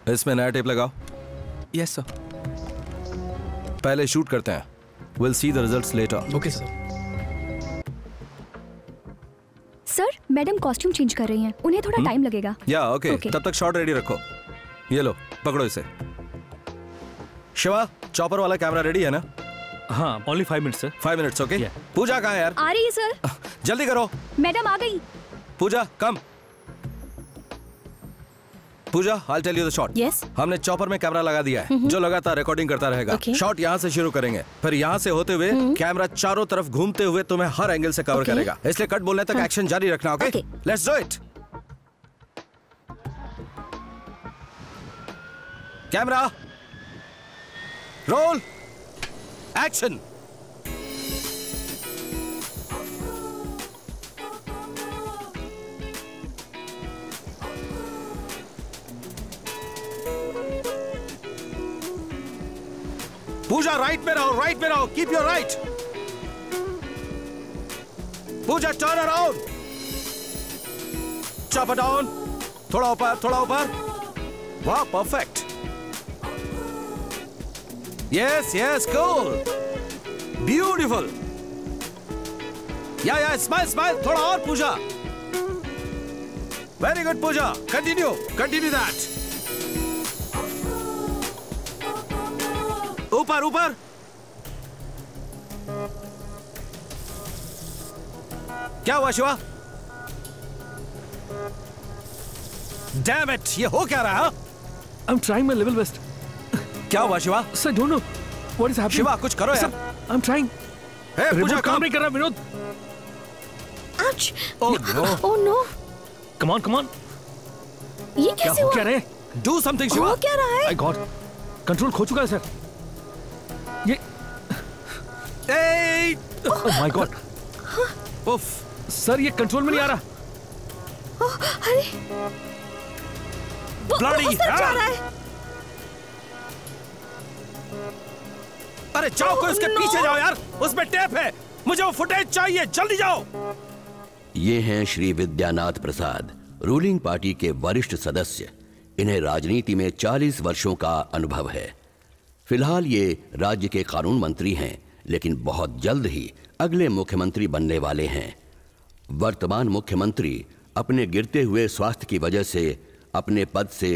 इसमें नया टेप लगाओ। Yes sir. पहले शूट करते हैं, will see the results later. Okay sir. Sir madam costume change कर रही हैं, उन्हें थोड़ा टाइम लगेगा। या ओके, तब तक शॉट रेडी रखो। ये लो पकड़ो इसे। शिवा, चॉपर वाला कैमरा रेडी है ना? हाँ, only 5 minutes sir. 5 minutes okay. Pooja कहाँ है यार? आ रही है सर। जल्दी करो। मैडम आ गई। पूजा कम। पूजा, I'll tell you the shot. Yes. हमने चॉपर में कैमरा लगा दिया है जो लगातार रिकॉर्डिंग करता रहेगा। शॉट यहाँ से शुरू करेंगे, फिर यहाँ से होते हुए कैमरा चारों तरफ घूमते हुए तुम्हें हर एंगल से कवर करेगा, इसलिए कट बोलने तक एक्शन जारी रखना। Okay, let's do it. Camera roll, action. Pooja right में रहो, राइट में रहो, keep your right. Pooja turn around, chop down, थोड़ा ऊपर, थोड़ा ऊपर। वाह, perfect. Yes yes, cool, beautiful. Yeah smile smile, थोड़ा और Pooja. Very good Pooja, continue continue that. ऊपर ऊपर। क्या हुआ शिवा? Damn it, ये हो क्या रहा है? I'm trying my level best. क्या हुआ Shiva? Sir, don't know what is happening. Shiva कुछ करो यार। I'm trying. Hey, पूजा काम नहीं कर रहा Vinod. Ouch. Oh no. Oh no. Come on, come on. ये कैसे हुआ? क्या रहे? Do something Shiva. हो क्या रहा है? I got control खो चुका है सर। ये Hey! Oh my God. उफ, सर ये कंट्रोल में नहीं आ रहा। अरे Bloody सर जा hell! रहा है। अरे जाओ, कोई उसके पीछे जाओ यार, उसमें टेप है, मुझे वो फुटेज चाहिए, जल्दी जाओ। ये हैं श्री विद्यानाथ प्रसाद, रूलिंग पार्टी के वरिष्ठ सदस्य। इन्हें राजनीति में 40 वर्षों का अनुभव है। फिलहाल ये राज्य के कानून मंत्री हैं, लेकिन बहुत जल्द ही अगले मुख्यमंत्री बनने वाले हैं। वर्तमान मुख्यमंत्री अपने गिरते हुए स्वास्थ्य की वजह से अपने पद से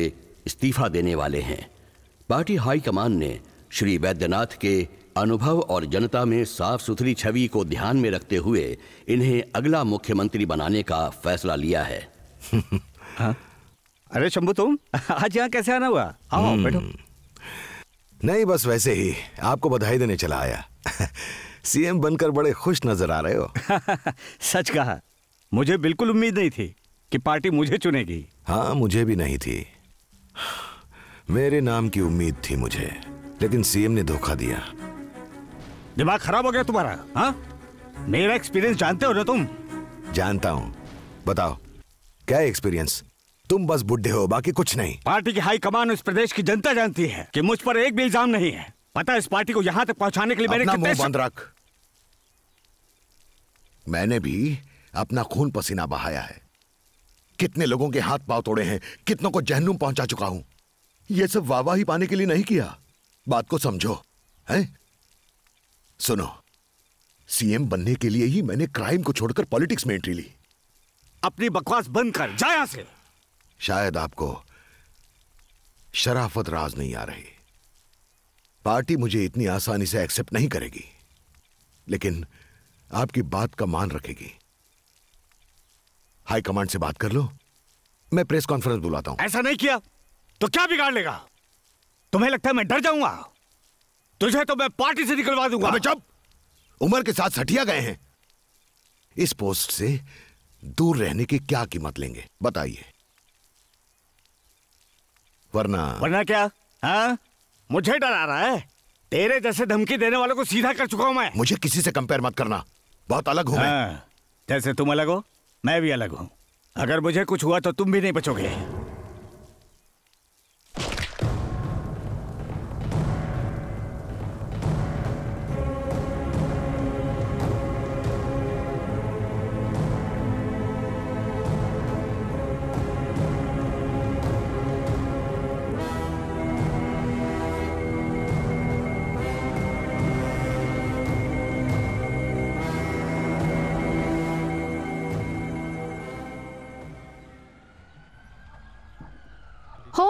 इस्तीफा देने वाले हैं। पार्टी हाईकमान ने श्री वैद्यनाथ के अनुभव और जनता में साफ सुथरी छवि को ध्यान में रखते हुए इन्हें अगला मुख्यमंत्री बनाने का फैसला लिया है। हाँ? अरे शंभू, तुम आज यहाँ कैसे आना हुआ? आओ बैठो। नहीं, बस वैसे ही आपको बधाई देने चला आया। सीएम बनकर बड़े खुश नजर आ रहे हो। सच कहा, मुझे बिल्कुल उम्मीद नहीं थी कि पार्टी मुझे चुनेगी। हाँ, मुझे भी नहीं थी। मेरे नाम की उम्मीद थी मुझे, लेकिन सीएम ने धोखा दिया। दिमाग खराब हो गया तुम्हारा? हाँ, मेरा एक्सपीरियंस जानते हो ना तुम? जानता हूं, बताओ क्या एक्सपीरियंस? तुम बस बुढ़े हो, बाकी कुछ नहीं। पार्टी की हाई कमान, इस प्रदेश की जनता जानती है कि मुझ पर एक भी इल्जाम नहीं है। पता है इस पार्टी को यहां तक पहुंचाने के लिए मैंने अपना कितने मुंह बंद रख। मैंने भी अपना खून पसीना बहाया है, कितने लोगों के हाथ पांव तोड़े हैं, कितनों को जहन्नुम पहुंचा चुका हूं। यह सब वाहवाही पाने के लिए नहीं किया, बात को समझो। हैं? सुनो, सीएम बनने के लिए ही मैंने क्राइम को छोड़कर पॉलिटिक्स में एंट्री ली। अपनी बकवास बंद कर, जा यहां से। शायद आपको शराफत राज नहीं आ रही। पार्टी मुझे इतनी आसानी से एक्सेप्ट नहीं करेगी, लेकिन आपकी बात का मान रखेगी। हाई कमांड से बात कर लो, मैं प्रेस कॉन्फ्रेंस बुलाता हूं। ऐसा नहीं किया तो क्या बिगाड़ लेगा? तुम्हें लगता है मैं डर जाऊंगा? तुझे तो मैं पार्टी से निकलवा दूंगा। अबे चुप! उम्र के साथ सठिया गए हैं। इस पोस्ट से दूर रहने की क्या कीमत लेंगे बताइए? वरना क्या? हाँ? मुझे डरा रहा है? तेरे जैसे धमकी देने वालों को सीधा कर चुका हूं मैं। मुझे किसी से कंपेयर मत करना, बहुत अलग हूं मैं। जैसे तुम अलग हो, मैं भी अलग हूं। अगर मुझे कुछ हुआ तो तुम भी नहीं बचोगे।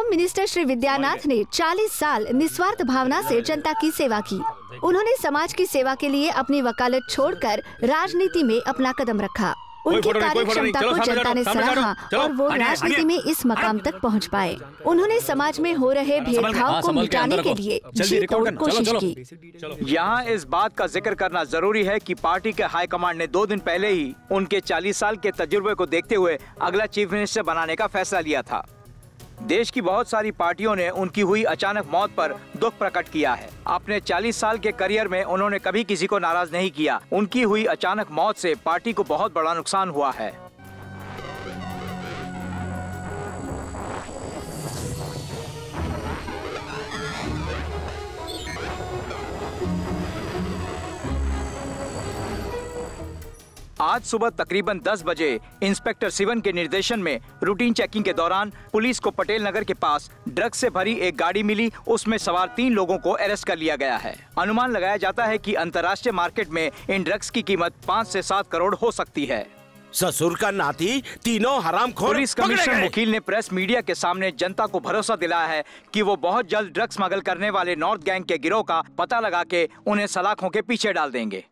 होम मिनिस्टर श्री विद्यानाथ ने 40 साल निस्वार्थ भावना से जनता की सेवा की। उन्होंने समाज की सेवा के लिए अपनी वकालत छोड़कर राजनीति में अपना कदम रखा। उनकी कार्य क्षमता को जनता ने सराहा और वो राजनीति में इस मकाम तक पहुंच पाए। उन्होंने समाज में हो रहे भेदभाव को मिटाने के लिए जी तोड़ कोशिश की। यहाँ इस बात का जिक्र करना जरूरी है कि पार्टी के हाईकमांड ने 2 दिन पहले ही उनके 40 साल के तजुर्बे को देखते हुए अगला चीफ मिनिस्टर बनाने का फैसला लिया था। देश की बहुत सारी पार्टियों ने उनकी हुई अचानक मौत पर दुख प्रकट किया है। अपने 40 साल के करियर में उन्होंने कभी किसी को नाराज नहीं किया। उनकी हुई अचानक मौत से पार्टी को बहुत बड़ा नुकसान हुआ है। आज सुबह तकरीबन 10 बजे इंस्पेक्टर सिवन के निर्देशन में रूटीन चेकिंग के दौरान पुलिस को पटेल नगर के पास ड्रग्स से भरी एक गाड़ी मिली। उसमें सवार 3 लोगों को अरेस्ट कर लिया गया है। अनुमान लगाया जाता है कि अंतर्राष्ट्रीय मार्केट में इन ड्रग्स की कीमत 5 से 7 करोड़ हो सकती है। ससुर का नाती, तीनों हरामखोर। पुलिस कमिश्नर वकील ने प्रेस मीडिया के सामने जनता को भरोसा दिलाया है कि वो बहुत जल्द ड्रग्स स्मगल करने वाले नॉर्थ गैंग के गिरोह का पता लगा के उन्हें सलाखों के पीछे डाल देंगे।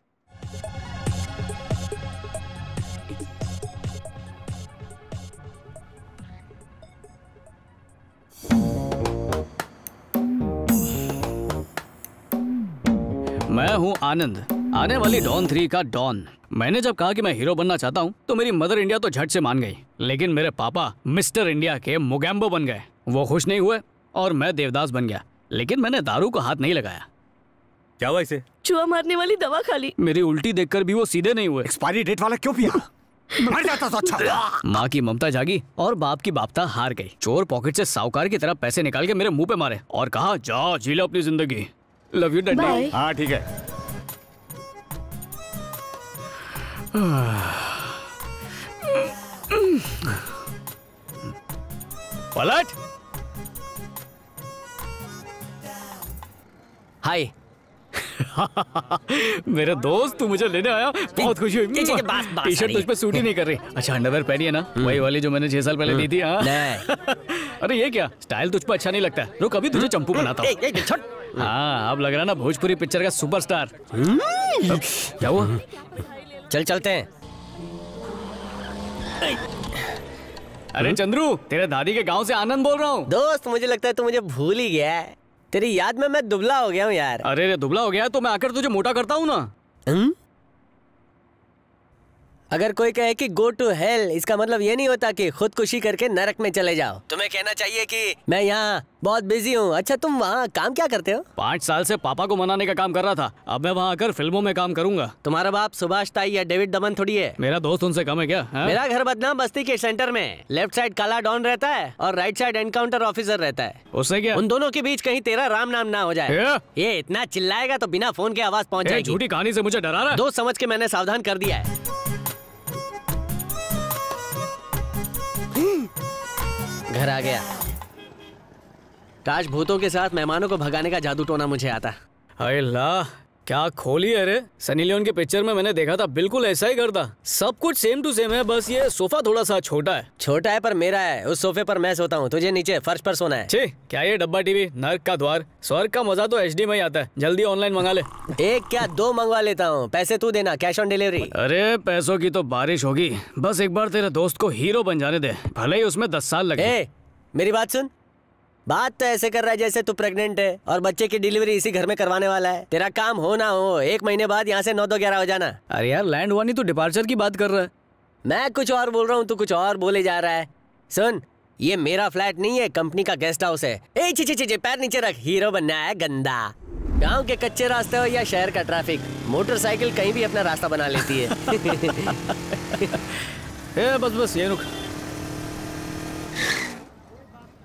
मैं हूँ आनंद, आने वाली डॉन 3 का डॉन। मैंने जब कहा कि मैं हीरो बनना चाहता हूँ तो मेरी मदर इंडिया तो झट से मान गई, लेकिन मेरे पापा मिस्टर इंडिया के मोगैम्बो बन गए। वो खुश नहीं हुए और मैं देवदास बन गया, लेकिन मैंने दारू को हाथ नहीं लगाया। क्या हुआ इसे? चूहा मारने वाली दवा खा ली। मेरी उल्टी देखकर भी वो सीधे नहीं हुए। एक्सपायरी डेट वाला क्यों पिया? मर जाता तो अच्छा। माँ की ममता जागी और बाप की बापता हार गई। चोर पॉकेट से साहूकार की तरह पैसे निकाल के मेरे मुंह पे मारे और कहा, जा जी लो अपनी जिंदगी। Love you daddy. हाँ ठीक है। पलट। हाय। मेरे दोस्त, तू मुझे लेने आया, बहुत खुशी हुई। टी-शर्ट तुझ पे सूट ही नहीं कर रही। अच्छा, अंडरवेयर पहनी है ना? वही वाली जो मैंने 6 साल पहले ली थी। अरे ये क्या स्टाइल तुझ पे अच्छा नहीं लगता? रुक, अभी तुझे चंपू बनाता हूँ। हाँ, अब लग रहा ना भोजपुरी पिक्चर का सुपरस्टार। क्या हुआ? चल चलते हैं। अरे चंद्रू, तेरे दादी के गांव से आनंद बोल रहा हूँ। दोस्त, मुझे लगता है तू मुझे भूल ही गया है। तेरी याद में मैं दुबला हो गया हूँ यार। अरे दुबला हो गया तो मैं आकर तुझे मोटा करता हूँ ना। अगर कोई कहे कि गो टू हेल, इसका मतलब ये नहीं होता कि खुदकुशी करके नरक में चले जाओ। तुम्हें कहना चाहिए कि मैं यहाँ बहुत बिजी हूँ। अच्छा, तुम वहाँ काम क्या करते हो? 5 साल से पापा को मनाने का काम कर रहा था। अब मैं वहाँ आकर फिल्मों में काम करूंगा। तुम्हारा बाप सुभाष ताई या डेविड दमन थोड़ी है। मेरा दोस्त उनसे कम है क्या? मेरा घर बदनाम बस्ती के सेंटर में। लेफ्ट साइड काला डॉन रहता है और राइट साइड एनकाउंटर ऑफिसर रहता है। उससे क्या? उन दोनों के बीच कहीं तेरा राम नाम ना हो जाए। ये इतना चिल्लाएगा तो बिना फोन के आवाज पहुँच जाएगी। झूठी कहानी से मुझे डरा रहा है। दोस्त समझ के मैंने सावधान कर दिया है। घर आ गया। काश भूतों के साथ मेहमानों को भगाने का जादू टोना मुझे आता। हाय अल्लाह, क्या खोली है रे। सनी लियोन के पिक्चर में मैंने देखा था, बिल्कुल ऐसा ही करता। सब कुछ सेम टू सेम है, बस ये सोफा थोड़ा सा छोटा है। छोटा है पर मेरा है। उस सोफे पर मैं सोता हूँ, तुझे नीचे फर्श पर सोना है। छे, क्या ये डब्बा टीवी नर्क का द्वार। स्वर्ग का मजा तो HD में ही आता है। जल्दी ऑनलाइन मंगा ले। 1 क्या 2 मंगवा लेता हूँ। पैसे तू देना, कैश ऑन डिलीवरी। अरे पैसों की तो बारिश होगी। बस एक बार तेरे दोस्त को हीरो बन जाने दे, भले ही उसमें 10 साल लगे। मेरी बात सुन। बात तो ऐसे कर रहा है जैसे तू प्रेग्नेंट है और बच्चे की डिलीवरी इसी घर में करवाने वाला है। तेरा काम हो ना हो 1 महीने बाद यहाँ से 9-2-11 हो जाना। अरे यार, लैंड हुआ नहीं तो डिपार्चर की बात कर रहा है। मैं कुछ और बोल रहा हूँ, तू कुछ और बोले जा रहा है। सुन, ये मेरा फ्लैट नहीं है, कंपनी का गेस्ट हाउस है। ए ची पैर नीचे रख, हीरो बनना है गंदा। गांव के कच्चे रास्ते हो या शहर का ट्रैफिक, मोटरसाइकिल कहीं भी अपना रास्ता बना लेती है। बस ये रुक।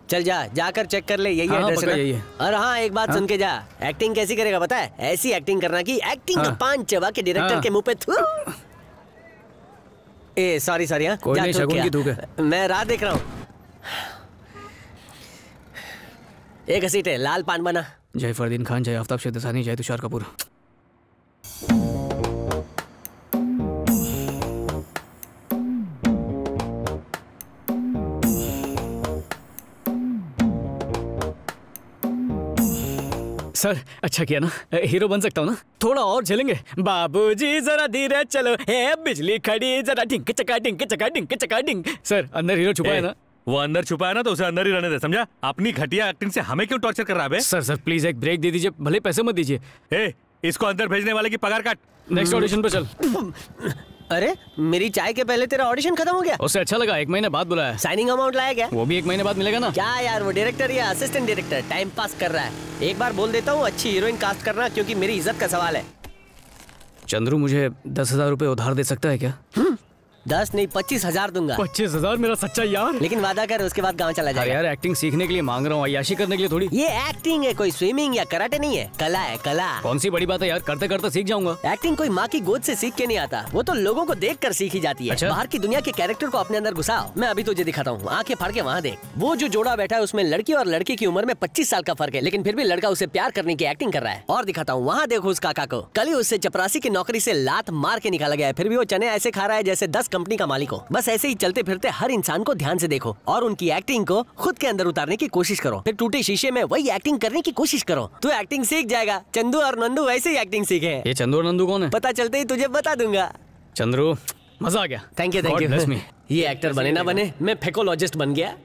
चल जाकर चेक कर ले, यही एड्रेस है ना? और हाँ, एक बात सुन के जा। एक्टिंग कैसी करेगा पता है? ऐसी एक्टिंग करना कि एक्टिंग का पान चबा के डायरेक्टर के मुंह पे थू। ए सॉरी हाँ, कोई नहीं, शगुन की धूप है। मैं राह देख रहा हूँ। एक घसीट है, लाल पान बना। जय फरदीन खान, जय आफ्ताब शेदसानी, जय तुषार कपूर। सर अच्छा किया ना, हीरो बन सकता हूँ ना, थोड़ा और झेलेंगे। बाबूजी जरा धीरे चलो, हे बिजली खड़ी जरा ढिंक चका ढिंक चका ढिंक चका ढिंक। सर अंदर हीरो छुपा है ना? वो अंदर छुपा है ना, तो उसे अंदर ही रहने दे, समझा? अपनी घटिया एक्टिंग से हमें क्यों टॉर्चर कर रहा है? सर प्लीज एक ब्रेक दे दीजिए, भले पैसे मत दीजिए। इसको अंदर भेजने वाले की पगार काट। नेक्स्ट ऑडिशन पे चल। अरे मेरी चाय के पहले तेरा ऑडिशन खत्म हो गया? उससे अच्छा लगा, 1 महीने बाद बुलाया। साइनिंग अमाउंट लाया क्या? वो भी 1 महीने बाद मिलेगा ना। क्या यार, वो डायरेक्टर या असिस्टेंट डायरेक्टर टाइम पास कर रहा है। एक बार बोल देता हूँ, अच्छी हीरोइन कास्ट करना, क्योंकि मेरी इज्जत का सवाल है। चंद्रू मुझे 10,000 रुपए उधार दे सकता है क्या? 10 नहीं 25,000 दूंगा। 25,000 मेरा सच्चा यार। लेकिन वादा कर उसके बाद गांव चला जाएगा। यार एक्टिंग सीखने के लिए मांग रहा हूँ, अय्याशी करने के लिए थोड़ी। ये एक्टिंग है, कोई स्विमिंग या कराटे नहीं है, कला है कला। कौन सी बड़ी बात है यार, करते करते सीख जाऊंगा। एक्टिंग कोई माँ की गोद से सीख के नहीं आता, वो तो लोगों को देख कर सीखी जाती है। अच्छा? बाहर की दुनिया के कैरेक्टर को अपने अंदर घुसाओ। मैं अभी तुझे दिखाता हूँ, आंखें फाड़ के वहाँ देख। वो जो जोड़ा बैठा है उसमें लड़की और लड़के की उम्र में 25 साल का फर्क है, लेकिन फिर भी लड़का उसे प्यार करने की एक्टिंग कर रहा है। और दिखाता हूँ, वहाँ देखो उस काका को, कल ही उससे चपरासी की नौकरी से लात मार के निकाला गया है, फिर भी वो चने ऐसे खा रहा है जैसे 10 कंपनी का मालिक हो। बस ऐसे ही चलते फिरते हर इंसान को ध्यान से देखो और उनकी एक्टिंग को खुद के अंदर उतारने की कोशिश करो, फिर टूटे शीशे में वही एक्टिंग करने की कोशिश करो। तू एक्टिंग सीख जाएगा। चंदू और नंदू वैसे ही एक्टिंग सीखे। ये चंदू और नंदू कौन है? पता चलते ही तुझे बता दूंगा। चंद्रू मजा आ गया। Thank you. ये एक्टर बने ना बने, मैं फेकोलॉजिस्ट बन गया।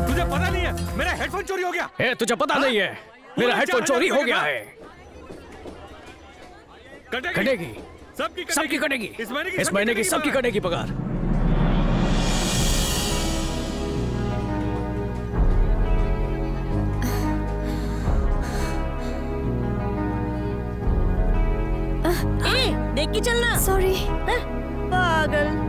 तुझे पता नहीं है मेरा हेडफोन चोरी हो गया? तुझे पता नहीं है मेरा हेडफोन चोरी हो गया है। कटेगी सबकी कटेगी, इस महीने की सबकी कटेगी पगार। देख के चलना। सॉरी। पागल।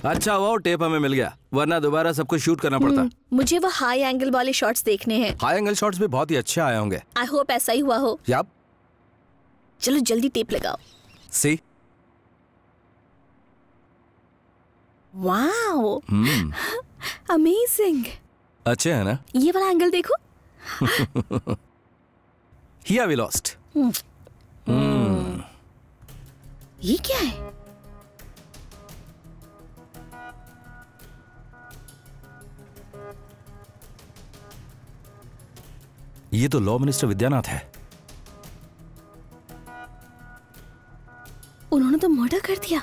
अच्छा वो टेप हमें मिल गया, वरना दोबारा सब कुछ शूट करना पड़ता। मुझे वो हाई एंगल वाले शॉट्स देखने हैं। हाई एंगल शॉट्स भी बहुत ही अच्छे आए होंगे। आई होप ऐसा ही हुआ हो। याप। चलो जल्दी टेप लगाओ। सी। Wow amazing. अच्छे है ना? ये वाला एंगल देखो। Here we lost। ये क्या है? ये तो लॉ मिनिस्टर विद्यानाथ है। उन्होंने तो मर्डर कर दिया।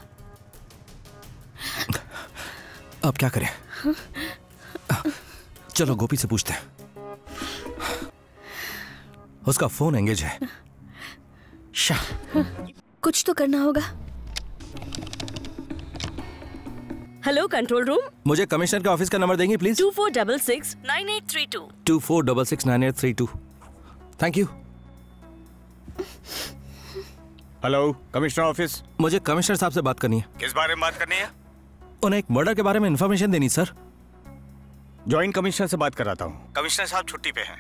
अब क्या करें? चलो गोपी से पूछते हैं। उसका फोन एंगेज है। कुछ तो करना होगा। Hello control room. मुझे कमिश्नर के ऑफिस का नंबर देंगे please? 2466-9832। 2466-9832। Thank you. Hello commissioner office. मुझे कमिश्नर साहब से बात करनी है। किस बारे में बात करनी है? उन्हें एक मर्डर के बारे में इंफॉर्मेशन देनी सर। जॉइंट कमिश्नर से बात कराता हूँ। कमिश्नर साहब छुट्टी पे हैं।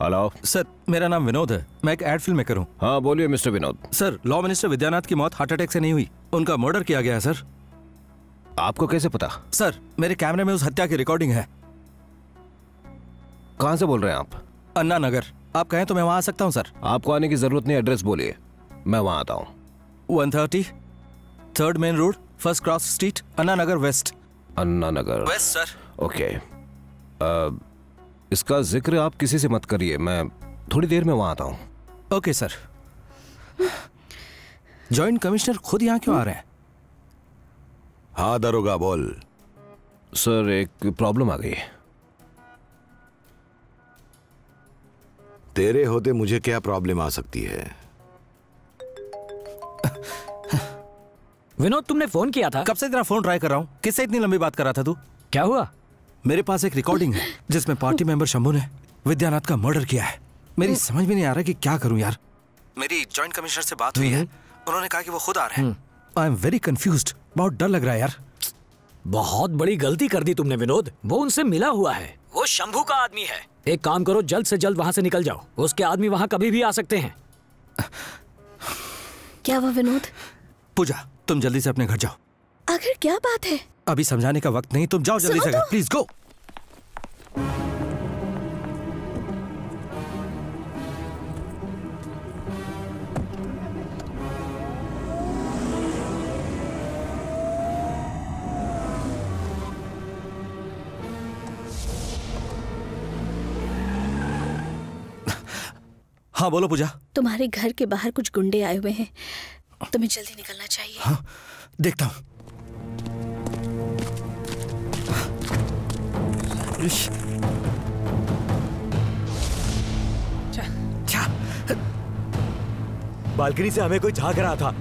हेलो सर, मेरा नाम विनोद है, मैं एक एड फिल्म मेकर हूँ। हाँ बोलिए mister Vinod. Sir, law minister Vidyanath की मौत हार्ट अटैक से नहीं हुई, उनका मर्डर किया गया है सर। आपको कैसे पता? सर, मेरे कैमरे में उस हत्या की रिकॉर्डिंग है। कहाँ से बोल रहे हैं आप? अन्ना नगर। आप कहें तो मैं वहाँ आ सकता हूँ सर। आपको आने की जरूरत नहीं, एड्रेस बोलिए, मैं वहाँ आता हूँ। 130 3rd main road, first cross street, Anna Nagar west. Anna Nagar. बस सर। ओके, इसका जिक्र आप किसी से मत करिए, मैं थोड़ी देर में वहां आता हूँ। Okay sir. जॉइंट कमिश्नर खुद यहाँ क्यों आ रहे हैं? हाँ दरोगा बोल। सर एक प्रॉब्लम आ गई। तेरे होते मुझे क्या प्रॉब्लम आ सकती है? विनोद, तुमने फोन किया था? कब से तेरा फोन ट्राई कर रहा हूँ। किससे इतनी लंबी बात कर रहा था तू? क्या हुआ? मेरे पास एक रिकॉर्डिंग है जिसमें पार्टी मेंबर शंभू ने विद्यानाथ का मर्डर किया है। मेरी समझ में नहीं आ रहा कि क्या करूं यार। मेरी जॉइंट कमिश्नर से बात हुई है, उन्होंने कहा कि वो खुद आ रहे हैं। आई एम वेरी कंफ्यूज्ड, बहुत डर लग रहा है यार। बहुत बड़ी गलती कर दी तुमने विनोद, वो उनसे मिला हुआ है, वो शंभू का आदमी है। एक काम करो, जल्द से जल्द वहां से निकल जाओ, उसके आदमी वहां कभी भी आ सकते हैं। क्या हुआ विनोद? पूजा, तुम जल्दी से अपने घर जाओ। आखिर क्या बात है? अभी समझाने का वक्त नहीं, तुम जाओ जल्दी से घर, प्लीज गो। हाँ बोलो पूजा। तुम्हारे घर के बाहर कुछ गुंडे आए हुए हैं, तुम्हें जल्दी निकलना चाहिए। हाँ देखता हूँ। बालकनी से हमें कोई झांक रहा था।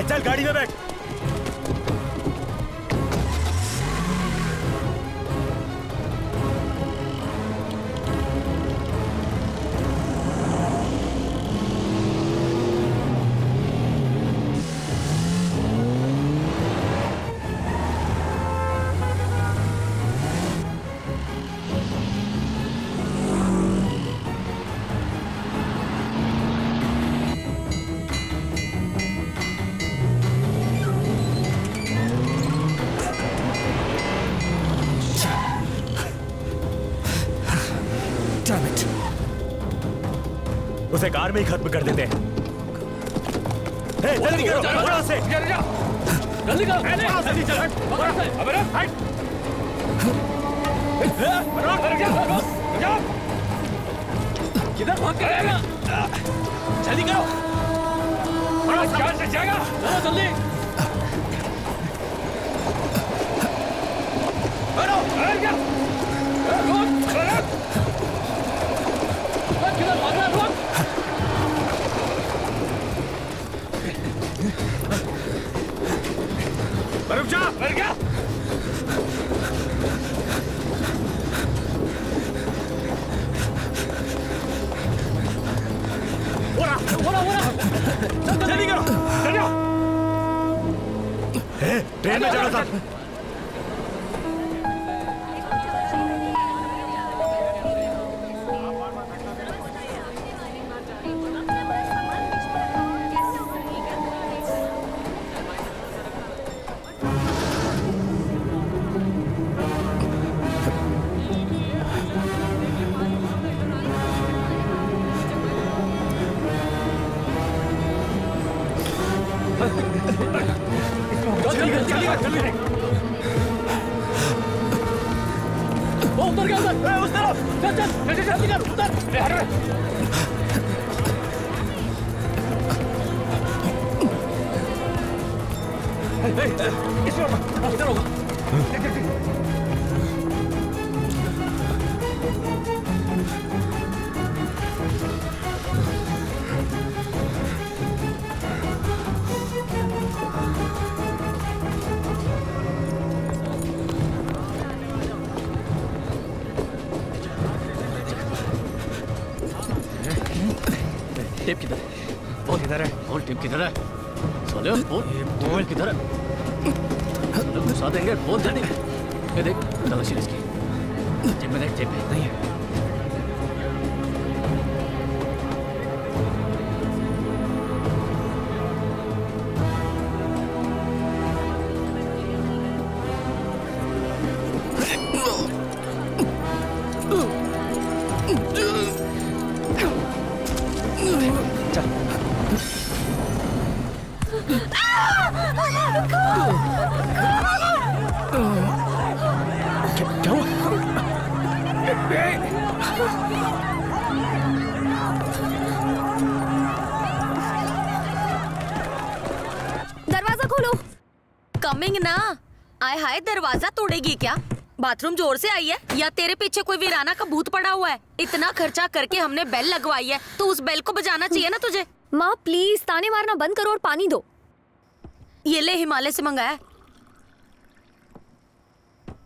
चल गाड़ी में बैठ। उसे कार में ही खत्म कर देते हैं। जल्दी करो, वहां से जल्दी करो, जल्दी चल, अबे हट, किधर भाग कर रहेगा? जल्दी करो, कार से जाएगा, जल्दी करो, किधर भाग रहा है? रुक जा, रुक जा। जल्दी करो, चल जाओ। ट्रेन में जाना था। टेप किधर है? बोल किधर है? बोल टेप किधर है? साले बोल किधर है? लोग घुसा देंगे, बोल जल्दी। ये देख तलाशी इसकी। जेब में देख, जेब में नहीं है। दरवाजा खोलो। कमिंग ना। आय हाय, दरवाजा तोड़ेगी क्या? बाथरूम जोर से आई है या तेरे पीछे कोई वीराना का भूत पड़ा हुआ है? इतना खर्चा करके हमने बेल लगवाई है, तो उस बेल को बजाना चाहिए ना तुझे। माँ प्लीज ताने मारना बंद करो और पानी दो। ये ले, हिमालय से मंगाया।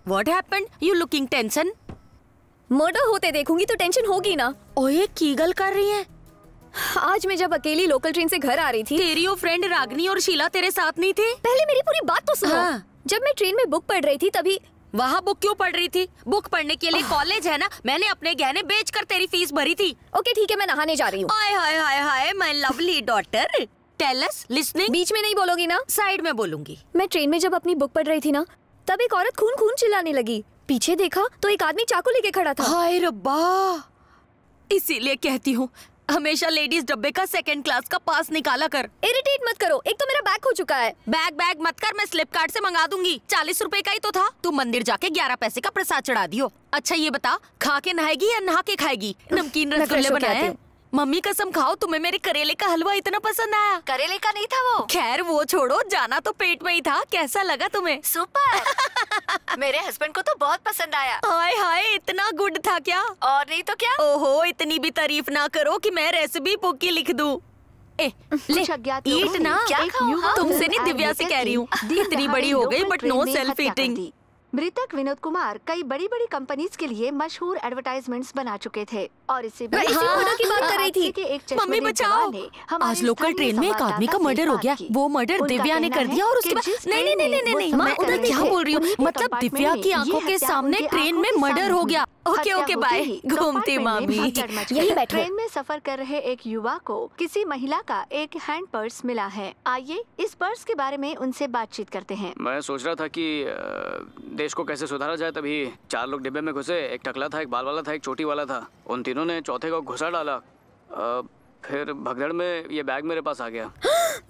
What happened? You looking tension? Murder होते देखूंगी तो टेंशन होगी ना। ओए कीगल कर रही है। आज मैं जब अकेली लोकल ट्रेन से घर आ रही थी, तेरी वो फ्रेंड रागनी और शीला तेरे साथ नहीं थे? पहले मेरी पूरी बात तो सुनो। हाँ। जब मैं ट्रेन में बुक पढ़ रही थी तभी। वहाँ बुक क्यों पढ़ रही थी? बुक पढ़ने के लिए कॉलेज है ना। मैंने अपने गहने बेचकर तेरी फीस भरी थी। ओके ठीक है, मैं नहाने जा रही हूँ। Hi hi hi hi, my lovely daughter. Tell us, listening. बीच में नहीं बोलोगी ना? साइड में बोलूंगी। मैं ट्रेन में जब अपनी बुक पढ़ रही थी ना, तब एक औरत खून खून चिल्लाने लगी। पीछे देखा तो एक आदमी चाकू लेके खड़ा था। हाय रब्बा, इसीलिए कहती हूँ हमेशा लेडीज डब्बे का सेकंड क्लास का पास निकाला कर। इरिटेट मत करो, एक तो मेरा बैग खो चुका है। बैग मत कर, मैं स्लिप कार्ड से मंगा दूंगी। 40 रुपए का ही तो था। तू मंदिर जाके 11 पैसे का प्रसाद चढ़ा दियो। अच्छा ये बता, खा के नहाएगी या नहा के खाएगी? नमकीन रसगुल्ले बनाए हैं। मम्मी कसम खाओ, तुम्हें मेरे करेले का हलवा इतना पसंद आया। करेले का नहीं था वो। खैर वो छोड़ो, जाना तो पेट में ही था। कैसा लगा तुम्हें? सुपर। मेरे हस्बैंड को तो बहुत पसंद आया। हाय हाय, इतना गुड था क्या? और नहीं तो क्या। ओहो, इतनी भी तारीफ ना करो कि मैं रेसिपी बुक की लिख दूं। ले ईट ना। तुमसे नहीं, दिव्या से कह रही हूँ। इतनी बड़ी हो गई बट नो सेल्फ ईटिंग। मृतक विनोद कुमार कई बड़ी बड़ी कंपनीज के लिए मशहूर एडवर्टाइजमेंट्स बना चुके थे और इससे की बात कर रही थी। मम्मी बचाओ, आज लोकल ट्रेन में एक आदमी का मर्डर हो गया। वो मर्डर दिव्या ने कर दिया और उसके बाद नहीं, मैं उधर क्या बोल रही हूँ, मतलब दिव्या की आंखों के सामने ट्रेन में मर्डर हो गया। ओके बाय, घूमती मामी। यही बैठो। ट्रेन में सफर कर रहे एक युवा को किसी महिला का एक हैंड पर्स मिला है। आइए इस पर्स के बारे में उनसे बातचीत करते हैं। मैं सोच रहा था कि देश को कैसे सुधारा जाए, तभी 4 लोग डिब्बे में घुसे। एक टकला था, एक बाल वाला था, एक चोटी वाला था। उन तीनों ने चौथे को घुसा डाला। फिर भगदड़ में ये बैग मेरे पास आ गया।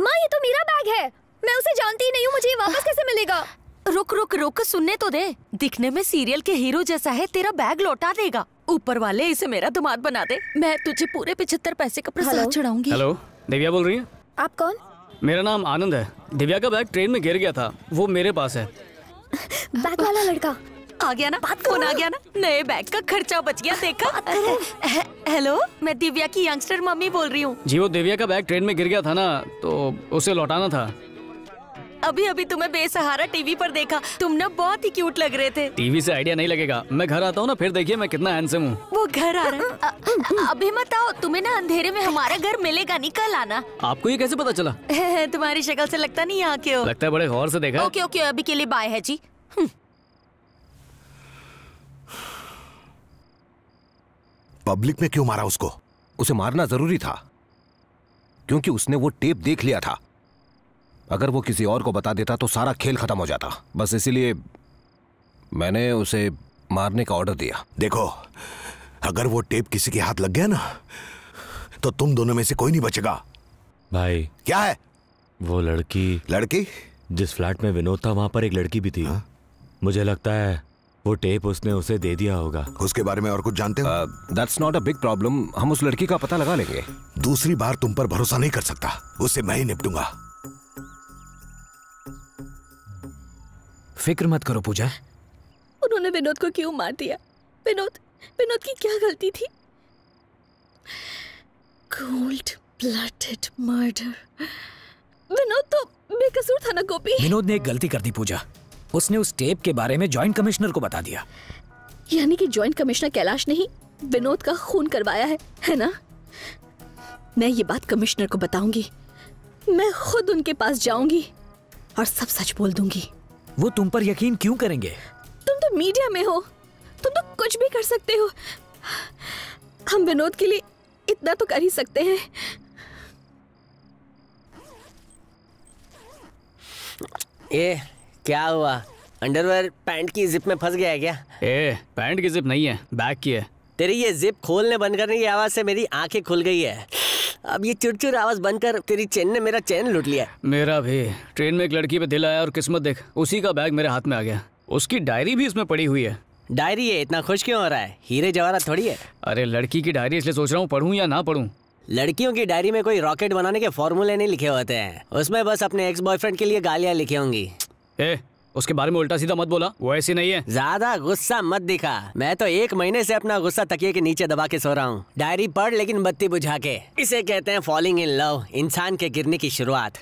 माँ ये तो मेरा बैग है, मैं उसे जानती ही नहीं हूँ, मुझे वापस कैसे मिलेगा? रुक सुनने तो दे। दिखने में सीरियल के हीरो जैसा है, तेरा बैग लौटा देगा। ऊपर वाले इसे मेरा दामाद बना दे, मैं तुझे पूरे 75 पैसे का प्रसाद चढ़ाऊंगी। हेलो, दिव्या बोल रही है? आप कौन? मेरा नाम आनंद है। दिव्या का बैग ट्रेन में गिर गया था, वो मेरे पास है। बैग वाला लड़का आ गया ना, फोन आ गया ना, नए बैग का खर्चा बच गया। देखा? हेलो, मैं दिव्या की यंगस्टर मम्मी बोल रही हूँ। जी, वो दिव्या का बैग ट्रेन में गिर गया था ना, तो उसे लौटाना था। अभी तुम्हें बेसहारा टीवी पर देखा, तुम ना बहुत ही क्यूट लग रहे थे। टीवी से आइडिया नहीं लगेगा, मैं घर आता हूँ ना, फिर देखिए मैं कितना हैंडसम हूँ। वो घर आ रहा है। अभी मत आओ, तुम्हें ना अंधेरे में हमारा घर मिलेगा नहीं, कल आना। आपको ये कैसे पता चला? तुम्हारी शक्ल से लगता नहीं यहाँ के हो। लगता है बड़े गौर से देखा। ओके, अभी के लिए बाय है जी। पब्लिक में क्यों मारा उसको? उसे मारना जरूरी था क्योंकि उसने वो टेप देख लिया था। अगर वो किसी और को बता देता तो सारा खेल खत्म हो जाता। बस इसीलिए मैंने उसे मारने का ऑर्डर दिया। देखो, अगर वो टेप किसी के हाथ लग गया ना तो तुम दोनों में से कोई नहीं बचेगा। भाई क्या है? वो लड़की जिस फ्लैट में विनोद था वहां पर एक लड़की भी थी। मुझे लगता है वो टेप उसने उसे दे दिया होगा। उसके बारे में और कुछ जानते हो? That's not a big problem, हम उस लड़की का पता लगा लेंगे। दूसरी बार तुम पर भरोसा नहीं कर सकता, उससे मैं ही निपटूंगा। फिक्र मत करो पूजा। उन्होंने विनोद को क्यों मार दिया? विनोद की क्या गलती थी? Cold blooded murder. विनोद तो बेकसूर था ना गोपी। विनोद ने एक गलती कर दी पूजा, उसने उस टेप के बारे में जॉइंट कमिश्नर को बता दिया। यानी कि जॉइंट कमिश्नर कैलाश ने ही विनोद का खून करवाया है ना? मैं ये बात कमिश्नर को बताऊंगी। मैं खुद उनके पास जाऊंगी और सब सच बोल दूंगी। वो तुम पर यकीन क्यों करेंगे? तुम तो मीडिया में हो, तुम तो कुछ भी कर सकते हो। हम विनोद के लिए इतना तो कर ही सकते हैं। ये क्या हुआ? अंडरवेयर पैंट की जिप में फंस गया है क्या? पैंट की जिप नहीं है, बैग की है। तेरी ये जिप खोलने बंद करने की आवाज से मेरी आंखें खुल गई है। अब ये चुरचुर आवाज बंद कर, तेरी चेन ने मेरा चैन लूट लिया। मेरा भी। ट्रेन में एक लड़की पे दिल आया और किस्मत देख उसी का बैग मेरे हाथ में आ गया। उसकी डायरी भी इसमें पड़ी हुई है। डायरी है? इतना खुश क्यों हो रहा है? हीरे जवाहरात थोड़ी है। अरे लड़की की डायरी, इसलिए सोच रहा हूँ पढ़ूं या ना पढ़ूं। लड़कियों की डायरी में कोई रॉकेट बनाने के फॉर्मूले नहीं लिखे होते हैं, उसमें बस अपने एक्स बॉयफ्रेंड के लिए गालियां लिखी होंगी। उसके बारे में उल्टा सीधा मत बोला, वो ऐसी नहीं है। ज्यादा गुस्सा मत दिखा। मैं तो 1 महीने से अपना गुस्सा तकिए के नीचे दबा के सो रहा हूँ। डायरी पढ़ लेकिन बत्ती बुझा के। इसे कहते हैं फॉलिंग इन लव, इंसान के गिरने की शुरुआत।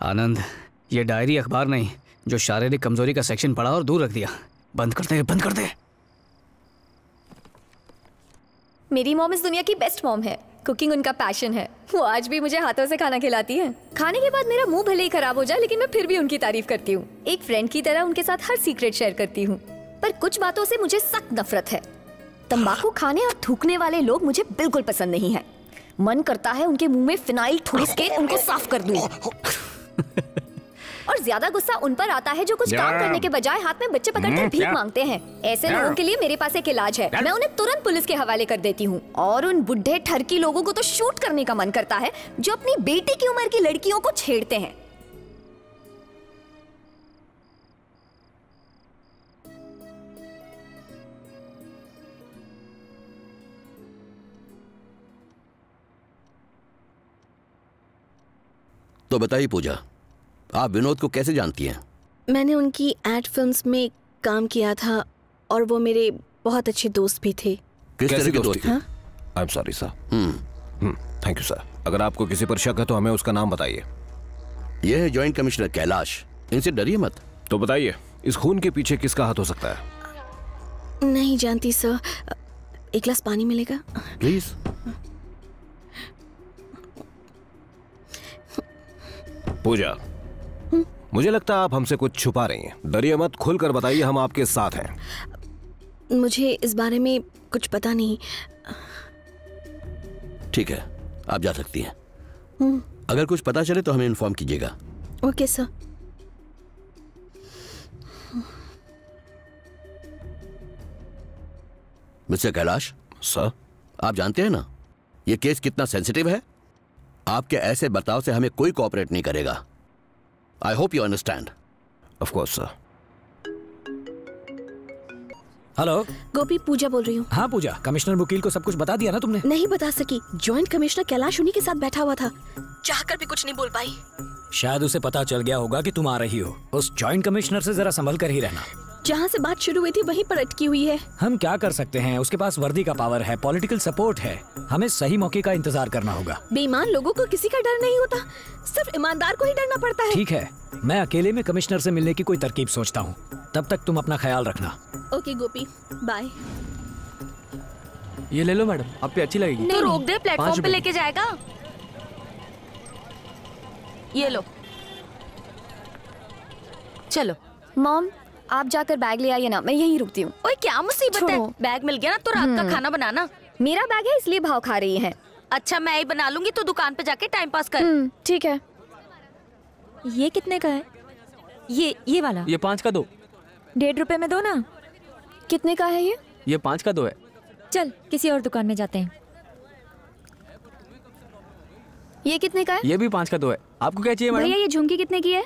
आनंद, ये डायरी अखबार नहीं जो शारीरिक कमजोरी का सेक्शन पढ़ा और दूर रख दिया। बंद कर दे, बंद कर दे। मेरी मॉम इस दुनिया की बेस्ट मॉम है। कुकिंग उनका पैशन है। वो आज भी मुझे हाथों से खाना खिलाती है। खाने के बाद मेरा मुंह भले ही खराब हो जाए लेकिन मैं फिर भी उनकी तारीफ करती हूँ। एक फ्रेंड की तरह उनके साथ हर सीक्रेट शेयर करती हूँ। पर कुछ बातों से मुझे सख्त नफरत है। तंबाकू खाने और थूकने वाले लोग मुझे बिल्कुल पसंद नहीं है। मन करता है उनके मुंह में फिनाइल ठूस के उनको साफ कर दूं। और ज्यादा गुस्सा उन पर आता है जो कुछ काम करने के बजाय हाथ में बच्चे पकड़कर भीख मांगते हैं। ऐसे लोगों के लिए मेरे पास एक इलाज है। मैं उन्हें तुरंत पुलिस के हवाले कर देती हूँ। और उन बुढ़े ठरकी लोगों को तो शूट करने का मन करता है जो अपनी बेटी की उम्र की लड़कियों को छेड़ते हैं। तो बताइए पूजा, आप विनोद को कैसे जानती हैं? मैंने उनकी एड फिल्म्स में काम किया था और वो मेरे बहुत अच्छे दोस्त भी थे। किस तरह के दोस्त थे? I am sorry sir. Thank you sir. अगर आपको किसी पर शक है तो हमें उसका नाम बताइए। यह है जॉइंट कमिश्नर कैलाश। इनसे डरिए मत। तो बताइए, इस खून के पीछे किसका हाथ हो सकता है? नहीं जानती सर। एक गिलास पानी मिलेगा प्लीज? पूजा, मुझे लगता है आप हमसे कुछ छुपा रही हैं। डरिए मत, खुलकर बताइए, हम आपके साथ हैं। मुझे इस बारे में कुछ पता नहीं। ठीक है, आप जा सकती हैं। अगर कुछ पता चले तो हमें इन्फॉर्म कीजिएगा। Okay sir. Mister Kailash. Sir. आप जानते हैं ना ये केस कितना सेंसिटिव है। आपके ऐसे बर्ताव से हमें कोई कोऑपरेट नहीं करेगा। I hope you understand. Of course sir. Hello Gopi, Pooja बोल रही हूँ। हाँ पूजा, कमिश्नर मुकील को सब कुछ बता दिया ना तुमने? नहीं बता सकी। जॉइंट कमिश्नर कैलाश उन्हीं के साथ बैठा हुआ था। चाहकर भी कुछ नहीं बोल पाई। शायद उसे पता चल गया होगा कि तुम आ रही हो। उस जॉइंट कमिश्नर से जरा संभल कर ही रहना। जहाँ से बात शुरू हुई थी वहीं पर अटकी हुई है। हम क्या कर सकते हैं? उसके पास वर्दी का पावर है, पॉलिटिकल सपोर्ट है। हमें सही मौके का इंतजार करना होगा। बेईमान लोगों को किसी का डर नहीं होता, सिर्फ ईमानदार को ही डरना पड़ता है। ठीक है, मैं अकेले में कमिश्नर से मिलने की कोई तरकीब सोचता हूँ। तब तक तुम अपना ख्याल रखना। ओके गोपी, बाय। ये ले लो मैडम, आप पे अच्छी लगेगी। तो रोक दे, प्लेटफॉर्म पे लेके जाएगा। ये लो, चलो। मॉम, आप जाकर बैग ले आइए ना, मैं यहीं रुकती हूँ। ओए क्या मुसीबत है? बैग मिल गया ना तो रात का खाना बनाना। मेरा बैग है इसलिए भाव खा रही हैं। अच्छा मैं ही बना लूंगी, तो दुकान पे जाके टाइम पास कर। ठीक है। ये कितने का है? ये वाला? ये 5 का 2। 1.5 रुपए में दो ना। कितने का है ये? ये 5 का 2 है। चल किसी और दुकान में जाते हैं। ये कितने का है? ये भी 5 का 2 है। आपको क्या चाहिए मैडम? भैया ये झुमकी कितने की है?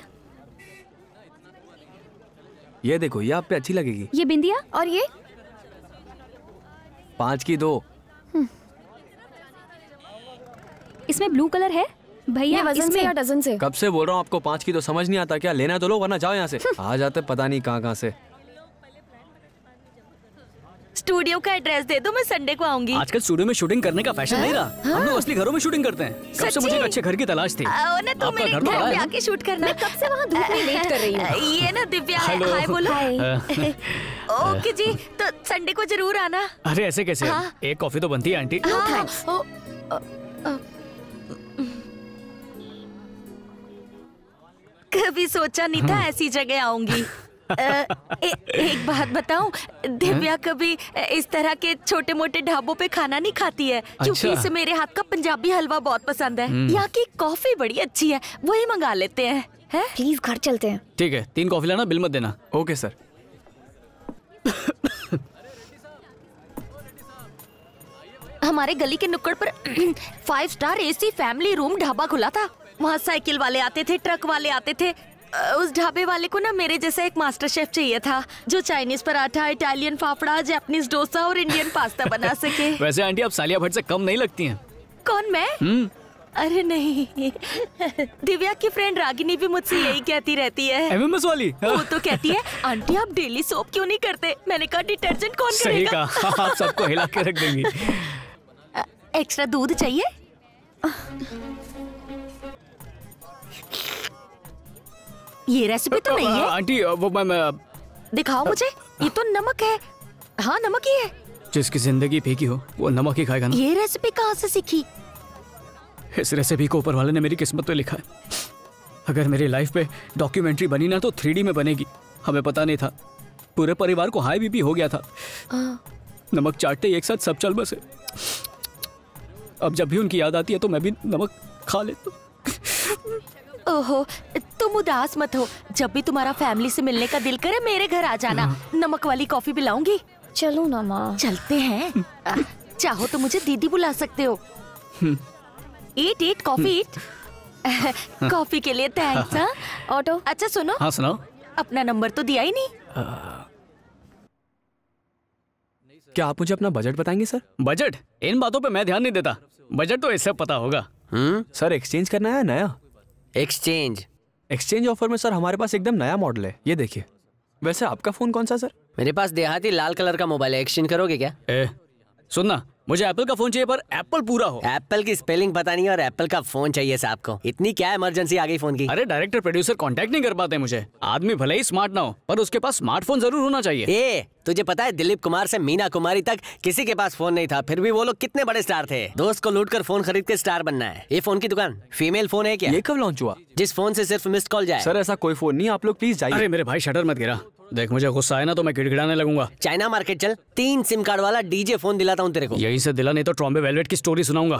ये देखो, ये आप पे अच्छी लगेगी। ये बिंदिया और ये? 5 की 2। इसमें ब्लू कलर है भैया, वजन से या डजन से? कब से बोल रहा हूँ आपको 5 की 2 समझ नहीं आता क्या? लेना तो लो वरना जाओ यहाँ से। आ जाते पता नहीं कहाँ से। स्टूडियो का एड्रेस दे दो, मैं संडे को आऊंगी। आजकल स्टूडियो में शूटिंग करने का फैशन नहीं रहा। हम लोग असली घरों में शूटिंग करते हैं। कब से मुझे एक अच्छे घर की तलाश थी। ना तो मेरे घर पे आके शूट करना। मैं कब से वहाँ धूप में वेट कर रही हूँ। ये ना दिव्या है। हाय बोलो। ओके जी, तो संडे को जरूर आना। अरे ऐसे कैसे? एक कॉफी तो बनती है आंटी। कभी सोचा नहीं था ऐसी जगह आऊंगी। एक बात बताऊं, दिव्या कभी इस तरह के छोटे मोटे ढाबों पे खाना नहीं खाती है। क्योंकि इसे मेरे हाथ का पंजाबी हलवा बहुत पसंद है। यहाँ की कॉफी बड़ी अच्छी है, वही मंगा लेते हैं। प्लीज घर चलते हैं। ठीक है, 3 कॉफी लाना, बिल मत देना। Okay sir. हमारे गली के नुक्कड़ पर 5 star AC family room dhaba खुला था। वहाँ साइकिल वाले आते थे, ट्रक वाले आते थे। उस ढाबे वाले को ना मेरे जैसा एक मास्टर शेफ चाहिए था, जो Chinese paratha, Italian fafda, Japanese dosa और इंडियन पास्ता बना सके। वैसे आंटी आप सालिया भट्ट से कम नहीं लगती हैं। कौन, मैं? अरे नहीं, दिव्या की फ्रेंड रागिनी भी मुझसे यही कहती रहती है। MMS वाली? वो तो कहती है आंटी आप डेली सोप क्यों नहीं करते? मैंने कहा डिटर्जेंट कौन करेगा? सही कहा, आप सबको हिला के रख देंगी। एक्स्ट्रा दूध चाहिए? ये रेसिपी तो नहीं है आंटी। वो मैं दिखाओ मुझे। ये तो नमक है। हाँ नमक ही है। जिसकी जिंदगी फीकी हो वो नमक ही खाएगा ना। ये रेसिपी कहाँ से सीखी? इस रेसिपी को ऊपर वाले ने मेरी किस्मत पे लिखा है। अगर मेरी लाइफ पे डॉक्यूमेंट्री बनी ना तो 3D में बनेगी। हमें पता नहीं था, पूरे परिवार को हाई BP हो गया था। नमक चाटते ही एक साथ सब चल बसे। अब जब भी उनकी याद आती है तो मैं भी नमक खा लेता हूँ। ओहो, तुम उदास मत हो। जब भी तुम्हारा फैमिली से मिलने का दिल करे मेरे घर आ जाना। नमक वाली कॉफी पिलाऊंगी। चलो ना माँ। चलते हैं। चाहो तो मुझे दीदी बुला सकते हो। ईट कॉफी ईट। कॉफी के लिए थैंक्स। हाँ ऑटो। अच्छा सुनो। हाँ सुनाओ। अपना नंबर तो दिया ही नहीं। क्या आप मुझे अपना बजट बताएंगे सर? बजट? इन बातों पे मैं ध्यान नहीं देता। बजट तो इससे पता होगा। सर एक्सचेंज करना है नया। एक्सचेंज ऑफर में सर हमारे पास एकदम नया मॉडल है, ये देखिए। वैसे आपका फोन कौन सा सर? मेरे पास देहाती लाल कलर का मोबाइल है, एक्सचेंज करोगे क्या? सुनना, मुझे एप्पल का फोन चाहिए पर एप्पल पूरा हो। एप्पल की स्पेलिंग पता नहीं और एप्पल का फोन चाहिए साहब को। इतनी क्या इमरजेंसी आ गई फोन की? अरे डायरेक्टर प्रोड्यूसर कांटेक्ट नहीं कर पाते मुझे। आदमी भले ही स्मार्ट ना हो पर उसके पास स्मार्टफोन जरूर होना चाहिए। तुझे पता है दिलीप कुमार से मीना कुमारी तक किसी के पास फोन नहीं था, फिर भी वो लोग कितने बड़े स्टार थे। दोस्त को लूट कर फोन खरीद के स्टार बनना है। ये फोन की दुकान फीमेल फोन है क्या? ये कब लॉन्च हुआ? जिस फोन से सिर्फ मिस्ड कॉल जाए। सर ऐसा कोई फोन नहीं, आप लोग प्लीज जाइए। अरे मेरे भाई शटर मत गिरा। देख मुझे गुस्सा आया ना तो मैं गिड़गिड़ाने लगूंगा। चाइना मार्केट चल, 3 सिम कार्ड वाला डीजे फोन दिलाता हूँ तेरे को। यही से दिला, नहीं तो ट्रॉम्बे वेलवेट की स्टोरी सुनाऊंगा।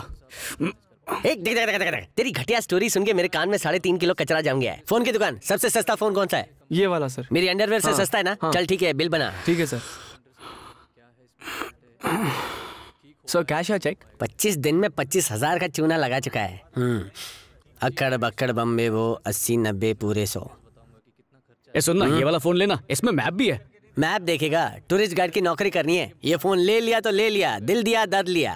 तेरी घटिया स्टोरी सुन के मेरे कान में 3.5 किलो कचरा जम गया है। फोन की दुकान सबसे सस्ता फोन कौन सा है? ये वाला सर। मेरी अंडरवेयर से सस्ता है ना? चल ठीक है, बिल बना। ठीक है सर। सर कैश है चेक? 25 दिन में 25,000 का चूना लगा चुका है। अक्कड़ बक्कड़ बम्बे वो 80-90 पूरे 100। सुनना, ये वाला फोन लेना, इसमें मैप भी है। मैप देखेगा? टूरिस्ट गाइड की नौकरी करनी है। ये फोन ले लिया तो ले लिया, दिल दिया दर्द लिया।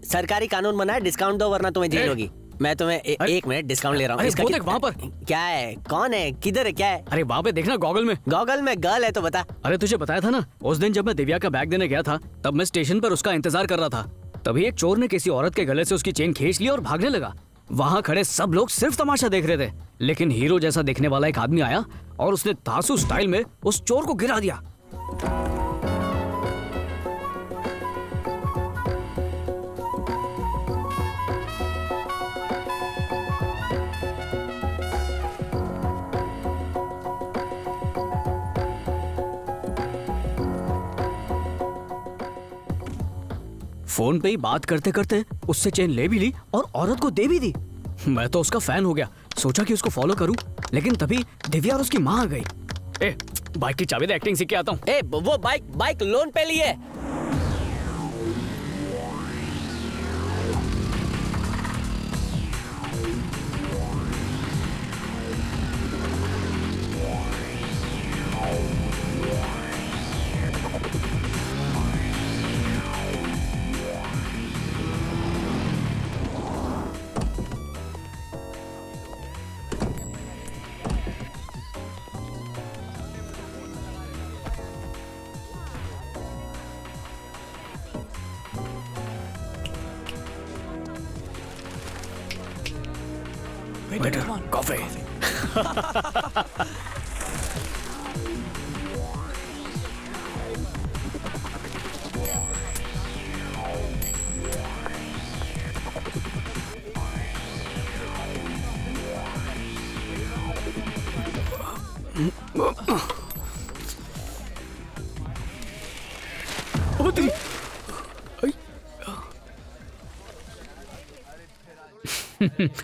सरकारी कानून बना है, डिस्काउंट दो वरना तुम्हें जेल होगी। मैं तुम्हें 1 मिनट डिस्काउंट ले रहा हूँ। इसका वहाँ पर क्या है? कौन है? किधर है? क्या है? अरे वहाँ पे देखना, गॉगल में। गॉगल में गर्ल है तो बता। अरे तुझे बताया था ना, उस दिन जब मैं दिव्या का बैग देने गया था तब मैं स्टेशन पर उसका इंतजार कर रहा था। तभी एक चोर ने किसी औरत के गले से उसकी चेन खींच ली और भागने लगा। वहाँ खड़े सब लोग सिर्फ तमाशा देख रहे थे, लेकिन हीरो जैसा दिखने वाला एक आदमी आया और उसने धांसू स्टाइल में उस चोर को गिरा दिया। फोन पे ही बात करते करते उससे चेन ले भी ली और औरत को दे भी दी। मैं तो उसका फैन हो गया, सोचा कि उसको फॉलो करूं, लेकिन तभी दिव्या और उसकी माँ आ गई। बाइक की चाबी दे, एक्टिंग सीख के आता हूँ। वो बाइक लोन पे ली है। Better coffee.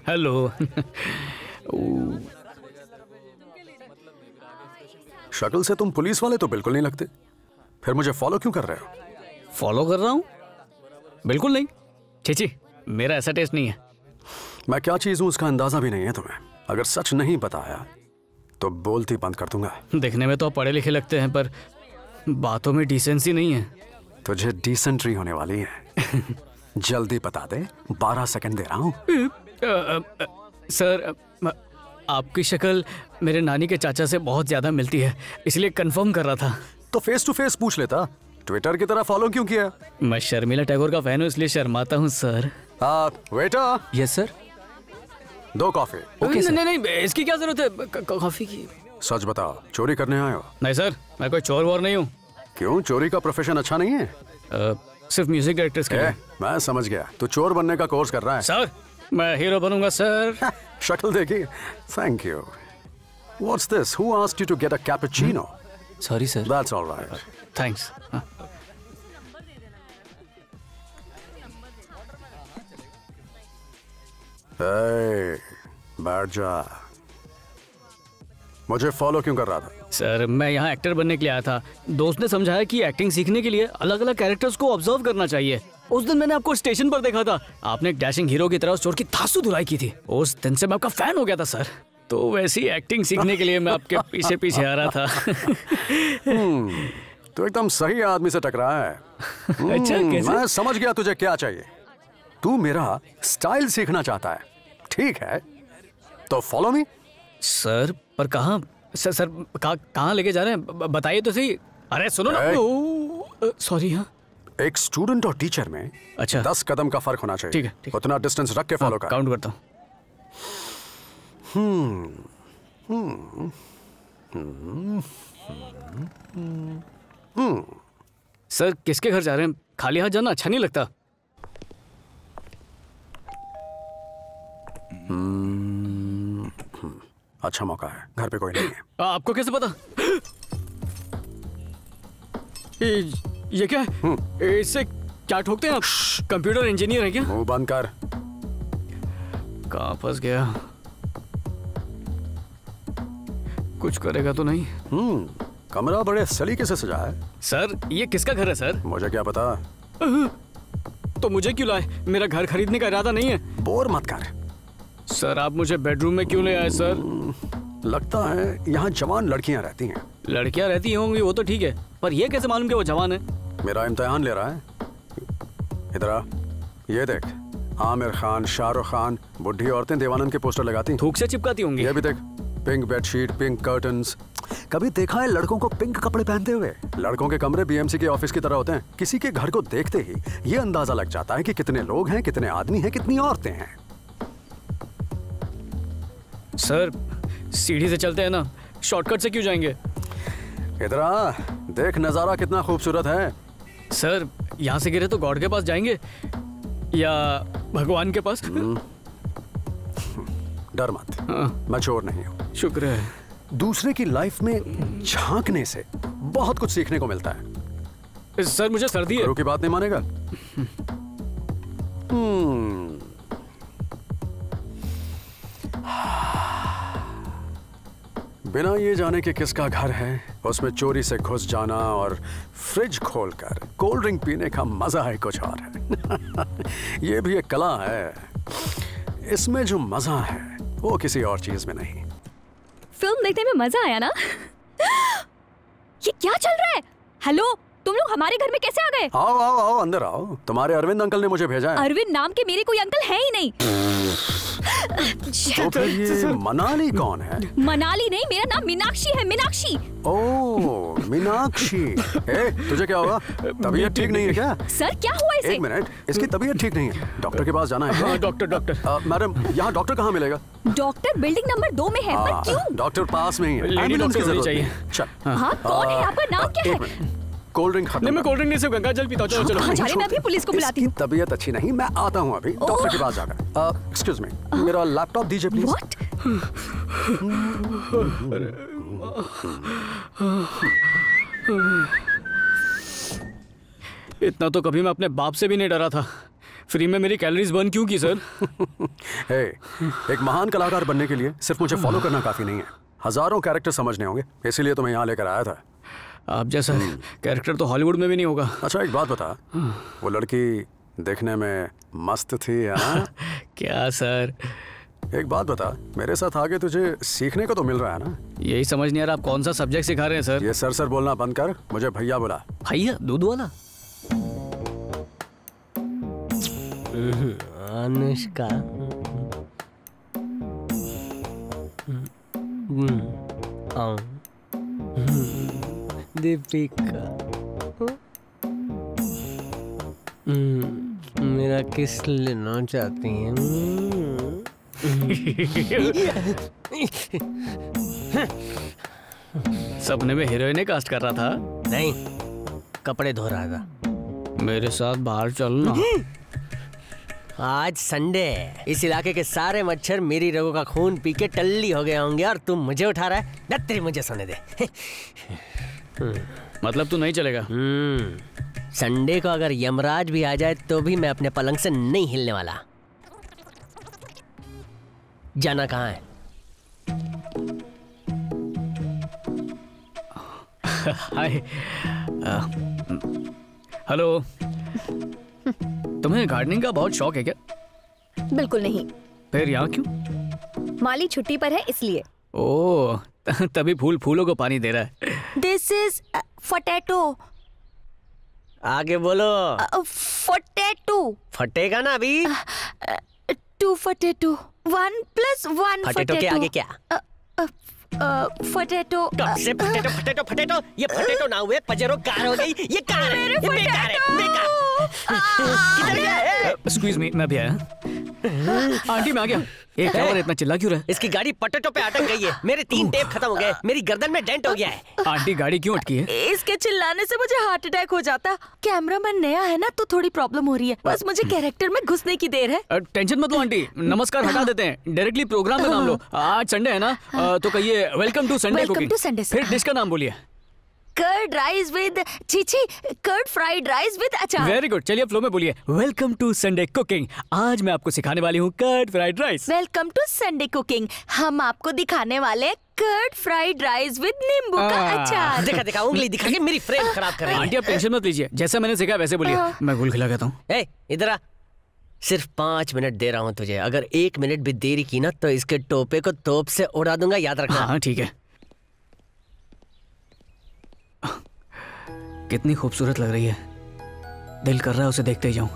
हेलो। शक्ल से तुम पुलिस वाले तो बिल्कुल नहीं लगते, फिर मुझे फॉलो क्यों कर रहे हो? फॉलो कर रहा हूँ? बिल्कुल नहीं, छी, मेरा ऐसा टेस्ट नहीं है। मैं क्या चीज हूं उसका अंदाजा भी नहीं है तुम्हें। अगर सच नहीं बताया तो बोलती बंद कर दूंगा। देखने में तो आप पढ़े लिखे लगते हैं, पर बातों में डिसेंसी नहीं है। तुझे डिसेंट्री होने वाली है। जल्दी बता दे, 12 सेकंड दे रहा हूँ। सर, आपकी शक्ल मेरे नानी के चाचा से बहुत ज्यादा मिलती है, इसलिए कंफर्म कर रहा था। तो फेस टू फेस पूछ लेता, ट्विटर की तरह फॉलो क्यों किया? मैं शर्मिला टैगोर का फैन हूँ, इसलिए शर्माता हूँ sir. Waiter. Yes sir. 2 coffee. नहीं, इसकी क्या जरूरत है कॉफी की? सच बताओ, चोरी करने आए हो? नहीं सर, मैं कोई चोर वोर नहीं हूँ। क्यों, चोरी का प्रोफेशन अच्छा नहीं है? सिर्फ म्यूजिक डायरेक्टर्स के लिए। मैं समझ गया, तू चोर बनने का कोर्स कर रहा है। सर, मैं हीरो बनूंगा सर। शक्ल देखी। Thank you. What's this? Who asked you to get a cappuccino? Sorry sir. That's alright. Thanks. बैठ जा। मुझे फॉलो क्यों कर रहा था? सर, मैं यहाँ एक्टर बनने के लिए आया था। दोस्त ने समझाया कि एक्टिंग सीखने के लिए अलग अलग कैरेक्टर्स को ऑब्जर्व करना चाहिए। उस दिन मैंने आपको स्टेशन पर देखा था, आपने एक डैशिंग हीरो की तरह उस चोर की धांसू धुलाई की थी। उस दिन से मैं आपका फैन हो गया था सर। तो वैसी एक्टिंग सीखने के लिए मैं आपके पीछे पीछे आ रहा था। तो एकदम सही आदमी से टकराया है। अच्छा, कैसे? मैं समझ गया तुझे क्या चाहिए। तू मेरा स्टाइल सीखना चाहता है, ठीक है? तो फॉलो मी। सर, पर कहाँ? सर, कहाँ लेके जा रहे हैं, बताइए तो सही। अरे सुनो ना। सॉरी। हाँ, एक स्टूडेंट और टीचर में 10 कदम का फर्क होना चाहिए। ठीक है। उतना डिस्टेंस रख के फॉलो कर। काउंट करता हूँ। सर, किसके घर जा रहे हैं? खाली हाथ जाना अच्छा नहीं लगता। अच्छा मौका है, घर पे कोई नहीं है। आपको कैसे पता? ये क्या है? इससे क्या ठोकते हैं आप? कंप्यूटर इंजीनियर है क्या? मुंह बंद कर। कहाँ फंस गया? कुछ करेगा तो नहीं? कमरा बड़े सलीके से सजा है। सर, ये किसका घर है सर? मुझे क्या पता। तो मुझे क्यों लाए? मेरा घर खरीदने का इरादा नहीं है। बोर मत कर। सर, आप मुझे बेडरूम में क्यों ले आए सर? लगता है यहाँ जवान लड़कियाँ रहती हैं। लड़कियाँ रहती होंगी वो तो ठीक है, पर ये कैसे मालूम कि वो जवान है? मेरा इम्तिहान ले रहा है। इधर आ, ये देख, आमिर खान, शाहरुख खान, बुढ़ी औरतें देवानंद के पोस्टर लगाती, थूक से चिपकाती होंगी। ये भी देख, पिंक बेडशीट, पिंक कर्टन्स। कभी देखा है लड़कों को पिंक कपड़े पहनते हुए? लड़कों के कमरे बीएमसी के ऑफिस की तरह होते हैं। किसी के घर को देखते ही ये अंदाजा लग जाता है कि कितने लोग हैं, कितने आदमी हैं, कितनी औरतें हैं। सर, सीढ़ी से चलते हैं ना, शॉर्टकट से क्यों जाएंगे? इधर आ, देख नजारा कितना खूबसूरत है। सर, यहाँ से गिरे तो गॉड के पास जाएंगे या भगवान के पास? डर मत। मैं चोर नहीं हूँ। शुक्र है। दूसरे की लाइफ में झांकने से बहुत कुछ सीखने को मिलता है। सर, मुझे सर्दी है। गुरु की बात नहीं मानेगा? बिना ये जाने कि किसका घर है, उसमें चोरी से घुस जाना और फ्रिज खोलकर कोल्ड ड्रिंक पीने का मजा है कुछ और है। ये भी एक कला है। इसमें जो मजा है वो किसी और चीज में नहीं। फिल्म देखने में मजा आया ना? ये क्या चल रहा है? हेलो, तुम लोग हमारे घर में कैसे आ गए? आओ आओ आओ अंदर आओ। तुम्हारे अरविंद अंकल ने मुझे भेजा है। अरविंद नाम के मेरे कोई अंकल है ही नहीं। तो फिर ये मनाली कौन है? मनाली नहीं, मेरा नाम मीनाक्षी है, मीनाक्षी। ओह मीनाक्षी। तुझे क्या हुआ? तबीयत ठीक नहीं है क्या? सर क्या हुआ इसे? एक मिनट, इसकी तबीयत ठीक नहीं है, डॉक्टर के पास जाना है क्या? डॉक्टर मैडम यहाँ डॉक्टर कहाँ मिलेगा? डॉक्टर बिल्डिंग नंबर 2 में है, पर क्यों? डॉक्टर पास में ही है, लेडी डॉक्टर होनी चाहिए। चल। हाँ कौन है? आपका नाम क्या है? कोल्ड ड्रिंक खत्म। नहीं मैं कोल्ड ड्रिंक नहीं, सिर्फ गंगा जल पीता हूँ। चलो चलो। कहाँ जा रहे हैं? मैं अभी पुलिस को बुलाती हूँ। तबीयत अच्छी नहीं, मैं आता हूँ अभी डॉक्टर के पास जाकर। एक्सक्यूज मी, मेरा लैपटॉप दीजिए प्लीज। व्हाट? इतना तो कभी मैं अपने बाप से भी नहीं डरा था। फ्री में मेरी कैलोरीज बर्न क्यों की सर? एक महान कलाकार बनने के लिए सिर्फ मुझे फॉलो करना काफी नहीं है, हजारों कैरेक्टर समझने होंगे, इसीलिए तो मैं यहाँ लेकर आया था। आप जैसा कैरेक्टर तो हॉलीवुड में भी नहीं होगा। अच्छा एक बात बता, वो लड़की देखने में मस्त थी हाँ? क्या सर? एक बात बता, मेरे साथ आगे तुझे सीखने को तो मिल रहा है ना? यही समझ नहीं आ रहा आप कौन सा सब्जेक्ट सिखा रहे हैं सर? ये सर बोलना बंद कर, मुझे भैया बोला। भैया? दूध वाला? अनुष्का। दीपिका। मेरा किस लेना चाहती हैं? सपने में हीरोइन कास्ट कर रहा था? नहीं, कपड़े धो रहा था। मेरे साथ बाहर चलना। आज संडे है, इस इलाके के सारे मच्छर मेरी रगों का खून पी के टल्ली हो गए होंगे और तुम मुझे उठा रहा है। दत्तरी मुझे सोने दे। मतलब तू नहीं चलेगा? संडे को अगर यमराज भी आ जाए तो भी मैं अपने पलंग से नहीं हिलने वाला। जाना कहाँ है? हाय। हेलो। तुम्हें गार्डनिंग का बहुत शौक है क्या? बिल्कुल नहीं। फिर यहाँ क्यों? माली छुट्टी पर है इसलिए। ओह, तभी फूलों को पानी दे रहा है। This is potato. आगे बोलो। पोटैटो। फटेगा ना अभी? 2 पोटैटो। 1 + 1 पोटैटो के आगे क्या? पोटैटो। कब से पोटैटो? ये पोटैटो ना हुए पजेरो कार हो गई। ये कार है, ये बेकार है, बेकार। किधर गया? एक्सक्यूज मी, मैं भी आया। आंटी मैं आ गया। ये क्या हो रहा है? इतना चिल्ला क्यों रहा है? इसकी गाड़ी पोटैटो पे अटक गई है। मेरे 3 टेप खत्म हो गए, मेरी गर्दन में डेंट हो गया है। आंटी गाड़ी क्यों अटकी है? इसके चिल्लाने से मुझे हार्ट अटैक हो जाता। कैमरामैन नया है ना तो थोड़ी प्रॉब्लम हो रही है, बस मुझे कैरेक्टर में घुसने की देर है। टेंशन मत लो आंटी, नमस्कार हटा देते हैं, डायरेक्टली प्रोग्राम का नाम लो। आज संडे है ना, तो कहिए वेलकम टू संडे कुकिंग। फिर डिश का नाम बोलिए। Curd rice with curd fried rice with achaar. Very good, चलिए फ्लो में बोलिए। Welcome to Sunday cooking. आज मैं आपको सिखाने वाली हूँ curd fried rice. Welcome to Sunday cooking. हम आपको दिखाने वाले कर्ड फ्राइड राइस विद नींबू का अचार। देखा उंगली दिखा के मेरी फ्रेम खराब कर रही है। आंटी आप टेंशन मत लीजिए, जैसा मैंने सीखा वैसे बोलिए, मैं घुल खिला कहता हूँ। इधर आ, सिर्फ 5 मिनट दे रहा हूँ तुझे, अगर 1 मिनट भी देरी की ना तो इसके टोपे को तोप से उड़ा दूंगा, याद रखना। हाँ ठीक है। कितनी खूबसूरत लग रही है, दिल कर रहा है उसे देखते ही जाऊं,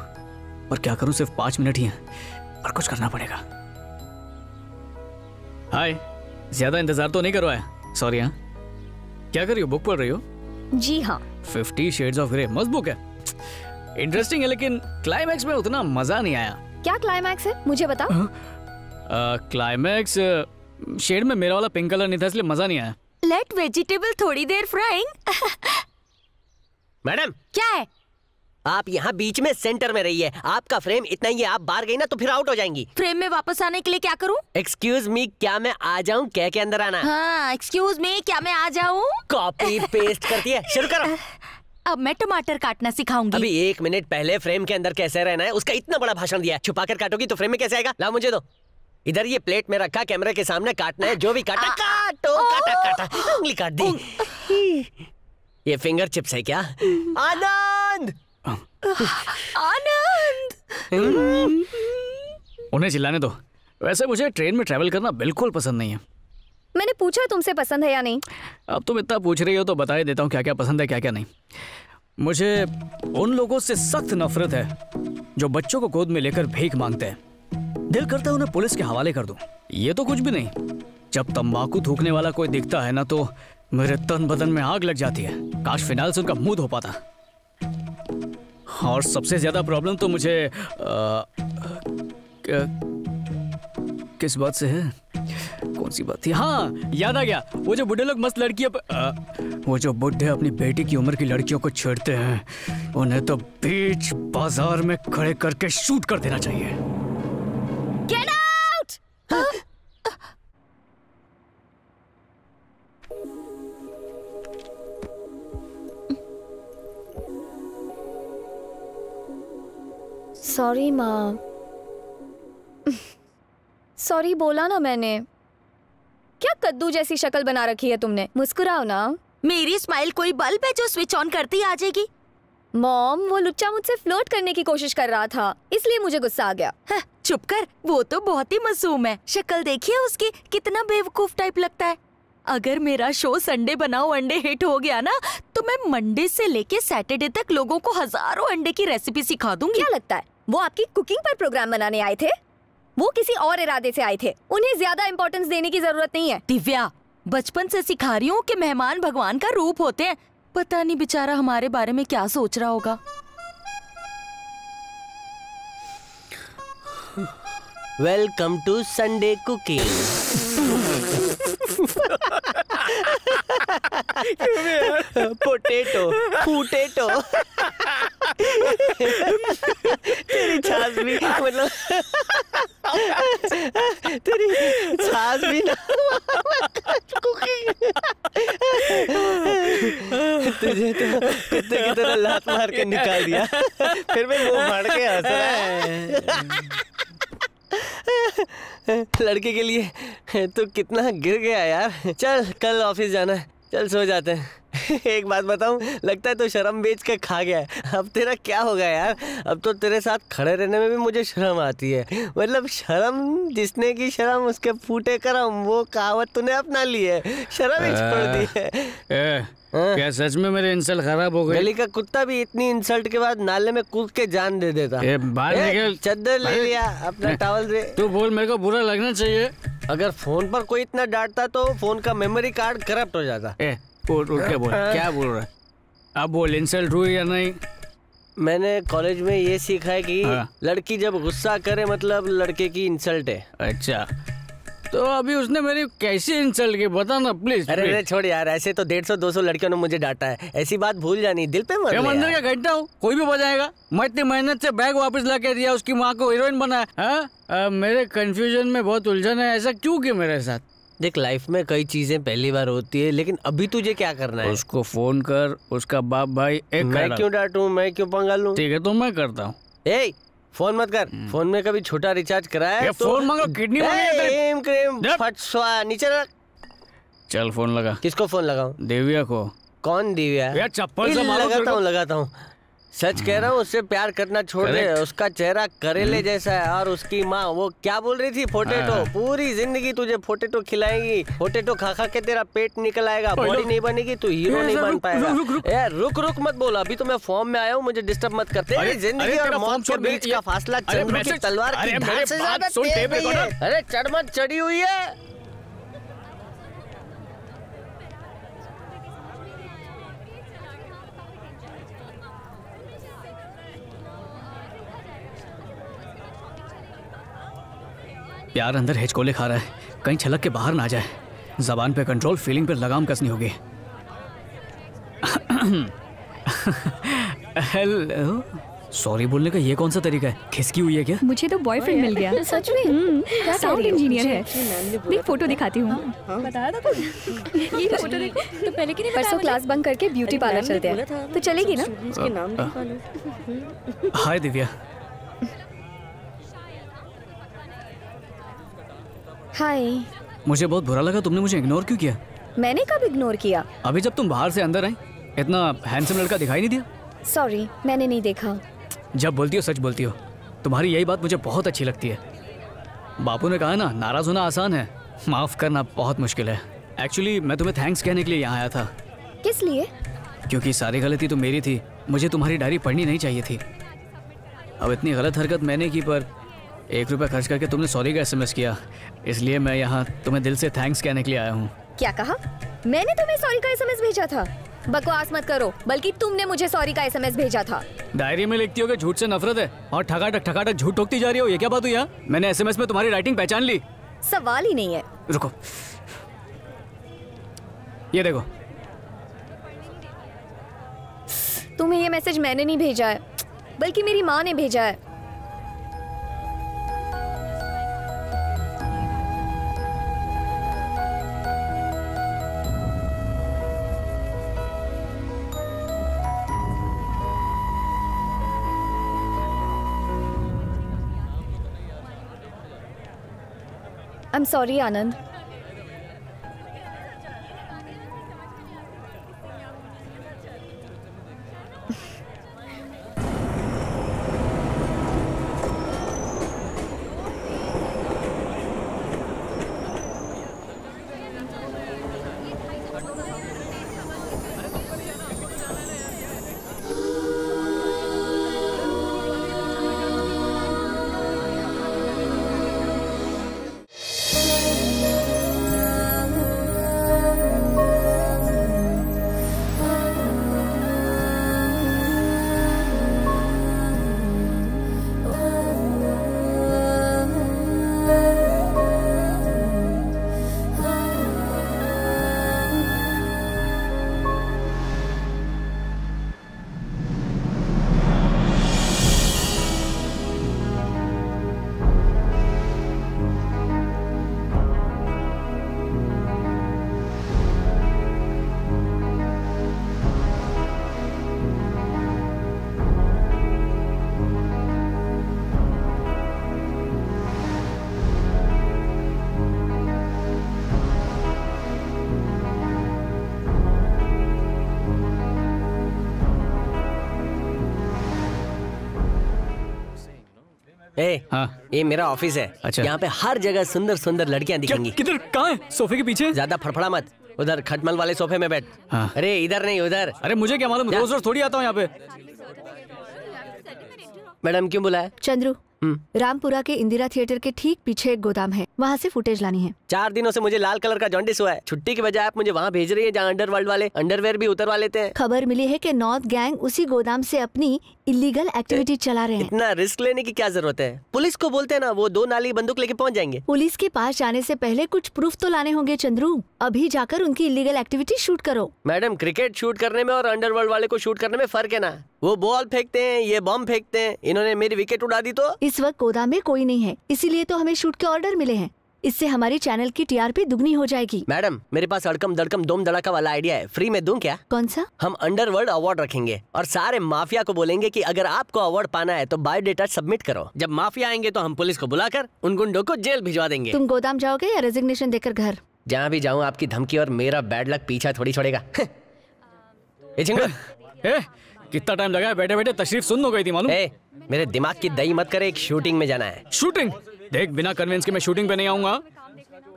पर क्या करूं, सिर्फ 5 मिनट ही हैं, पर कुछ करना पड़ेगा। हाय, ज्यादा इंतजार तो नहीं करवाया? सॉरी। हाँ, क्या कर रही हो? बुक पढ़ रही हो? जी हाँ। 50 शेड्स ऑफ ग्रे मस्त बुक है, इंटरेस्टिंग है, लेकिन क्लाइमैक्स में उतना मजा नहीं आया। क्या क्लाइमैक्स है, मुझे बताओ। क्लाइमैक्स शेड में मेरा वाला पिंक कलर नहीं था, इसलिए मजा नहीं आया। लेट वेजिटेबल थोड़ी देर फ्राइंग। मैडम क्या है? आप यहाँ बीच में सेंटर में रहिए, आपका फ्रेम इतना ही है, आप बाहर गई ना तो फिर आउट हो जाएंगी। फ्रेम में वापस आने के लिए क्या करूँ? एक्सक्यूज मी, क्या मैं आ जाऊँ? कह के अंदर आना। हाँ, एक्सक्यूज मी, क्या मैं आ जाऊँ? कॉपी पेस्ट करती है, शुरू करो। अब मैं टमाटर काटना सिखाऊंगी। अभी 1 मिनट पहले फ्रेम के अंदर कैसे रहना है उसका इतना बड़ा भाषण दिया, छुपा कर काटोगी तो फ्रेम में कैसे आएगा? लाओ मुझे दो। इधर ये प्लेट में रखा, कैमरे के सामने काटना है, जो भी काटा काटो, काटा उंगली काट दी। ये फिंगर चिप्स है क्या? आनंद आनंद। उन्हें चिल्लाने दो। वैसे मुझे ट्रेन में ट्रैवल करना बिल्कुल पसंद नहीं है। मैंने पूछा तुमसे पसंद है या नहीं। अब तुम इतना पूछ रही हो तो बता ही देता हूँ क्या क्या पसंद है क्या क्या नहीं। मुझे उन लोगों से सख्त नफरत है जो बच्चों को गोद में लेकर भीख मांगते हैं। दिल करता है उन्हें पुलिस के हवाले कर दूं। ये तो कुछ भी नहीं, जब तंबाकू थूकने वाला कोई दिखता है ना तो मेरे तन बदन में आग लग जाती है। काश फिनाइल से उनका मुंह धो पाता। और सबसे ज्यादा प्रॉब्लम तो मुझे किस बात से है? कौन सी बात थी? हाँ, याद आ गया। वो जो बुढ़े लोग मस्त लड़कियों वो जो बुढ़े अपनी बेटी की उम्र की लड़कियों को छेड़ते हैं, उन्हें तो बीच बाजार में खड़े करके शूट कर देना चाहिए। Get out! सॉरी माँ, सॉरी बोला ना मैंने। क्या कद्दू जैसी शक्ल बना रखी है तुमने? मुस्कुराओ ना। मेरी स्माइल कोई बल्ब है जो स्विच ऑन करती आ जाएगी? मॉम, वो लुच्चा मुझसे फ्लर्ट करने की कोशिश कर रहा था, इसलिए मुझे गुस्सा आ गया। चुप कर, वो तो बहुत ही मासूम है। शक्ल देखिए उसकी, कितना बेवकूफ टाइप लगता है। अगर मेरा शो संडे बनाओ अंडे हिट हो गया ना, तो मैं मंडे से लेके सैटरडे तक लोगों को हजारों अंडे की रेसिपी सिखा दूंगी। क्या लगता है वो आपकी कुकिंग पर प्रोग्राम बनाने आए थे? वो किसी और इरादे से आए थे। उन्हें ज्यादा इंपॉर्टेंस देने की जरूरत नहीं है। दिव्या, बचपन से सिखा रही हूँ कि मेहमान भगवान का रूप होते हैं। पता नहीं बेचारा हमारे बारे में क्या सोच रहा होगा। Welcome to Sunday cooking. Potato, फूटेटो। तेरी छाछ भी, मतलब तेरी छाछ भी ना कुकिंग। तुझे तो कुत्ते की तरह लात मार के निकाल दिया, फिर भी मुंह फाड़ के हंस रहा है। लड़के के लिए तो कितना गिर गया यार। चल कल ऑफिस जाना है, चल सो जाते हैं। एक बात बताऊं, लगता है तो शर्म बेच के खा गया है। अब तेरा क्या होगा यार? अब तो तेरे साथ खड़े रहने में भी मुझे शर्म आती है। मतलब शर्म जिसने की शर्म उसके फूटे करम, वो कहावत तूने अपना ली है। शर्म ही छोड़ दी है। क्या सच में मेरे इंसल्ट खराब हो गई? गली का कुत्ता भी इतनी इंसल्ट के बाद नाले में कूद के जान दे देता। चद्दर ले लिया, अपना टॉवल दे। तू बोल, मेरे को बुरा लगना चाहिए। अगर फोन पर कोई इतना डांटता तो फोन का मेमोरी कार्ड करप्ट हो जाता। क्या बोल रहा है? अब बोल, इंसल्ट हुई या नहीं? मैंने कॉलेज में ये सीखा है कि लड़की जब गुस्सा करे मतलब लड़के की इंसल्ट है। अच्छा, तो अभी उसने मेरी कैसी इंसल्ट की, बता ना प्लीज। अरे छोड़ यार, ऐसे तो 150-200 लड़कियों ने मुझे डांटा है। ऐसी बात भूल जानी, दिल पे मत ले। मंदिर का घंटा हूँ, कोई भी बजाएगा। मैं इतनी मेहनत से बैग वापस ला के दिया, उसकी माँ को हीरोइन बनाया। मेरे कंफ्यूजन में बहुत उलझन है। ऐसा क्यों किया मेरे साथ? देख, लाइफ में कई चीजें पहली बार होती है, लेकिन अभी तुझे क्या करना है? उसको फोन कर, उसका बाप भाई एक। मैं क्यों डांटूं, मैं क्यों पंगा लूं? ठीक है तो मैं करता हूँ। फोन मत कर। फोन में कभी छोटा रिचार्ज कराया है? फोन मांगो, किडनी क्रीम फटसवा नीचे रख। चल फोन लगा। किसको फोन लगाऊं? दिव्या को। कौन दिव्या? यार चप्पल से मारो। लगाता हूँ। सच कह रहा हूँ, उससे प्यार करना छोड़ दे। उसका चेहरा करेले जैसा है, और उसकी माँ वो क्या बोल रही थी, पोटैटो। पूरी जिंदगी तुझे पोटैटो खिलाएंगी। पोटैटो खा खा के तेरा पेट निकल आएगा, बॉडी नहीं बनेगी, तू हीरो नहीं बन पाएगा। यार रुक मत बोल, अभी तो मैं फॉर्म में आया हूँ, मुझे डिस्टर्ब मत करते। जिंदगी और मौत के बीच का फासला चंद्र की तलवार की धार से ज्यादा तेज है। अरे चढ़ मत, चढ़ी हुई है। प्यार अंदर हिचकोले खा रहा है, कहीं छलक के बाहर ना जाए। जबान पे कंट्रोल, फीलिंग पे लगाम कसनी होगी। हेलो, सॉरी बोलने का ये कौन सा तरीका है? खिसकी हुई है क्या? मुझे तो बॉयफ्रेंड मिल गया। सच में? साउंड इंजीनियर है। देख फोटो दिखाती हूँ। बताया था ये फोटो देख। तो पहले की नहीं बताया? परसों क्लास बंक करके ब्यूटी पार्लर चलते हैं, तो चलेगी ना? हाय दिव्या। हाय। मुझे बहुत बुरा लगा, तुमने मुझे इग्नोर क्यों किया? मैंने कब इग्नोर किया? अभी जब तुम बाहर से अंदर आई, इतना हैंडसम लड़का दिखाई नहीं दिया? सॉरी, मैंने नहीं देखा। जब बोलती हो सच बोलती हो। तुम्हारी यही बात मुझे बहुत अच्छी लगती है। बापू ने कहा ना, नाराज होना आसान है, माफ करना बहुत मुश्किल है। एक्चुअली मैं तुम्हें थैंक्स कहने के लिए यहाँ आया था। किस लिए? क्योंकि सारी गलती तो मेरी थी। मुझे तुम्हारी डायरी पढ़नी नहीं चाहिए थी। अब इतनी गलत हरकत मैंने की, पर 1 रुपया खर्च करके तुमने सॉरी का SMS किया, इसलिए मैं यहाँ तुम्हें दिल से थैंक्स कहने के लिए आया हूँ। क्या कहा? मैंने तुम्हें सॉरी का SMS भेजा था? बकवास मत करो, बल्कि तुमने मुझे सॉरी का SMS भेजा था। डायरी में लिखती हो कि झूठ से नफरत है और ठकाठक झूठ ठोकती जा रही हो, ये क्या बात हुई? यहाँ मैंने SMS में तुम्हारी राइटिंग पहचान ली। सवाल ही नहीं है। रुको, ये देखो। तुम्हें ये मैसेज मैंने नहीं भेजा है, बल्कि मेरी माँ ने भेजा है। I'm sorry, आनंद। हाँ, ये मेरा ऑफिस है। अच्छा। यहाँ पे हर जगह सुंदर सुंदर लड़कियाँ दिखेंगी। किधर? कहाँ है? सोफे के पीछे? ज्यादा फड़फड़ा मत, उधर खटमल वाले सोफे में बैठ। हाँ। अरे इधर नहीं, उधर। अरे मुझे क्या मालूम, रोज रोज थोड़ी आता हूँ यहाँ पे। मैडम क्यों बुलाया? चंद्रू, रामपुरा के इंदिरा थिएटर के ठीक पीछे एक गोदाम है, वहाँ से फुटेज लानी है। 4 दिनों से मुझे लाल कलर का जॉन्डिस हुआ है। छुट्टी की बजाय आप मुझे वहाँ भेज रही है जहाँ अंडरवर्ल्ड वाले अंडरवेयर भी उतरवा लेते हैं। खबर मिली है कि नॉर्थ गैंग उसी गोदाम से अपनी इलीगल एक्टिविटी चला रहे हैं। इतना रिस्क लेने की क्या जरूरत है? पुलिस को बोलते हैं ना, वो 2 नाली बंदूक लेके पहुँच जाएंगे। पुलिस के पास जाने से पहले कुछ प्रूफ तो लाने होंगे चंद्रू। अभी जाकर उनकी इलीगल एक्टिविटी शूट करो। मैडम, क्रिकेट शूट करने में और अंडरवर्ल्ड वाले को शूट करने में फर्क है ना। वो बॉल फेंकते हैं, ये बॉम्ब फेंकते हैं। इन्होंने मेरी विकेट उड़ा दी तो। इस वक्त गोदाम में कोई नहीं है, इसीलिए तो हमें शूट के ऑर्डर मिले हैं। इससे हमारी चैनल की TRP दुगनी हो जाएगी। मैडम, मेरे पास अड़कम दड़कम दोम धड़ाका वाला आइडिया है, फ्री में दूं क्या? कौन सा? हम अंडरवर्ल्ड अवार्ड रखेंगे और सारे माफिया को बोलेंगे कि अगर आपको अवार्ड पाना है तो बायोडेटा सबमिट करो। जब माफिया आएंगे तो हम पुलिस को बुलाकर उन गुंडों को जेल भिजवा देंगे। तुम गोदाम जाओगे या रेजिग्नेशन देकर घर? जहाँ भी जाऊँ आपकी धमकी और मेरा बैड लक पीछा थोड़ी छोड़ेगा। कितना टाइम लगा है बैठे बैठे, तशरीफ सुन हो गई थी मालूम। मेरे दिमाग की दही मत करे, एक शूटिंग में जाना है। शूटिंग? देख, बिना कन्वेंस के मैं शूटिंग पे नहीं आऊंगा।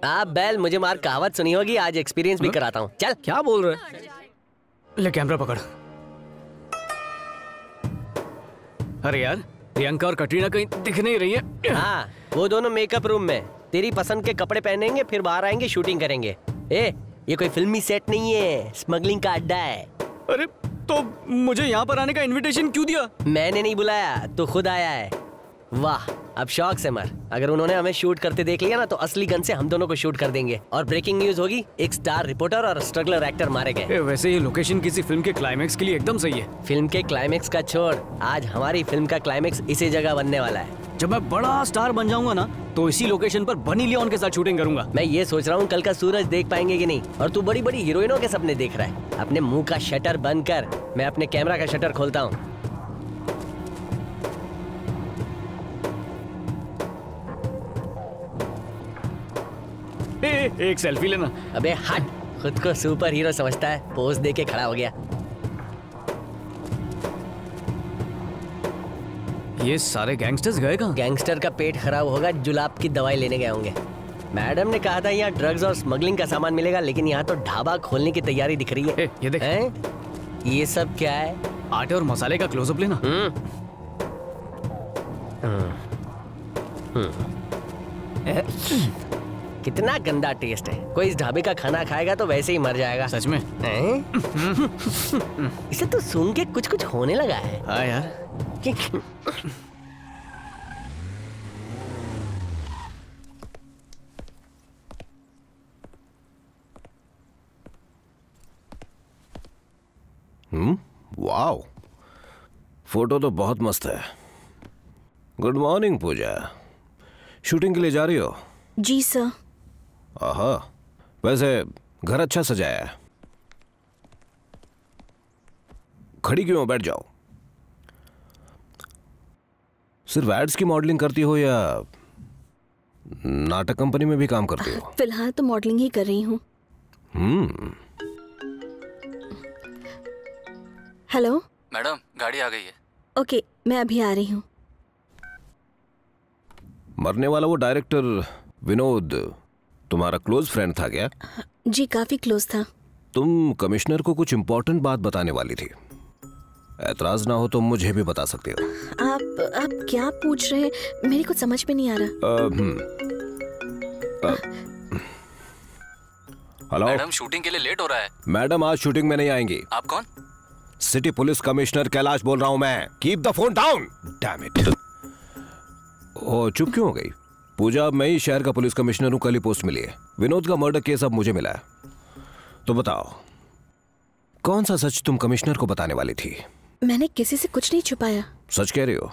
आप बैल, मुझे मार कहावत सुनी होगी, आज एक्सपीरियंस भी कराता हूँ। चल। क्या बोल रहे? ले कैमरा पकड़। अरे यार, प्रियंका और कटरीना कहीं दिख नहीं रही है। हाँ, वो दोनों मेकअप रूम में तेरी पसंद के कपड़े पहनेंगे, फिर बाहर आएंगे, शूटिंग करेंगे। ये कोई फिल्मी सेट नहीं है, स्मगलिंग का अड्डा है। अरे तो मुझे यहाँ पर आने का इनविटेशन क्यों दिया? मैंने नहीं बुलाया, तू खुद आया है। वाह, अब शौक से मर। अगर उन्होंने हमें शूट करते देख लिया ना तो असली गन से हम दोनों को शूट कर देंगे। और ब्रेकिंग न्यूज होगी, एक स्टार रिपोर्टर और स्ट्रगलर एक्टर मारे गए। वैसे ये लोकेशन किसी फिल्म के क्लाइमेक्स के लिए एकदम सही है। फिल्म के क्लाइमेक्स का छोड़, आज हमारी फिल्म का क्लाइमेक्स इसी जगह बनने वाला है। जब मैं बड़ा स्टार बन जाऊंगा ना तो इसी लोकेशन पर बनी लियोन के साथ शूटिंग करूंगा। मैं ये सोच रहा हूँ कल का सूरज देख पाएंगे कि नहीं। और तू बड़ी बड़ी हीरोइनों के सपने देख रहा है। अपने मुंह का शटर बंद कर, मैं अपने कैमरा का शटर खोलता हूँ। एक सेल्फी लेना। अबे हट, खुद को सुपर हीरो समझता है, पोज दे के खड़ा हो गया। ये सारे गैंगस्टर्स गए कहाँ? गैंगस्टर का पेट खराब होगा, जुलाब की दवाई लेने गए होंगे। मैडम ने कहा था यहाँ ड्रग्स और स्मगलिंग का सामान मिलेगा, लेकिन यहाँ तो ढाबा खोलने की तैयारी दिख रही है। ये देख। ये सब क्या है? आटे और मसाले का क्लोजअप लेना। कितना गंदा टेस्ट है। कोई इस ढाबे का खाना खाएगा तो वैसे ही मर जाएगा। सच में? इसे तो सुन के कुछ कुछ होने लगा है। हाँ यार। वाओ, फोटो तो बहुत मस्त है। गुड मॉर्निंग पूजा, शूटिंग के लिए जा रही हो? जी सर। आहा, वैसे घर अच्छा सजाया है। खड़ी क्यों, बैठ जाओ। सिर्फ एड्स की मॉडलिंग करती हो या नाटक कंपनी में भी काम करती हो? फिलहाल तो मॉडलिंग ही कर रही हूँ। हेलो मैडम, गाड़ी आ गई है। ओके, मैं अभी आ रही हूँ। मरने वाला वो डायरेक्टर विनोद तुम्हारा क्लोज फ्रेंड था क्या? जी, काफी क्लोज था। तुम कमिश्नर को कुछ इम्पोर्टेंट बात बताने वाली थी। ऐतराज ना हो तो मुझे भी बता सकते हो। आप क्या पूछ रहे हैं? मेरी कुछ समझ में नहीं आ रहा। हेलो मैडम, शूटिंग के लिए लेट हो रहा है। मैडम, आज शूटिंग में नहीं आएंगी। आप कौन? सिटी पुलिस कमिश्नर कैलाश बोल रहा हूं मैं। Keep the phone down. Damn it. ओ, चुप क्यों हो गई? पूजा, मैं ही शहर का पुलिस कमिश्नर हूं। कल ही पोस्ट मिली है। विनोद का मर्डर केस अब मुझे मिला है। तो बताओ, कौन सा सच तुम कमिश्नर को बताने वाली थी? मैंने किसी से कुछ नहीं छुपाया। सच कह रही हो?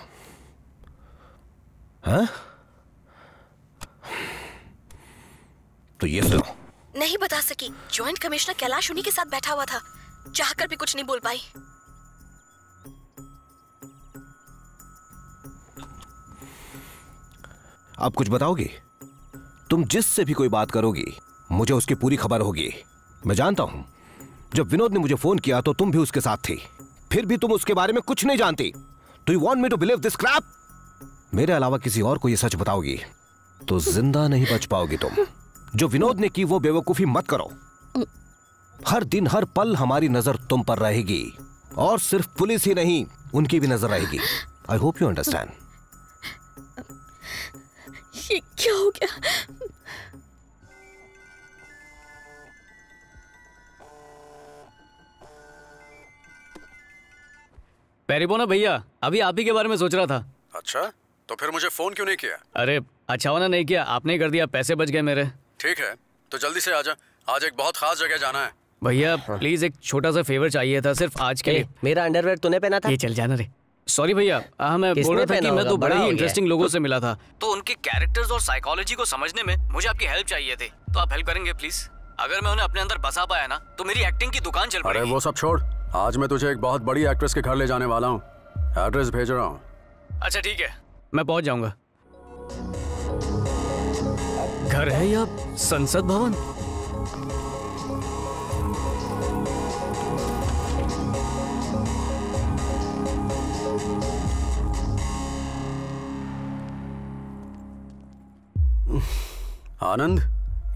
हाँ? तो ये सुनो। नहीं बता सकी। ज्वाइंट कमिश्नर कैलाश उन्हीं के साथ बैठा हुआ था। चाहकर भी कुछ नहीं बोल पाई। आप कुछ बताओगी? तुम जिससे भी कोई बात करोगी मुझे उसकी पूरी खबर होगी। मैं जानता हूं, जब विनोद ने मुझे फोन किया तो तुम भी उसके साथ थी। फिर भी तुम उसके बारे में कुछ नहीं जानती। Do you want me to believe this crap? मेरे अलावा किसी और को ये सच बताओगी तो जिंदा नहीं बच पाओगी तुम। जो विनोद ने की वो बेवकूफी मत करो। हर दिन हर पल हमारी नजर तुम पर रहेगी, और सिर्फ पुलिस ही नहीं, उनकी भी नजर रहेगी। आई होप यू अंडरस्टैंड। ये क्या हो गया? पेरिबोना भैया, अभी आप ही के बारे में सोच रहा था। अच्छा, तो फिर मुझे फोन क्यों नहीं किया? अरे अच्छा होना नहीं किया, आपने ही कर दिया। पैसे बच गए मेरे। ठीक है, तो जल्दी से आजा। आज एक बहुत खास जगह जाना है। भैया प्लीज, एक छोटा सा फेवर चाहिए था, सिर्फ आज के लिए। मेरा अंडरवेयर तूने पहना था? ये चल जाना रे। सॉरी भैया, मैं बोल रहा था कि मैं तो बड़े ही इंटरेस्टिंग लोगों से मिला था, तो उनके कैरेक्टर्स और साइकोलॉजी को समझने में मुझे आपकी हेल्प चाहिए थी। तो आप हेल्प करेंगे प्लीज? अगर मैं उन्हें अपने अंदर बसा पाया ना तो मेरी एक्टिंग की दुकान चल पड़ेगी। अरे वो सब छोड़, आज मैं तुझे एक बहुत बड़ी एक्ट्रेस के घर ले जाने वाला हूँ। एड्रेस भेज रहा हूँ। अच्छा ठीक है, मैं पहुंच जाऊंगा। घर है या संसद भवन? आनंद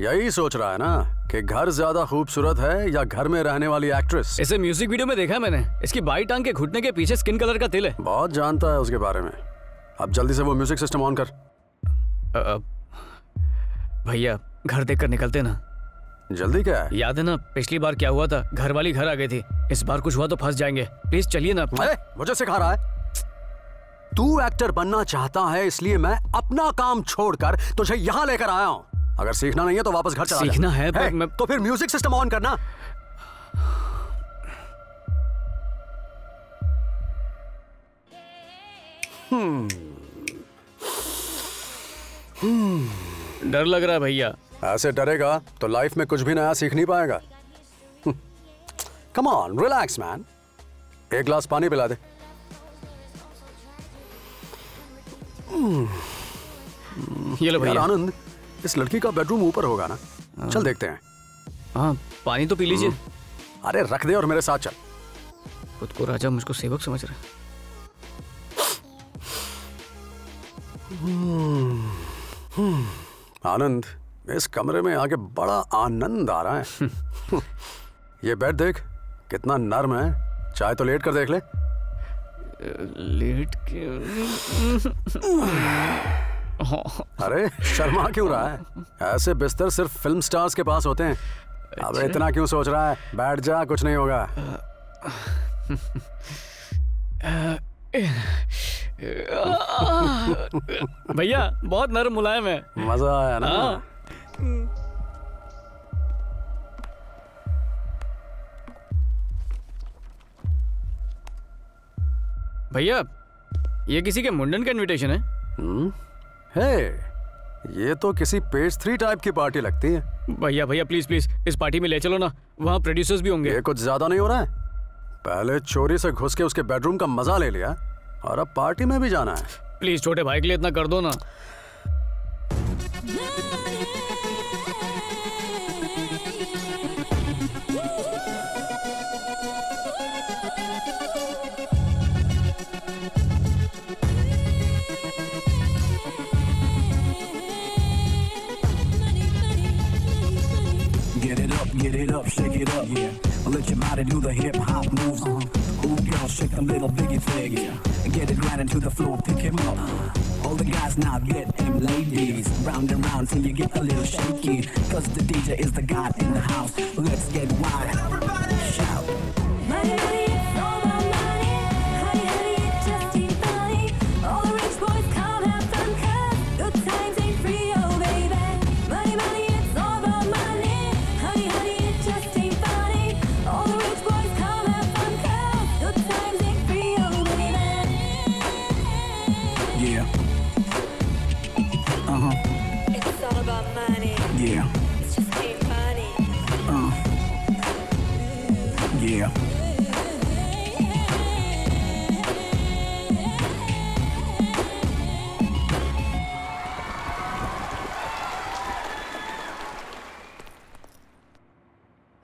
यही सोच रहा है ना कि घर ज्यादा खूबसूरत है या घर में रहने वाली एक्ट्रेस? इसे म्यूजिक वीडियो में देखा है मैंने। इसकी बाई टांग के घुटने के पीछे स्किन कलर का तिल है। बहुत जानता है उसके बारे में। अब जल्दी से वो म्यूजिक सिस्टम ऑन कर। भैया घर देखकर निकलते ना। जल्दी क्या है? याद है ना पिछली बार क्या हुआ था? घर वाली घर आ गई थी। इस बार कुछ हुआ तो फंस जाएंगे। प्लीज चलिए ना। मुझे सिखा रहा है? तू एक्टर बनना चाहता है, इसलिए मैं अपना काम छोड़कर तुझे यहाँ लेकर आया हूँ। अगर सीखना नहीं है तो वापस घर चला जा। सीखना है पर मैं... तो फिर म्यूजिक सिस्टम ऑन करना। डर लग रहा है भैया। ऐसे डरेगा तो लाइफ में कुछ भी नया सीख नहीं पाएगा। Come on, relax man. एक गिलास पानी पिला दे। ये लो भैया। आनंद, इस लड़की का बेडरूम ऊपर होगा ना? चल देखते हैं। हाँ, पानी तो पी लीजिए। अरे रख दे और मेरे साथ चल। खुद को राजा मुझको सेवक समझ रहा है। आनंद, इस कमरे में आके बड़ा आनंद आ रहा है। ये बेड देख कितना नर्म है। चाहे तो लेट कर देख ले। लेट के अरे शर्मा क्यों रहा है? ऐसे बिस्तर सिर्फ फिल्म स्टार्स के पास होते हैं। अब इतना क्यों सोच रहा है? बैठ जा, कुछ नहीं होगा। भैया बहुत नरम मुलायम है। मजा आया ना? भैया ये किसी के मुंडन का इनविटेशन है? हे, ये तो किसी पेज 3 टाइप की पार्टी लगती है। भैया भैया प्लीज प्लीज इस पार्टी में ले चलो ना, वहाँ प्रोड्यूसर्स भी होंगे। ये कुछ ज्यादा नहीं हो रहा है? पहले चोरी से घुस के उसके बेडरूम का मजा ले लिया और अब पार्टी में भी जाना है। प्लीज छोटे भाई के लिए इतना कर दो ना। Get it up, shake it up, yeah. Let your body do the hip hop moves. Ooh, girl, shake them little biggie thing, yeah. Get it right into the floor, pick him up. All the guys now get them ladies. Round and round till you get a little shaky. Cause the DJ is the god in the house. Let's get wild. Everybody shout. Money, money, it's all about money. Honey, honey, it just ain't funny. All the rich boys come have fun, cause good times ain't free, oh baby. Money, money, it's all about money. Honey, honey, it just ain't funny. All the rich boys come have fun, cause good times ain't free, oh baby. Yeah. It's all about money. Yeah. It's just ain't funny. Yeah.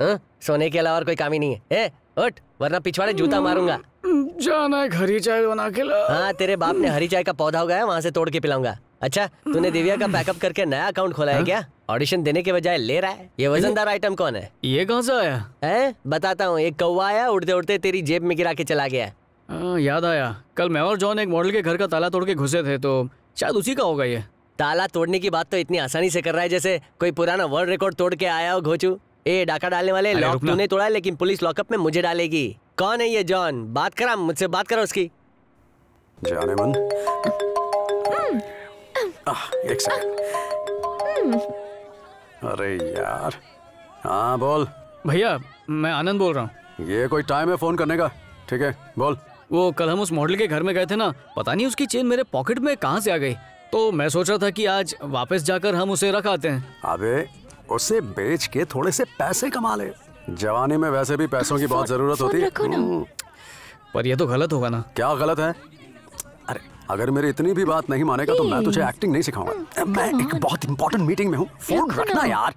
हाँ? सोने के अलावा और कोई काम ही नहीं है। ए, उठ वरना पिछवाड़े जूता मारूंगा। जाना है हरी चाय बना के ला। हाँ, तेरे बाप ने हरी चाय का पौधा उगाया, वहाँ से तोड़ के पिलाऊंगा। अच्छा, तूने दिव्या का पैकअप करके नया अकाउंट खोला है क्या? ऑडिशन देने के बजाय ले रहा है। ये वजनदार आइटम कौन है? ये कहाँ से आया? है बताता हूँ। एक कौवा आया, उड़ते उड़ते तेरी जेब में गिरा के चला गया। याद आया, कल मैं और जॉन एक मॉडल के घर का ताला तोड़ के घुसे थे, तो शायद उसी का होगा ये। ताला तोड़ने की बात तो इतनी आसानी से कर रहा है जैसे कोई पुराना वर्ल्ड रिकॉर्ड तोड़ के आया हो घोचू। ए, डाका डालने वाले, लॉक तूने तोड़ा है, लेकिन पुलिस लॉकअप में मुझे डालेगी। कौन है ये जॉन? बात करा मुझसे, बात करो उसकी। जाने मन। एक सेकंड। अरे यार, हाँ बोल। भैया मैं आनंद बोल रहा हूँ। ये कोई टाइम है फोन करने का? ठीक है बोल। वो कल हम उस मॉडल के घर में गए थे ना, पता नहीं उसकी चेन मेरे पॉकेट में कहाँ से आ गई, तो मैं सोच रहा था कि आज वापस जाकर हम उसे रख आते हैं। अबे उसे बेच के थोड़े से पैसे कमा ले। जवानी में वैसे भी पैसों की बहुत जरूरत होती है। पर ये तो गलत होगा ना? क्या गलत है? अरे अगर मेरी इतनी भी बात नहीं मानेगा तो मैं तुझे एक्टिंग नहीं सिखाऊंगा। मैं एक बहुत इंपॉर्टेंट मीटिंग में हूँ, फोन रखना यार।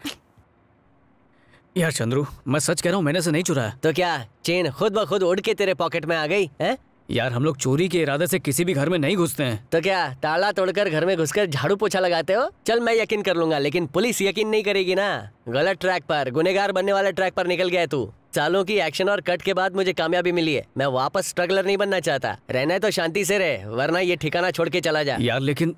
यार चंद्रू, मैं सच कह रहा हूँ, मैंने से नहीं चुराया। तो क्या चेन खुद ब खुद उड़ के तेरे पॉकेट में आ गई है? यार हम लोग चोरी के इरादे से किसी भी घर में नहीं घुसते हैं। तो क्या ताला तोड़कर घर में घुसकर झाड़ू पोछा लगाते हो? चल मैं यकीन कर लूंगा, लेकिन पुलिस यकीन नहीं करेगी ना। गलत ट्रैक पर, गुनेगार बनने वाले ट्रैक पर निकल गया तू। सालों की एक्शन और कट के बाद मुझे कामयाबी मिली है। मैं वापस स्ट्रगलर नहीं बनना चाहता। रहना है तो शांति से रहे, वरना ये ठिकाना छोड़ के चला जा। यार लेकिन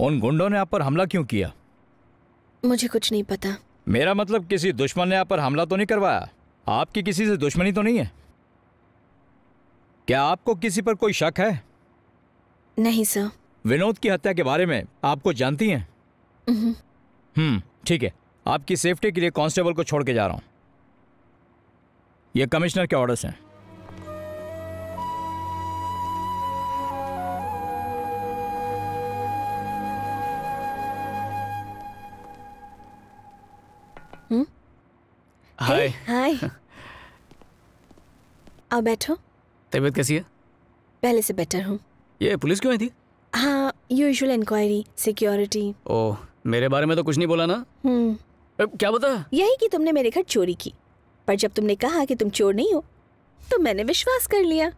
उन गुंडों ने आप पर हमला क्यों किया? मुझे कुछ नहीं पता। मेरा मतलब किसी दुश्मन ने आप पर हमला तो नहीं करवाया? आपकी किसी से दुश्मनी तो नहीं है? क्या आपको किसी पर कोई शक है? नहीं सर। विनोद की हत्या के बारे में आपको जानती हैं? ठीक है, आपकी सेफ्टी के लिए कांस्टेबल को छोड़ के जा रहा हूं। ये कमिश्नर के ऑर्डर्स हैं। हाय हाय। आओ बैठो। तबीयत कैसी है? पहले से बेटर हूँ। ये पुलिस क्यों आई थी? हाँ, यूजुअल इंक्वायरी, सिक्योरिटी। ओह, मेरे बारे में तो कुछ नहीं बोला ना? क्या बता? यही कि तुमने मेरे घर चोरी की, पर जब तुमने कहा कि तुम चोर नहीं हो तो मैंने विश्वास कर लिया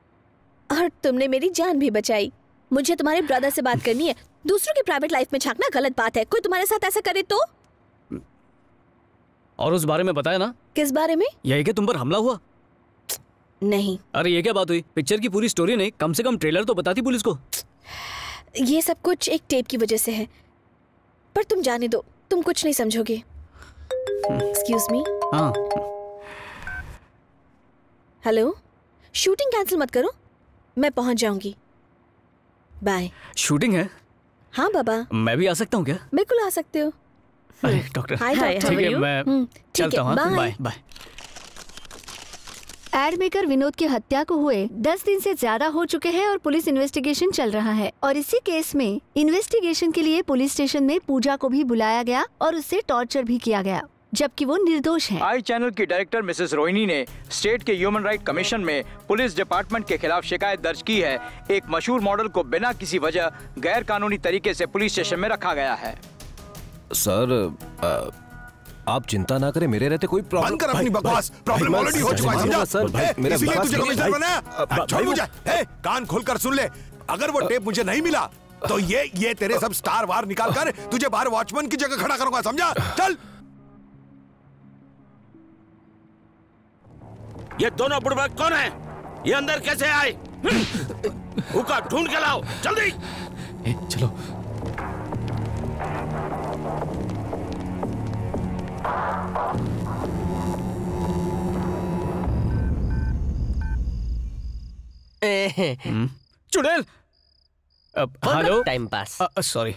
और तुमने मेरी जान भी बचाई। मुझे तुम्हारे ब्रदर से बात करनी है। दूसरों की प्राइवेट लाइफ में झांकना गलत बात है। कोई तुम्हारे साथ ऐसा करे तो? और उस बारे में बताया ना? किस बारे में? यही कि तुम पर हमला हुआ। नहीं। अरे ये क्या बात हुई? पिक्चर की पूरी स्टोरी नहीं, कम से कम ट्रेलर तो बताती पुलिस को। ये सब कुछ एक टेप की वजह से है, पर तुम जाने दो, तुम कुछ नहीं समझोगे। Excuse me. हाँ। हेलो, शूटिंग कैंसिल मत करो, मैं पहुंच जाऊंगी। बाय। शूटिंग है? हाँ बाबा। मैं भी आ सकता हूँ क्या? बिल्कुल आ सकते हो। डॉक्टर। Hi doctor. ठीक है, मैं चलता हूँ। Bye bye. Ad maker Vinod की हत्या को हुए 10 दिन से ज्यादा हो चुके हैं और पुलिस इन्वेस्टिगेशन चल रहा है। और इसी केस में इन्वेस्टिगेशन के लिए पुलिस स्टेशन में पूजा को भी बुलाया गया और उससे टॉर्चर भी किया गया, जबकि वो निर्दोष है। आई चैनल की डायरेक्टर मिसेस रोहिणी ने स्टेट के ह्यूमन राइट कमीशन में पुलिस डिपार्टमेंट के खिलाफ शिकायत दर्ज की है। एक मशहूर मॉडल को बिना किसी वजह गैर कानूनी तरीके से पुलिस स्टेशन में रखा गया है। सर, आप चिंता ना करें, मेरे रहते कोई प्रॉब्लम। बंद कर अपनी बकवास, प्रॉब्लम ऑलरेडी हो चुका है, समझा? सर, मेरा इसीलिए तुझे कमिश्नर बनाया। छोड़ मुझे, कान खोलकर सुन ले, अगर वो टेप मुझे नहीं मिला तो ये तेरे सब स्टार वार निकाल कर तुझे बाहर वॉचमैन की जगह खड़ा करूंगा, समझा? चल। ये दोनों बुड़बक कौन है? ये अंदर कैसे आए? हुक्का ढूंढ के लाओ, जल्दी। चलो। चुड़ैल। हेलो। Time pass. सॉरी,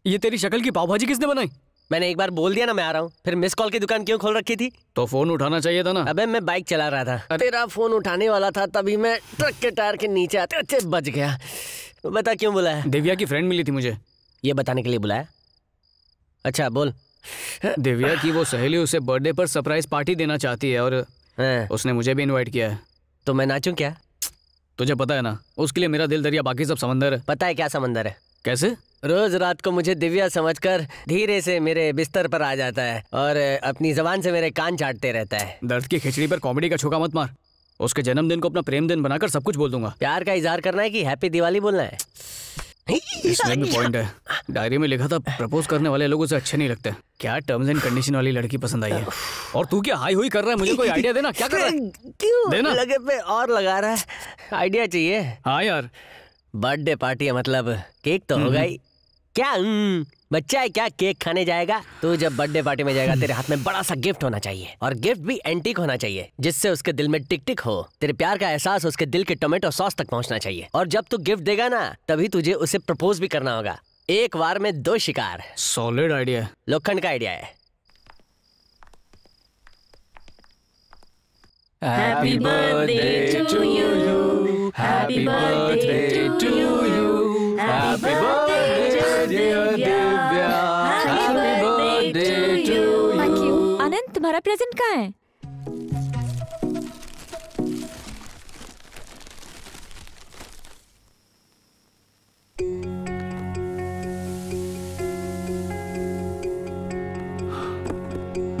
ये तेरी शक्ल की पाव भाजी किसने बनाई? मैंने एक बार बोल दिया ना मैं आ रहा हूँ, फिर मिस कॉल की दुकान क्यों खोल रखी थी? तो फोन उठाना चाहिए था ना। अबे मैं बाइक चला रहा था, तेरा फोन उठाने वाला था, तभी मैं ट्रक के टायर के नीचे आते बच गया। बता क्यों बुलाया? दिव्या की फ्रेंड मिली थी मुझे। ये बताने के लिए बुलाया? अच्छा बोल। दिव्या की वो सहेली उसे बर्थडे पर सरप्राइज पार्टी देना चाहती है और उसने मुझे भी इनवाइट किया है। तो मैं नाचूं क्या? तुझे पता है ना, उसके लिए मेरा दिल दरिया, बाकी सब समंदर है। पता है क्या समंदर है? कैसे? रोज रात को मुझे दिव्या समझकर धीरे से मेरे बिस्तर पर आ जाता है और अपनी जबान से मेरे कान चाटते रहता है। दर्द की खिचड़ी पर कॉमेडी का छोका मत मार। उसके जन्मदिन को अपना प्रेम दिन बनाकर सब कुछ बोल दूंगा। प्यार का इजहार करना है कि हैप्पी दिवाली बोलना है? इसमें भी पॉइंट है। डायरी में लिखा था प्रपोज करने वाले लोगों से अच्छे नहीं लगते। क्या टर्म्स एंड कंडीशन वाली लड़की पसंद आई है? और तू क्या हाई हुई कर रहा है? मुझे कोई आइडिया देना, क्या कर रहा है? क्यों देना? लगे पे और लगा रहा है। आइडिया चाहिए? हाँ यार, बर्थडे पार्टी है, मतलब केक तो होगा ही। क्या बच्चा है क्या केक खाने जाएगा? तू जब बर्थडे पार्टी में जाएगा तेरे हाथ में बड़ा सा गिफ्ट होना चाहिए, और गिफ्ट भी एंटीक होना चाहिए, जिससे उसके दिल में टिक टिक हो। तेरे प्यार का एहसास उसके दिल के टोमेटो सॉस तक पहुंचना चाहिए। और जब तू गिफ्ट देगा ना, तभी तुझे उसे प्रपोज भी करना होगा। एक बार में 2 शिकार। सॉलिड आइडिया है। लोखंड का आइडिया है। Happy birthday to you. Happy birthday to you. Happy birthday dear Divya. Happy birthday to you. Thank you. आनंद, तुम्हारा प्रेजेंट कहाँ है?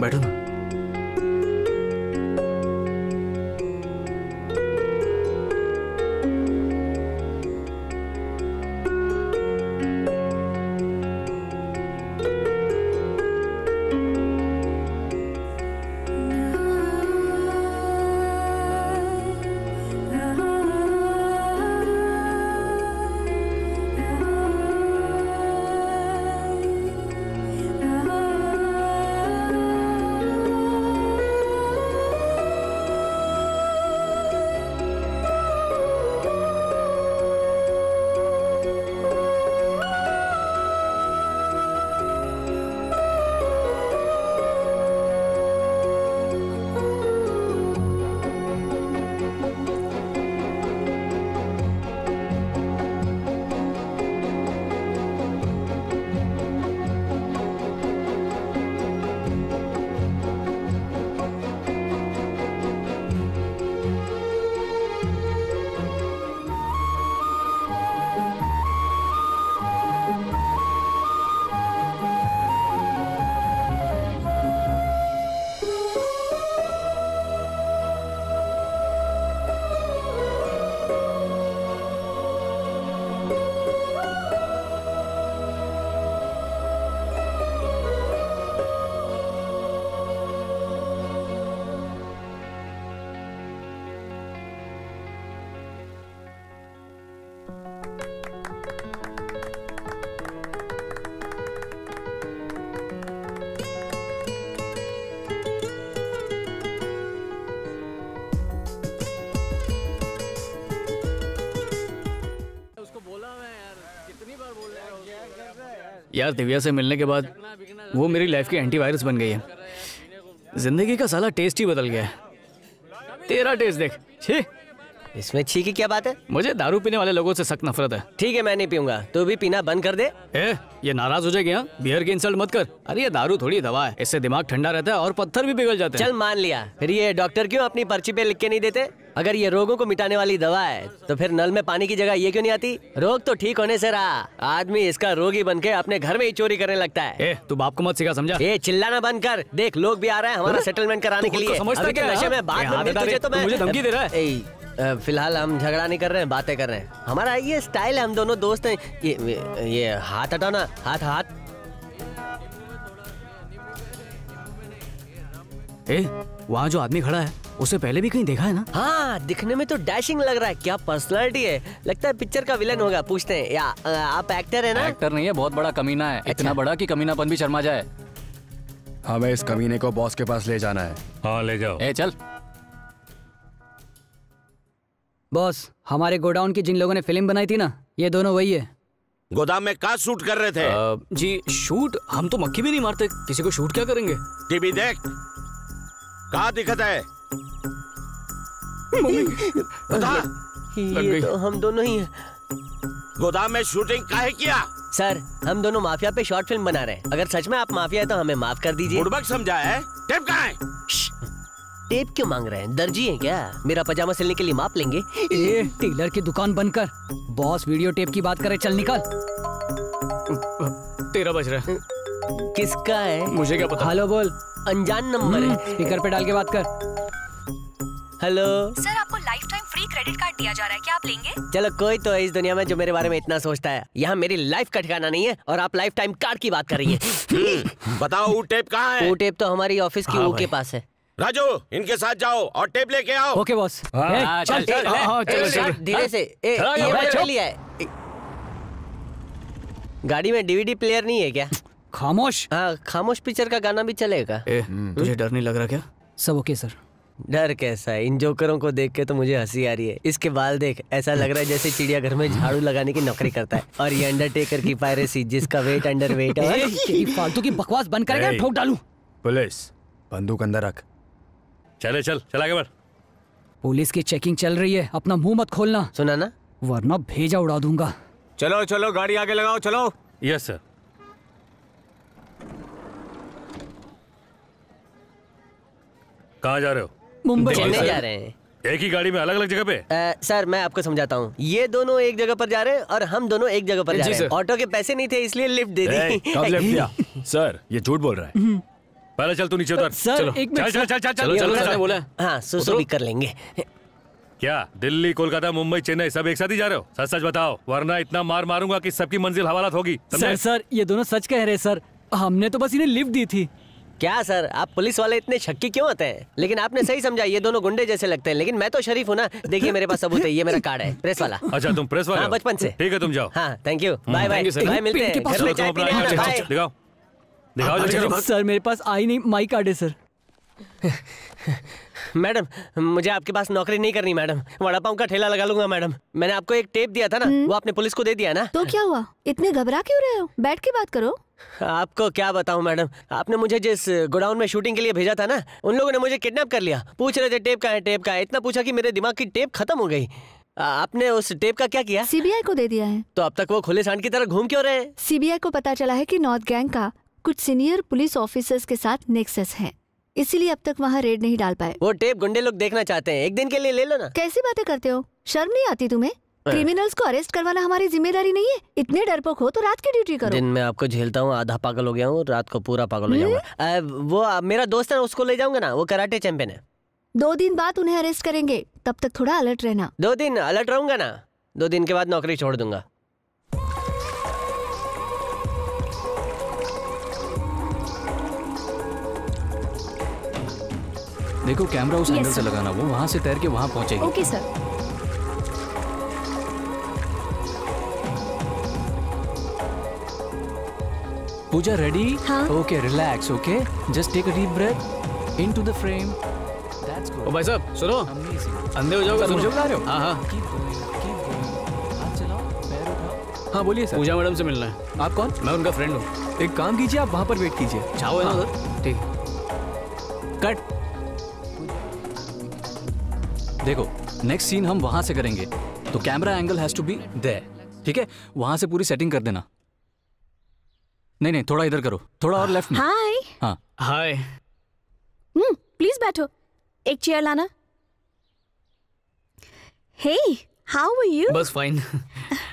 बैठो ना। यार दिव्या से मिलने के बाद वो मेरी लाइफ की एंटीवायरस बन गई है। जिंदगी का साला टेस्ट ही बदल गया है। तेरा टेस्ट देख। छी, इसमें छी की क्या बात है? मुझे दारू पीने वाले लोगों से सख्त नफरत है। ठीक है मैं नहीं पीऊंगा, तू भी पीना बंद कर दे। ये नाराज हो जाएगी। हाँ, बियर की इंसल्ट मत कर। अरे ये दारू थोड़ी दवा है, इससे दिमाग ठंडा रहता है और पत्थर भी पिघल जाते हैं। चल मान लिया, फिर ये डॉक्टर क्यों अपनी पर्ची पे लिख के नहीं देते? अगर ये रोगों को मिटाने वाली दवा है तो फिर नल में पानी की जगह ये क्यों नहीं आती? रोग तो ठीक होने से रहा, आदमी इसका रोगी बनके अपने घर में ही चोरी करने लगता है। तू बाप को मत सिखा, समझा? चिल्लाना बंद कर, देख लोग भी आ रहे हैं हमारा सेटलमेंट कराने के लिए। नशे में बात मुझे धमकी दे रहा है। फिलहाल हम झगड़ा नहीं कर रहे हैं, बातें कर रहे हैं। हमारा ये स्टाइल है, हम दोनों दोस्त हैं। ये हाथ हटाना, हाथ हाथ। वहाँ जो आदमी खड़ा है उसे पहले भी कहीं देखा है ना? हाँ, दिखने में तो डैशिंग लग रहा है। क्या पर्सनालिटी है, लगता है पिक्चर का विलन होगा। पूछते हैं या आप एक्टर है ना? एक्टर नहीं है, बहुत बड़ा कमीना है। इतना बड़ा कि कमीनापन भी शर्मा जाए। हमें इस कमीने को बॉस के पास ले जाना है। हाँ ले जाओ। चल। बॉस, हमारे गोडाउन की जिन लोगों ने फिल्म बनाई थी ना, ये दोनों वही है। गोदाम में कहाँ शूट कर रहे थे? जी शूट, हम तो मक्खी भी नहीं मारते, किसी को शूट क्या करेंगे? टीवी देख, कहाँ दिखत है? बता। ये तो हम दोनों ही हैं। गोदाम में शूटिंग काहे किया? सर, हम दोनों माफिया पे शॉर्ट फिल्म बना रहे हैं। अगर सच में आप माफिया है तो हमें माफ कर दीजिए। बुड़बक समझा है? टेप कहाँ है? टेप क्यों मांग रहे हैं? दर्जी हैं क्या? मेरा पजामा सिलने के लिए माप लेंगे? टेलर की दुकान बंद कर। बॉस वीडियो टेप की बात करे, चल निकल। तेरा बज रहा है। किसका है? मुझे क्या पता। हेलो बोल। अनजान नंबर है। स्पीकर पे डाल के बात कर। हेलो सर, आपको life time free credit card दिया जा रहा है, क्या आप लेंगे? चलो, कोई तो है इस दुनिया में जो मेरे बारे में इतना सोचता है। यहाँ मेरी लाइफ का ठिकाना नहीं है और आप लाइफ टाइम कार्ड की बात कर रही है। बताओ वो टेप कहाँ है? वो टेप तो हमारी ऑफिस की के पास है। राजू, इनके साथ जाओ और टेप लेके आओ। Okay boss. धीरे से। ये लिया है। गाड़ी में डीवीडी प्लेयर नहीं है क्या? खामोश। हाँ, खामोश पिक्चर का गाना भी चलेगा। तुझे डर नहीं लग रहा क्या? सब ओके सर। डर कैसा है? इन जोकरों को देख के तो मुझे हंसी आ रही है। इसके बाल देख, ऐसा लग रहा है जैसे चिड़ियाघर में झाड़ू लगाने की नौकरी करता है। और ये अंडरटेकर की पायरेसी, जिसका वेट अंडर वेट है। फालतू की बकवास बंद करेगा, ठोक डालूं। पुलिस, बंदूक अंदर रख। चल आगे बढ़। पुलिस की चेकिंग चल रही है, अपना मुंह मत खोलना, सुना ना? वरना भेजा उड़ा दूंगा। चलो चलो, गाड़ी आगे लगाओ, चलो। Yes sir. कहाँ जा रहे हो? मुंबई जा रहे हैं। एक ही गाड़ी में अलग अलग जगह पे? सर मैं आपको समझाता हूँ। ये दोनों एक जगह पर जा रहे हैं और हम दोनों एक जगह पर जा रहे हैं। ऑटो के पैसे नहीं थे इसलिए लिफ्ट दे दी। कब लिफ्ट दिया? सर ये झूठ बोल रहा है। पहले चल तू नीचे उतर। चलो चल बोला। हाँ, सुसु भी कर लेंगे। क्या दिल्ली, कोलकाता, मुंबई, चेन्नई सब एक साथ ही जा रहे हो? सच सच बताओ, वरना इतना मार मारूंगा कि सबकी मंजिल हवालात होगी। सर ये दोनों सच कह रहे हैं सर, हमने तो बस इन्हें लिफ्ट दी थी। क्या सर, आप पुलिस वाले इतने शक्की क्यों होते हैं? लेकिन आपने सही समझा, ये दोनों गुंडे जैसे लगते हैं, लेकिन मैं तो शरीफ हूँ ना। देखिए मेरे पास सबूत है, ये मेरा कार्ड है, प्रेस वाला। अच्छा तुम प्रेस वाले? हाँ, बचपन से। ठीक है तुम जाओ। हाँ thank you, bye bye. Bye, मिलते हैं घर में चाय पीने आना। बाय। दिखाओ। सर मेरे पास आई नहीं, माई कार्ड है सर। मैडम, मुझे आपके पास नौकरी नहीं करनी मैडम, वड़ा पाव का ठेला लगा लूंगा मैडम। मैंने आपको एक टेप दिया था ना, वो आपने पुलिस को दे दिया ना। तो क्या हुआ, इतने घबरा क्यों रहे हो? बैठ के बात करो। आपको क्या बताऊं मैडम, आपने मुझे जिस गोडाउन में शूटिंग के लिए भेजा था ना, उन लोगों ने मुझे किडनैप कर लिया। पूछ रहे थे टेप कहाँ है, टेप कहाँ है। इतना पूछा कि मेरे दिमाग की टेप खत्म हो गई। आपने उस टेप का क्या किया? सीबीआई को दे दिया है। तो अब तक वो खुले सांड की तरह घूम क्यों रहे? सीबीआई को पता चला है कि नॉर्थ गैंग का कुछ सीनियर पुलिस ऑफिसर्स के साथ नेक्सस है, इसीलिए अब तक वहाँ रेड नहीं डाल पाए। वो टेप गुंडे लोग देखना चाहते हैं, एक दिन के लिए ले लो ना। कैसी बातें करते हो, शर्म नहीं आती तुम्हें? क्रिमिनल्स को अरेस्ट करवाना हमारी जिम्मेदारी नहीं है? इतने डरपोक हो तो रात की ड्यूटी करो। दिन में आपको झेलता हूँ, आधा पागल हो गया हूँ, रात को पूरा पागल हो जाऊंगा। वो मेरा दोस्त है, उसको ले जाऊंगा ना, वो कराटे चैंपियन है। 2 दिन बाद उन्हें अरेस्ट करेंगे, तब तक थोड़ा अलर्ट रहना। 2 दिन अलर्ट रहूंगा ना, 2 दिन के बाद नौकरी छोड़ दूंगा। देखो कैमरा उस एंगल से लगाना, वो वहाँ से तैर के वहाँ पहुँचेगी। Okay sir. पूजा रेडी? हाँ। Okay relax, okay just take a deep breath into the frame. That's good. ओ भाई साहब सुनो, अंधे हो जाओगे। मुझे बुला रहे हो? हाँ हाँ। हाथ चलाओ, पैर उठाओ, हाँ बोलिए सर। पूजा मैडम से मिलना है। आप कौन? मैं उनका फ्रेंड हूँ। एक काम कीजिए, आप वहाँ पर वेट कीजिए। चाहो है ना उधर? ठीक। कट। देखो नेक्स्ट सीन हम वहाँ से करेंगे, तो camera angle has to be there, ठीक है? वहाँ से पूरी सेटिंग कर देना। नहीं, थोड़ा इधर करो, थोड़ा और लेफ्ट में। हाय। हाँ हाय। प्लीज बैठो, एक चेयर लाना। हे, हाउ आर यू? बस फाइन।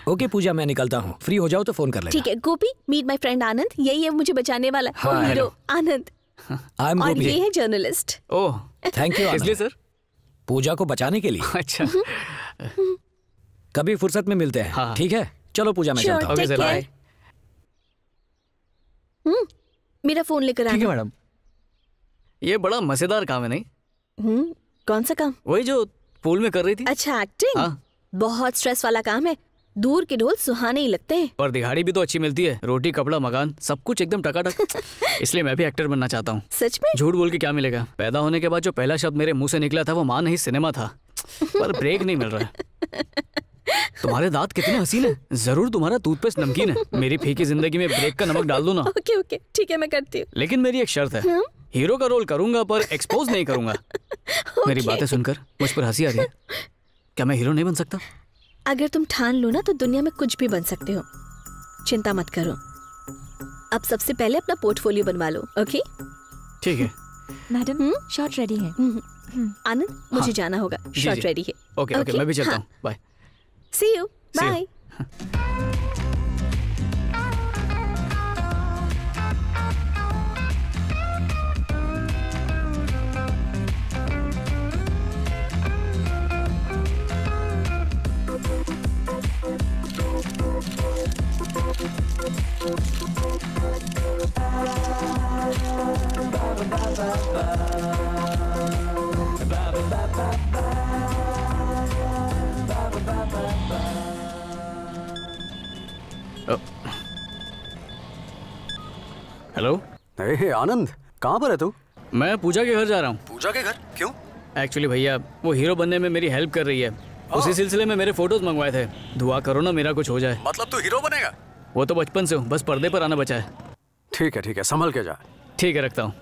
ओके पूजा, मैं निकलता हूँ, फ्री हो जाओ तो फोन कर लेना। ठीक है। गोपी, मीट माय फ्रेंड आनंद, यही है मुझे बचाने वाला। हाँ, हीरो आनंद। आई एम और गोपी। ये है जर्नलिस्ट। Oh thank you. इसलिए सर? पूजा को बचाने के लिए। अच्छा। कभी फुर्सत में मिलते हैं। हाँ। ठीक है, चलो पूजा, मैं चलता हूँ। Okay sir, bye. मेरा फोन लेकर आना। ठीक है मैडम। ये बड़ा मजेदार काम है नहीं? कौन सा काम? वही जो पूल में कर रही थी। अच्छा, एक्टिंग। हाँ। बहुत स्ट्रेस वाला काम है, दूर के ढोल सुहाने ही लगते हैं। पर दिहाड़ी भी तो अच्छी मिलती है, रोटी कपड़ा मकान सब कुछ एकदम टकाटक। इसलिए मैं भी एक्टर बनना चाहता हूँ। सच में? झूठ बोल के क्या मिलेगा? पैदा होने के बाद जो पहला शब्द मेरे मुंह से निकला था वो माँ नहीं सिनेमा था। पर ब्रेक नहीं मिल रहा है। तुम्हारे दांत कितने हसीन है, जरूर तुम्हारा टूथपेस्ट नमकीन है। मेरी फीकी जिंदगी में ब्रेक का नमक डाल दो ना। ओके ओके, ठीक है, मैं करती हूँ। लेकिन मेरी एक शर्त है, हीरो का रोल करूंगा पर एक्सपोज नहीं करूंगा। मेरी बातें सुनकर मुझ पर हंसी आ रही है। क्या मैं हीरो नहीं बन सकता? अगर तुम ठान लो ना तो दुनिया में कुछ भी बन सकते हो, चिंता मत करो। अब सबसे पहले अपना पोर्टफोलियो बनवा लो। ओके ठीक है मैडम, शॉट रेडी है। आनंद, मुझे जाना होगा, शॉट रेडी है। ओके ओके, मैं भी चलता हूँ। Bye. See you. Bye. Hello. Anand, कहाँ पर है तू? मैं पूजा के घर जा रहा हूँ। पूजा के घर? क्यों? एक्चुअली भैया वो हीरो बनने में मेरी हेल्प कर रही है, उसी सिलसिले में मेरे फोटोज मंगवाए थे। दुआ करो ना मेरा कुछ हो जाए। मतलब तू हीरो बनेगा? वो तो बचपन से हूँ, बस पर्दे पर आना बचा है। ठीक है, संभल के जा। ठीक है, रखता हूँ।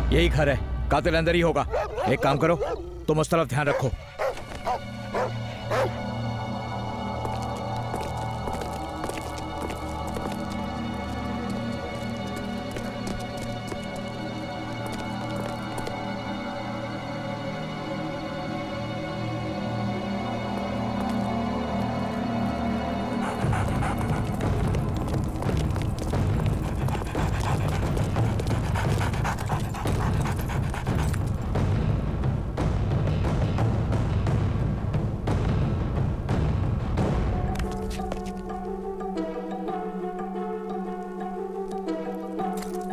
यही घर है, कातिल अंदर ही होगा। एक काम करो, तुम उस तरफ ध्यान रखो।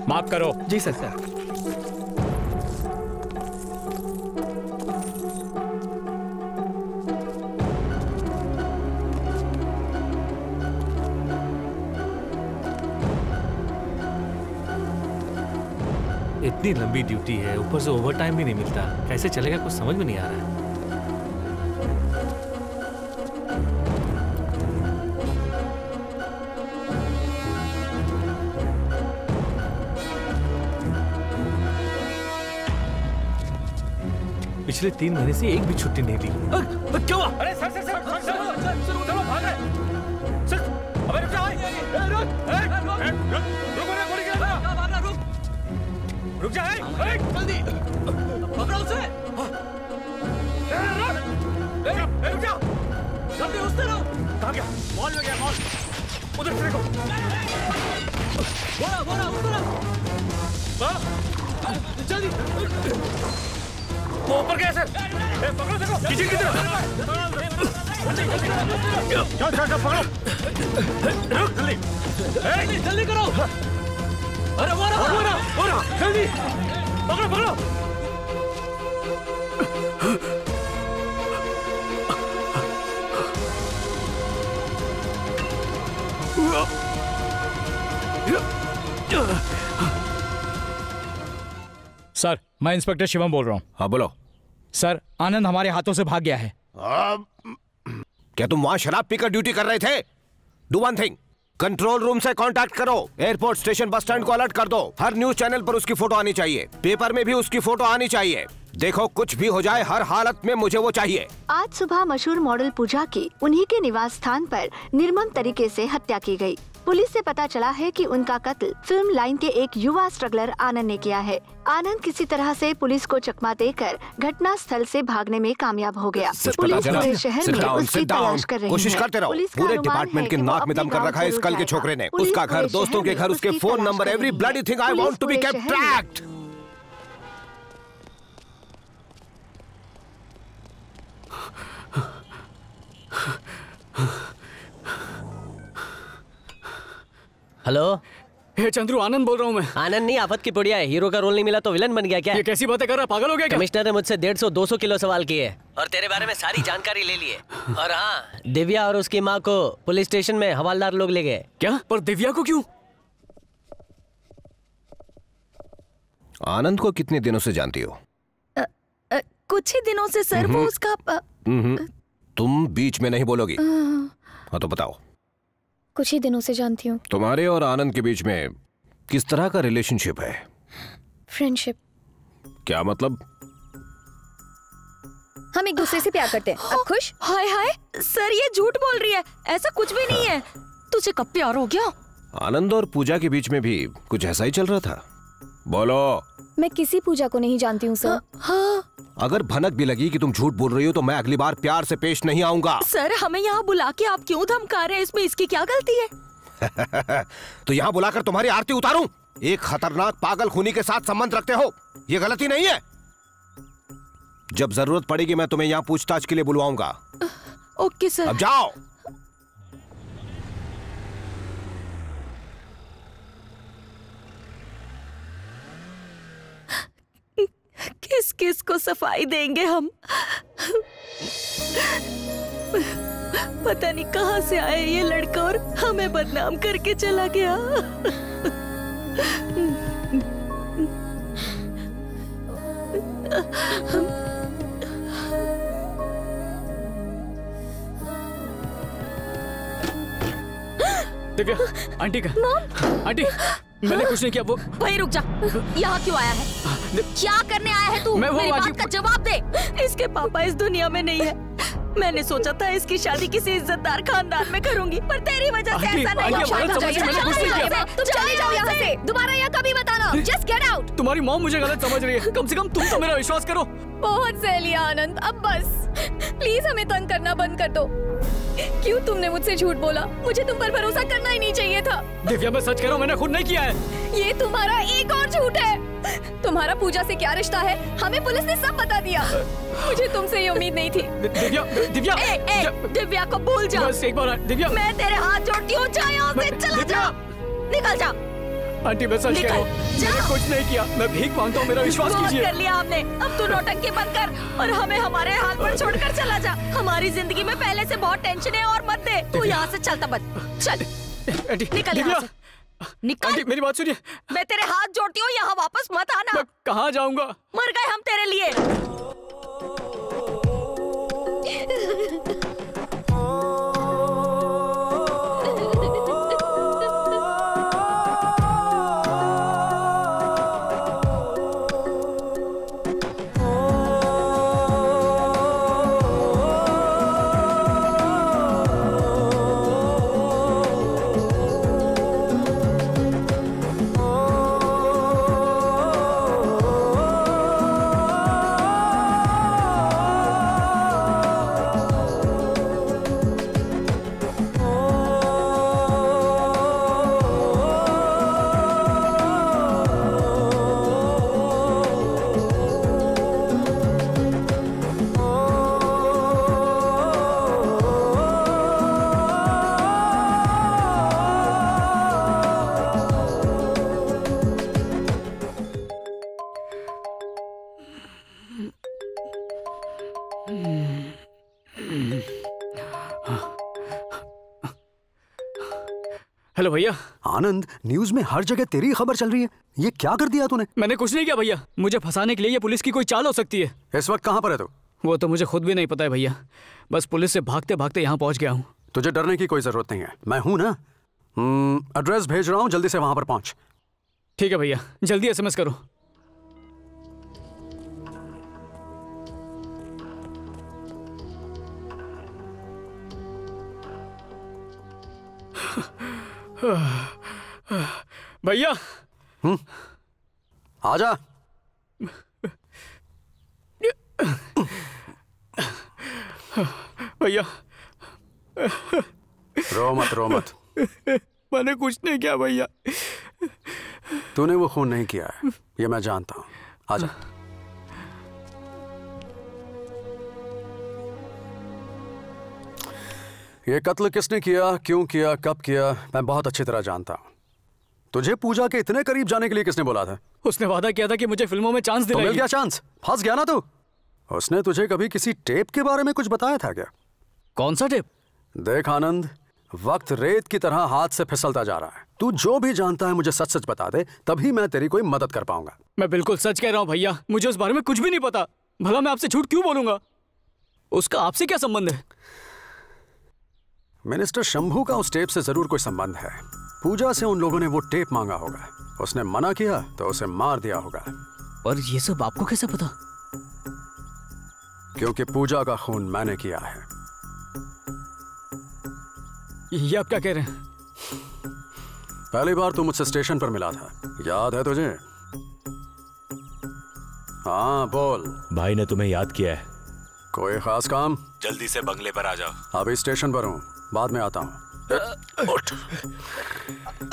माफ करो। जी सर। इतनी लंबी ड्यूटी है, ऊपर से ओवर टाइम भी नहीं मिलता, कैसे चलेगा कुछ समझ में नहीं आ रहा है। पिछले 3 महीने से एक भी छुट्टी नहीं ली। क्या हुआ? अरे sir sir sir sir sir उधर भाग रहे सर। अबे रुक जा, रुक जा, जल्दी पकड़ो उसे। रुक जा, जल्दी उस तरफ। कहाँ गया? मॉल में गया, मॉल उधर से देखो। बोला उस तरफ। जल्दी वो ऊपर गया सर। पकड़ो देखो किचन की तरफ। चल पकड़ो। रुक जल्दी जल्दी करो। अरे वो रहा जल्दी पकड़ो। सर, मैं इंस्पेक्टर शिवम बोल रहा हूँ। हाँ बोलो। सर, आनंद हमारे हाथों से भाग गया है। क्या तुम वहां शराब पीकर ड्यूटी कर रहे थे? Do one thing, control room से कांटेक्ट करो, एयरपोर्ट स्टेशन बस स्टैंड को अलर्ट कर दो। हर न्यूज चैनल पर उसकी फोटो आनी चाहिए, पेपर में भी उसकी फोटो आनी चाहिए। देखो कुछ भी हो जाए, हर हालत में मुझे वो चाहिए। आज सुबह मशहूर मॉडल पूजा की उन्हीं के निवास स्थान पर निर्मम तरीके से हत्या की गई। पुलिस से पता चला है कि उनका कत्ल फिल्म लाइन के एक युवा स्ट्रगलर आनंद ने किया है। आनंद किसी तरह से पुलिस को चकमा देकर घटना स्थल से भागने में कामयाब हो गया। पुलिस पूरे शहर में उसकी तलाश कर रही है। कोशिश करते रहो। पूरे डिपार्टमेंट के नाक में दम कर रखा है इस कल के छोकरे ने। उसका घर, दोस्तों के घर, उसके phone number, every bloody thing I want to be kept tracked. Hello, hey Chandru, Anand बोल रहा हूँ मैं। आनंद नहीं, आफत की पुड़िया है। हीरो का रोल नहीं मिला तो विलन बन गया क्या? ये कैसी बातें कर रहा, पागल हो गया क्या? कमिश्नर ने मुझसे 150-200 किलो सवाल किए और तेरे बारे में सारी जानकारी ले लिए। और हाँ, दिव्या और उसकी माँ को पुलिस स्टेशन में हवालदार लोग ले गए। क्या? पर दिव्या को क्यों? आनंद को कितने दिनों से जानती हो? कुछ ही दिनों से सर। वो उसका तुम बीच में नहीं बोलोगी। हाँ तो बताओ। कुछ ही दिनों से जानती हूँ। तुम्हारे और आनंद के बीच में किस तरह का रिलेशनशिप है? फ्रेंडशिप। क्या मतलब? हम एक दूसरे से प्यार करते हैं। अब खुश? हाय हाय सर, ये झूठ बोल रही है, ऐसा कुछ भी नहीं है। तुझे कब प्यार हो गया? आनंद और पूजा के बीच में भी कुछ ऐसा ही चल रहा था। बोलो। मैं किसी पूजा को नहीं जानती हूँ सर। हाँ। अगर भनक भी लगी कि तुम झूठ बोल रही हो तो मैं अगली बार प्यार से पेश नहीं आऊंगा। सर, हमें यहाँ बुला के आप क्यों धमका रहे हैं? इसमें इसकी क्या गलती है? तो यहाँ बुलाकर तुम्हारी आरती उतारूं? एक खतरनाक पागल खूनी के साथ संबंध रखते हो, ये गलती नहीं है? जब जरूरत पड़ेगी मैं तुम्हें यहाँ पूछताछ के लिए बुलवाऊंगा। Okay sir. अब जाओ। किस किस को सफाई देंगे हम? पता नहीं कहां से आया ये लड़का और हमें बदनाम करके चला गया। दिव्या, आंटी का। आंटी, मैंने कुछ नहीं किया। वो भाई रुक जा, यहाँ क्यों आया है? क्या करने आया है तू? मेरी बात का जवाब दे। इसके पापा इस दुनिया में नहीं है। मैंने सोचा था इसकी शादी किसी इज्जतदार खानदान में करूंगी, पर तेरी वजह से ऐसा नहीं हुआ। तुम चले जाओ यहाँ से, दोबारा यहाँ कभी मत आना। Just get out. तुम्हारी मॉम मुझे गलत समझ रही है, कम से कम तुम तो मेरा विश्वास करो। बहुत सह लिया आनंद, अब बस। प्लीज हमें तंग करना बंद कर दो। क्यों तुमने मुझसे झूठ बोला? मुझे तुम पर भरोसा करना ही नहीं चाहिए था। दिव्या, मैं सच कह रहा हूँ, मैंने खुद नहीं किया है। ये तुम्हारा एक और झूठ है। तुम्हारा पूजा से क्या रिश्ता है, हमें पुलिस ने सब बता दिया। मुझे तुमसे ये उम्मीद नहीं थी। दिव्या, दिव्या, दिव्या को भूल जा। बस एक बार। दिव्या, मैं तेरे हाथ जोड़ती हूँ, जा यहाँ से, चला जा, निकल जा। आंटी, मैं सच कह रहा हूँ, मैंने कुछ नहीं किया। मैं भीख मांगता हूँ, मेरा विश्वास कीजिए। कर लिया हमने, अब तू नौटंकी बंद कर और हमें हमारे हाल पर छोड़कर चला जा। हमारी जिंदगी में पहले से बहुत टेंशन है और मत दे। तू यहाँ से चलता बंद, चल निकल यहाँ से, निकल। आंटी, मेरी बात सुनिए। मैं तेरे हाथ जोड़ती हूँ, यहाँ वापस मत आना। मैं कहाँ जाऊँगा? मर गए हम तेरे लिए। हेलो भैया। आनंद, न्यूज में हर जगह तेरी खबर चल रही है, ये क्या कर दिया तूने? मैंने कुछ नहीं किया भैया, मुझे फंसाने के लिए ये पुलिस की कोई चाल हो सकती है। इस वक्त कहाँ पर है तू? वो तो मुझे खुद भी नहीं पता है भैया, बस पुलिस से भागते भागते यहाँ पहुँच गया हूँ। तुझे डरने की कोई जरूरत नहीं है, मैं हूं ना। एड्रेस भेज रहा हूँ, जल्दी से वहां पर पहुंच। ठीक है भैया, जल्दी SMS करो। भैया। आजा। भैया। रो मत, रो मत। मैंने कुछ नहीं किया भैया। तूने वो खून नहीं किया है, ये मैं जानता हूं। आजा। ये कत्ल किसने किया, क्यों किया, कब किया, मैं बहुत अच्छी तरह जानता हूं। तुझे पूजा के इतने करीब जाने के लिए किसने बोला था? उसने वादा किया था कि मुझे फिल्मों में चांस दिलाएगी। तो मिल गया चांस? फंस गया ना तू? उसने तुझे कभी किसी टेप के बारे में कुछ बताया था क्या? कौन सा टेप? देख आनंद, वक्त रेत की तरह हाथ से फिसलता जा रहा है। तू जो भी जानता है मुझे सच सच बता दे, तभी मैं तेरी कोई मदद कर पाऊंगा। मैं बिल्कुल सच कह रहा हूँ भैया, मुझे उस बारे में कुछ भी नहीं पता। भला मैं आपसे झूठ क्यों बोलूंगा? उसका आपसे क्या संबंध है? मिनिस्टर शंभू का उस टेप से जरूर कोई संबंध है। पूजा से उन लोगों ने वो टेप मांगा होगा, उसने मना किया तो उसे मार दिया होगा। और ये सब आपको कैसे पता? क्योंकि पूजा का खून मैंने किया है। ये आप क्या कह रहे हैं? पहली बार तू मुझसे स्टेशन पर मिला था, याद है तुझे? हाँ बोल। भाई ने तुम्हें याद किया है। कोई खास काम? जल्दी से बंगले पर आ जाओ। अभी स्टेशन पर हूँ, बाद में आता हूँ। उठ।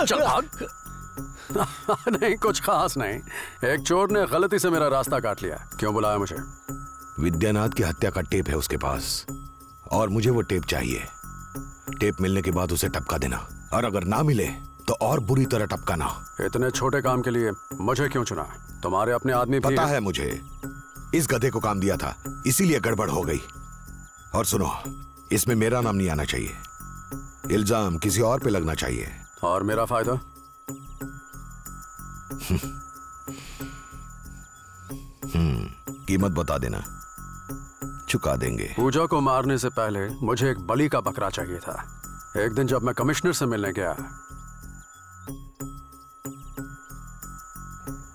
चल भाग। नहीं कुछ खास नहीं, एक चोर ने गलती से मेरा रास्ता काट लिया। क्यों बुलाया मुझे? विद्यानाथ की हत्या का टेप है उसके पास और मुझे वो टेप चाहिए। टेप मिलने के बाद उसे टपका देना, और अगर ना मिले तो और बुरी तरह टपकाना। इतने छोटे काम के लिए मुझे क्यों चुना? तुम्हारे अपने आदमी भी पता है मुझे, इस गधे को काम दिया था इसीलिए गड़बड़ हो गई। और सुनो, इसमें मेरा नाम नहीं आना चाहिए, इल्जाम किसी और पे लगना चाहिए। और मेरा फायदा? कीमत बता देना, चुका देंगे। पूजा को मारने से पहले मुझे एक बलि का बकरा चाहिए था। एक दिन जब मैं कमिश्नर से मिलने गया,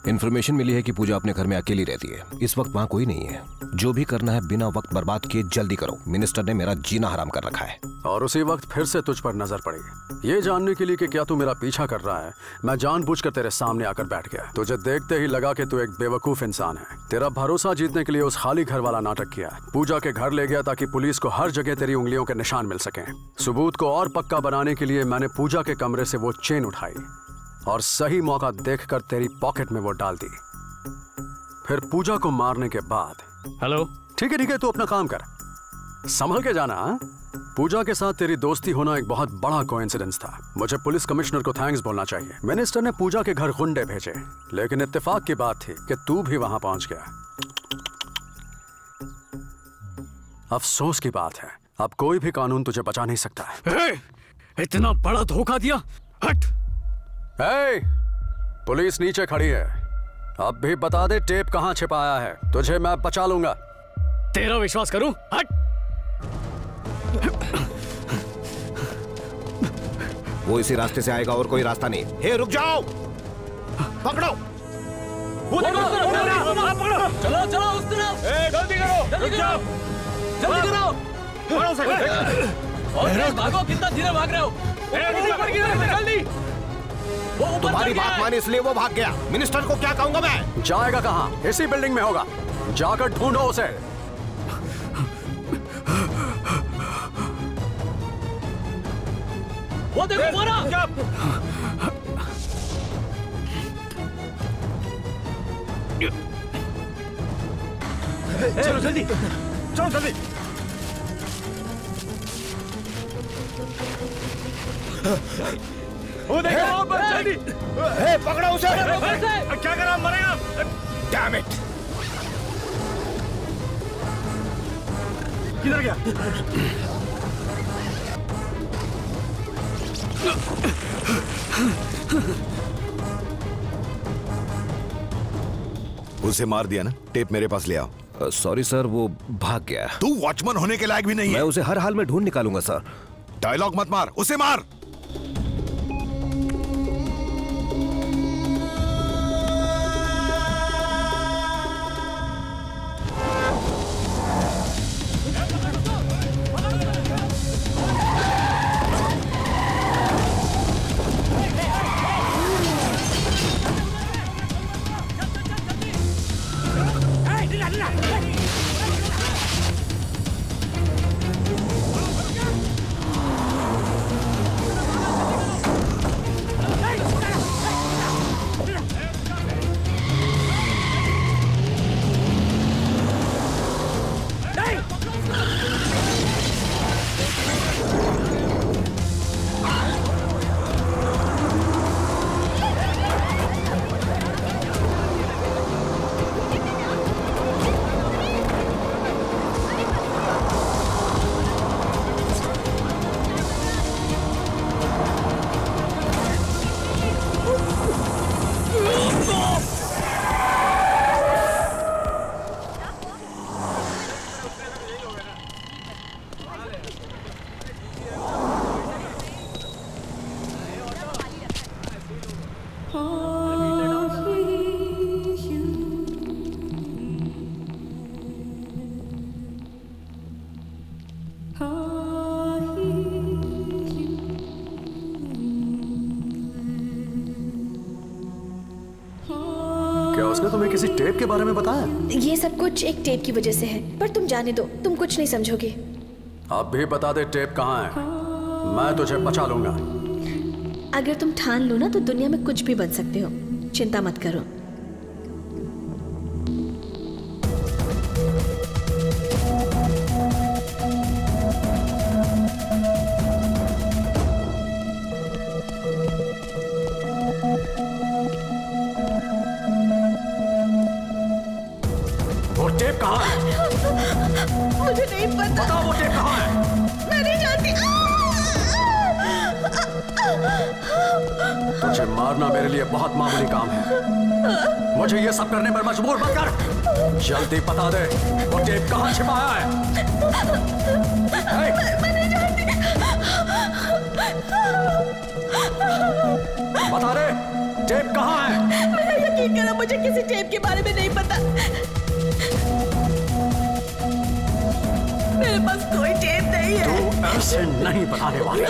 इन्फॉर्मेशन मिली है कि पूजा अपने घर में अकेली रहती है। इस वक्त वहाँ कोई नहीं है। जो भी करना है बिना वक्त बर्बाद किए जल्दी करो, मिनिस्टर ने मेरा जीना हराम कर रखा है। और उसी वक्त फिर से तुझ पर नजर पड़ी, ये जानने के लिए कि क्या तू मेरा पीछा कर रहा है। मैं जानबूझकर तेरे सामने आकर बैठ गया। तुझे देखते ही लगा कि तू एक बेवकूफ इंसान है। तेरा भरोसा जीतने के लिए उस खाली घर वाला नाटक किया। पूजा के घर ले गया ताकि पुलिस को हर जगह तेरी उंगलियों के निशान मिल सके। सबूत को और पक्का बनाने के लिए मैंने पूजा के कमरे से वो चेन उठाई और सही मौका देखकर तेरी पॉकेट में वो डाल दी। फिर पूजा को मारने के बाद। हेलो। ठीक है, तू अपना काम कर, संभल के जाना। पूजा के साथ तेरी दोस्ती होना एक बहुत बड़ा कोइंसिडेंस था। मुझे पुलिस कमिश्नर को थैंक्स बोलना चाहिए। मिनिस्टर ने पूजा के घर गुंडे भेजे, लेकिन इत्तेफाक की बात थी कि तू भी वहां पहुंच गया। अफसोस की बात है, अब कोई भी कानून तुझे बचा नहीं सकता है। इतना बड़ा धोखा दिया। हट। पुलिस नीचे खड़ी है, अब भी बता दे टेप कहां छिपाया है, तुझे मैं बचा लूंगा। तेरा विश्वास करूं? हट। वो इसी रास्ते से आएगा और कोई रास्ता नहीं। हे रुक जाओ, पकड़ो। वो देखो, चलो चलो उस तरफ। जल्दी करो, रुक जाओ, जल्दी करो। और भागो, कितना धीरे भाग रहे हो? जल्दी। तुम्हारी बात मानी इसलिए वो भाग गया। मिनिस्टर को क्या कहूंगा मैं? जाएगा कहां? इसी बिल्डिंग में होगा, जाकर ढूंढो उसे। वो देखो मोरा। चलो जल्दी, चलो जल्दी। वो देखो जल्दी। पकड़ो उसे। क्या करा, मरेगा। Damn it. किधर गया? उसे मार दिया ना? टेप मेरे पास ले आओ। सॉरी सर, वो भाग गया। तू वॉचमैन होने के लायक भी नहीं है। मैं उसे हर हाल में ढूंढ निकालूंगा सर। डायलॉग मत मार, उसे मार। उसने तुम्हें किसी टेप के बारे में बताया? ये सब कुछ एक टेप की वजह से है, पर तुम जाने दो, तुम कुछ नहीं समझोगे। अब भी बता दे टेप कहाँ है, मैं तुझे बचा लूंगा। अगर तुम ठान लो ना तो दुनिया में कुछ भी बन सकते हो, चिंता मत करो। मुझे नहीं पता। बताओ वो टेप कहाँ है? मैं नहीं जानती। तुझे मारना मेरे लिए बहुत मामूली काम है। मुझे ये सब करने पर मजबूर मत कर। जल्दी बता दे वो टेप कहाँ छिपाया है। मैं नहीं जानती। बता दे टेप कहाँ है। मेरा यकीन करो, मुझे किसी टेप के बारे में नहीं पता। मेरे पास कोई टेप नहीं है। तू ऐसे नहीं बताने वाली।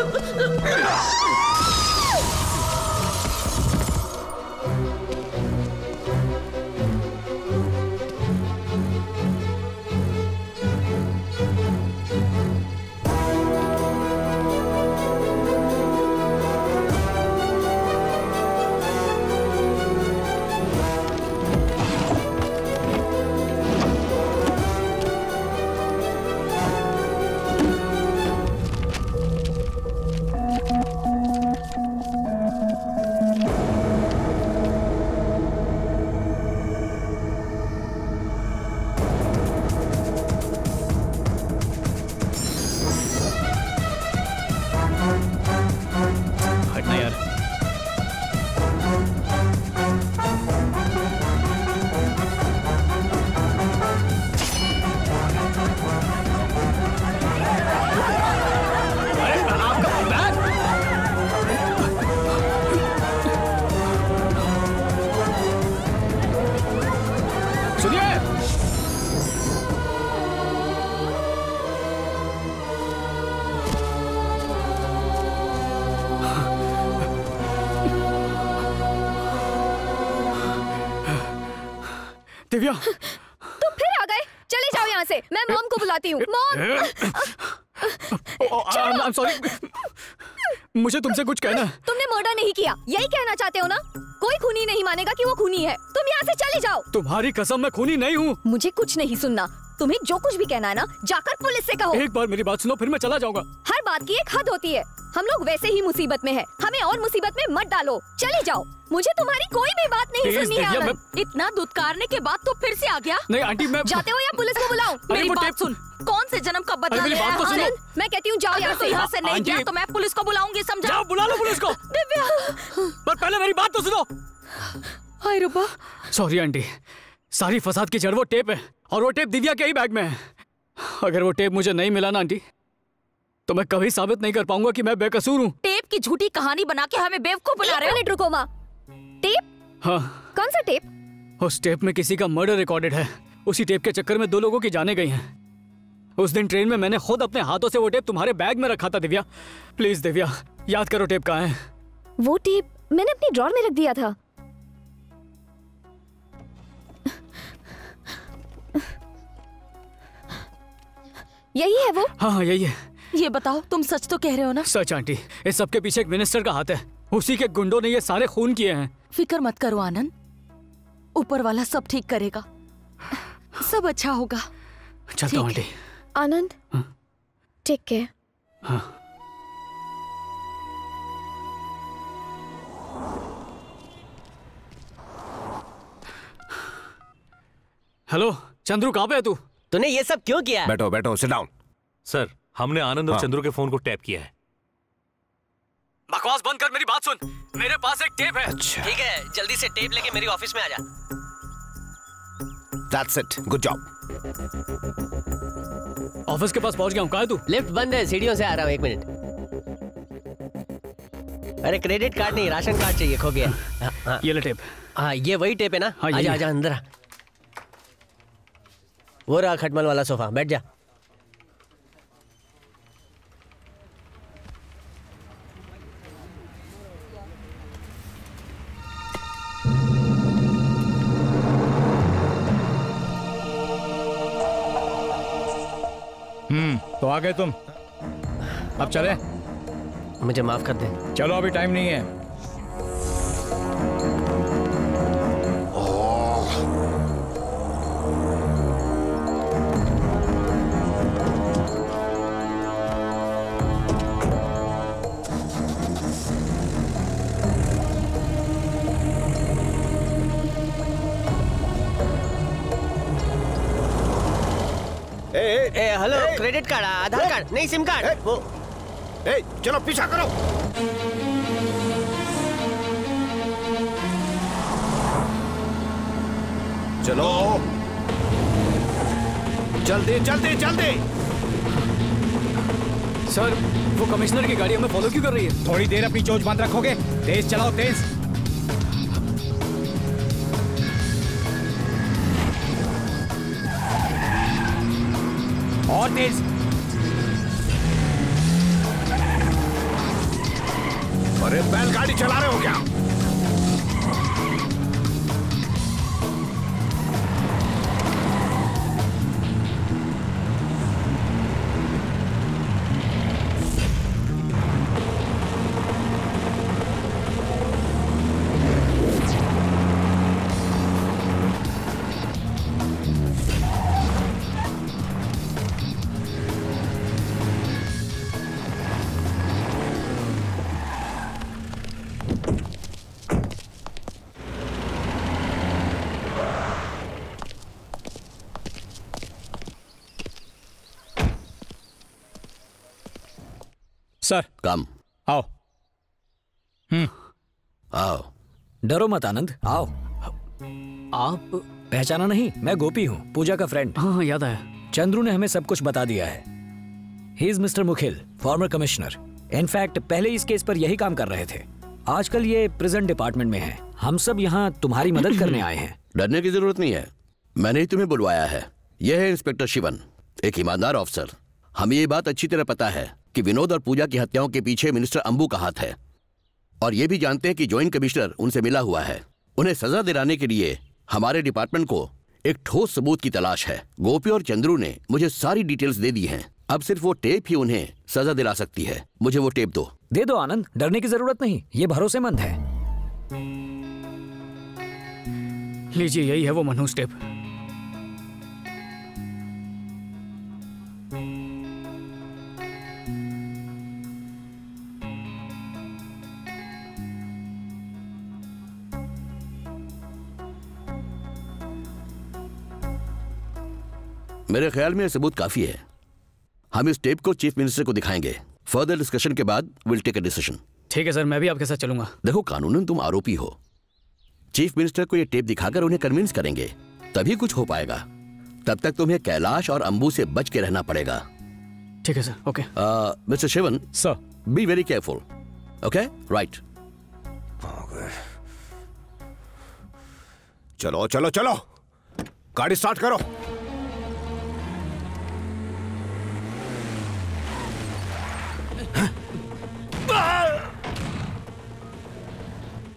दिव्या, तुम फिर आ गए? चले जाओ यहाँ से, मैं मॉम को बुलाती हूँ। मॉम! I'm sorry, मुझे तुमसे कुछ कहना है। तुमने मर्डर नहीं किया, यही कहना चाहते हो ना? कोई खूनी नहीं मानेगा कि वो खूनी है। तुम यहाँ से चले जाओ। तुम्हारी कसम मैं खूनी नहीं हूँ। मुझे कुछ नहीं सुनना। तुम्हें जो कुछ भी कहना है ना, जाकर पुलिस से कहो। एक बार मेरी बात सुनो, फिर मैं चला जाऊंगा। हर बात की एक हद होती है। हम लोग वैसे ही मुसीबत में हैं, हमें और मुसीबत में मत डालो। चले जाओ, मुझे तुम्हारी कोई भी बात नहीं सुननी है। आनंद, इतना दुत्कारने के बाद तो फिर से आ गया। नहीं आंटी, मैं जाते हो या पुलिस को बुलाऊं? मेरी बात सुन, कौन से जन्म का बदला ले रहा है? आनंद, मैं कहती हूँ जाओ यहाँ से। यहाँ से नहीं गया तो मैं पुलिस को बुलाऊंगी, समझा? जाओ बुला लो पुलिस को। दिव्या, पर पहले मेरी बात तो सुनो। हाय रूपा। सॉरी आंटी, सारी फसाद की जड़ वो टेप है, और वो टेप दिव्या के ही बैग में है। अगर वो टेप मुझे नहीं मिला ना आंटी, तो मैं कभी साबित नहीं कर पाऊंगा कि मैं बेकसूर हूँ। टेप की झूठी कहानी बना के हमें बेवकूफ बना रहे हो। एक मिनट रुको माँ। टेप? हाँ। कौन सा टेप? उस टेप में किसी का मर्डर रिकॉर्डेड है। उसी टेप के चक्कर में 2 लोगों की जाने गई हैं। उस दिन ट्रेन में मैंने खुद अपने हाथों से वो टेप तुम्हारे बैग में रखा था दिव्या। प्लीज दिव्या, याद करो टेप कहाँ है। वो टेप मैंने अपनी ड्रॉर में रख दिया था। यही है वो? हाँ यही है। ये बताओ, तुम सच तो कह रहे हो ना? सच आंटी, इस सब के पीछे एक मिनिस्टर का हाथ है। उसी के गुंडों ने ये सारे खून किए हैं। फिक्र मत करो आनंद, ऊपर वाला सब ठीक करेगा, सब अच्छा होगा। चलता हूँ आंटी। आनंद, टेक केयर। हाँ। हेलो चंद्रू, कहाँ पे है तू? तूने ये सब क्यों किया? बैठो बैठो, सिट डाउन। सर, हमने आनंद और चंद्रू के फोन को टैप किया है। बकवास बंद कर, मेरी बात सुन। मेरे पास एक टेप है। अच्छा। ठीक है, जल्दी से टेप लेके मेरी ऑफिस में आ जा। That's it. Good job. Office के पास पहुंच गया हूँ। कहाँ है तू? लिफ्ट बंद है, सीढ़ियों से आ रहा हूँ, 1 मिनट। अरे क्रेडिट कार्ड नहीं, राशन कार्ड चाहिए, खो गया। हाँ। ये ले टेप। हाँ, ये वही टेप है ना? हाँ, आजा आजा अंदर आ। वो रहा खटमल वाला सोफा, बैठ जा। तो आ गए तुम। अब चले? मुझे माफ कर दे। चलो, अभी टाइम नहीं है। हेलो, क्रेडिट कार्ड, आधार कार्ड नहीं, सिम कार्ड। वो चलो पीछा करो। चलो जल्दी जल्दी जल्दी। सर, वो कमिश्नर की गाड़ी हमें फॉलो क्यों कर रही है? थोड़ी देर अपनी चोंच बांध रखोगे? तेज चलाओ, तेज। और तेज। अरे बैलगाड़ी चला रहे हो क्या? सर, कम। आओ। आओ। डरो मत आनंद, आओ। आप पहचाना नहीं? मैं गोपी हूँ, पूजा का फ्रेंड। हाँ याद आया। चंद्रू ने हमें सब कुछ बता दिया है। He is mister Mukhil, former commissioner. In fact पहले इस केस पर यही काम कर रहे थे। आजकल ये प्रिजन डिपार्टमेंट में है। हम सब यहाँ तुम्हारी मदद करने आए हैं। डरने की जरूरत नहीं है, मैंने ही तुम्हें बुलवाया है। यह है इंस्पेक्टर शिवन, एक ईमानदार ऑफिसर। हमें ये बात अच्छी तरह पता है कि विनोद और पूजा की हत्याओं के पीछे मिनिस्टर अंबू का हाथ है, और ये भी जानते हैं कि जॉइंट कमिश्नर उनसे मिला हुआ है। उन्हें सजा दिलाने के लिए हमारे डिपार्टमेंट को एक ठोस सबूत की तलाश है। गोपी और चंद्रू ने मुझे सारी डिटेल्स दे दी हैं। अब सिर्फ वो टेप ही उन्हें सजा दिला सकती है। मुझे वो टेप दो। दे दो आनंद, डरने की जरूरत नहीं, ये भरोसेमंद है। लीजिए, यही है वो मनहूस टेप। मेरे ख्याल में यह सबूत काफी है। हम इस टेप को चीफ मिनिस्टर को दिखाएंगे। फर्दर डिस्कशन के बाद विल टेक अ डिसीजन। ठीक है सर, मैं भी आपके साथ चलूंगा। देखो, कानूनन तुम आरोपी हो। चीफ मिनिस्टर को यह टेप दिखाकर उन्हें कन्विंस करेंगे, तभी कुछ हो पाएगा। तब तक तुम्हें कैलाश और अंबू से बच के रहना पड़ेगा। ठीक है sir. Okay. Mister Shivan sir, be very careful. Okay, right. चलो चलो चलो, गाड़ी स्टार्ट करो।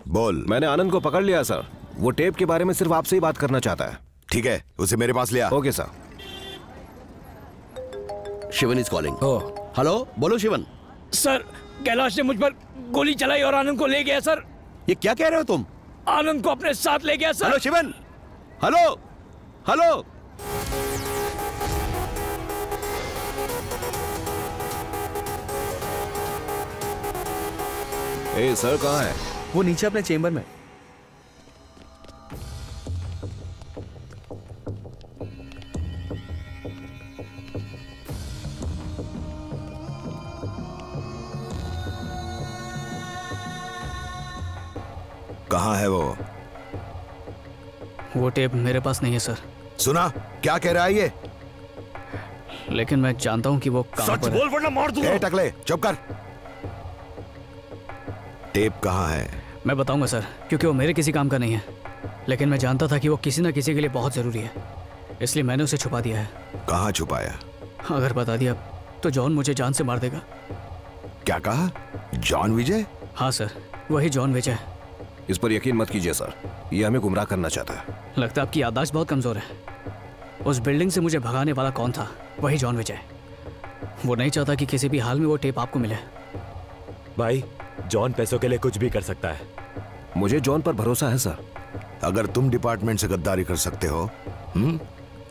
बोल। मैंने आनंद को पकड़ लिया सर। वो टेप के बारे में सिर्फ आपसे ही बात करना चाहता है। ठीक है, उसे मेरे पास लिया। Okay sir. Shivan is calling. Hello, बोलो शिवन। सर, कैलाश ने मुझ पर गोली चलाई और आनंद को ले गया सर। ये क्या कह रहे हो तुम? आनंद को अपने साथ ले गया sir. Hello Shivan, hello hello. ए सर, कहाँ है? वो नीचे अपने चेंबर में। कहाँ है वो? वो टेप मेरे पास नहीं है सर। सुना क्या कह रहा है ये? लेकिन मैं जानता हूँ कि वो कहाँ पर है। सच बोल वरना मार दूंगा। ए टकले, चुप कर। टेप कहाँ है? मैं बताऊंगा सर, क्योंकि वो मेरे किसी काम का नहीं है। लेकिन मैं जानता था कि वो किसी न किसी के लिए बहुत जरूरी है, इसलिए मैंने उसे छुपा दिया है। कहाँ छुपाया? अगर बता दिया तो जॉन मुझे जान से मार देगा। क्या कहा? जॉन विजय? हाँ सर, वही जॉन विजय। इस पर यकीन मत कीजिए सर, ये हमें गुमराह करना चाहता है। लगता है आपकी याददाश्त बहुत कमजोर है। उस बिल्डिंग से मुझे भगाने वाला कौन था? वही जॉन विजय। वो नहीं चाहता कि किसी भी हाल में वो टेप आपको मिले। भाई, जॉन पैसों के लिए कुछ भी कर सकता है। मुझे जॉन पर भरोसा है सर। अगर तुम डिपार्टमेंट से गद्दारी कर सकते हो,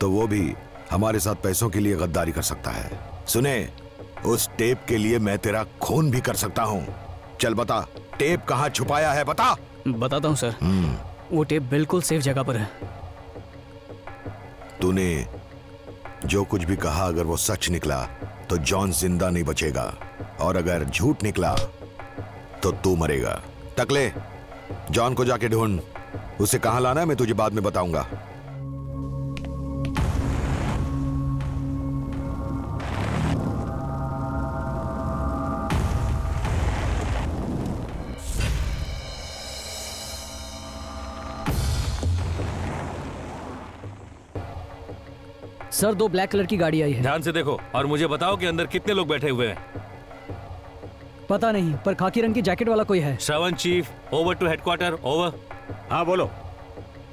तो वो भी हमारे साथ पैसों के लिए गद्दारी कर सकता है। सुने, उस टेप के लिए मैं तेरा खून भी कर सकता हूँ। चल बता, टेप कहाँ छुपाया है? बता। बताता हूँ सर। वो टेप बिल्कुल सेफ जगह पर है। तूने जो कुछ भी कहा, अगर वो सच निकला तो जॉन जिंदा नहीं बचेगा, और अगर झूठ निकला तो तू मरेगा। टकले, जॉन को जाके ढूंढ। उसे कहां लाना है मैं तुझे बाद में बताऊंगा। सर, 2 ब्लैक कलर की गाड़ी आई है। ध्यान से देखो और मुझे बताओ कि अंदर कितने लोग बैठे हुए हैं। पता नहीं, पर खाकी रंग की जैकेट वाला कोई है। Shravan chief, over to headquarter, over. हाँ बोलो।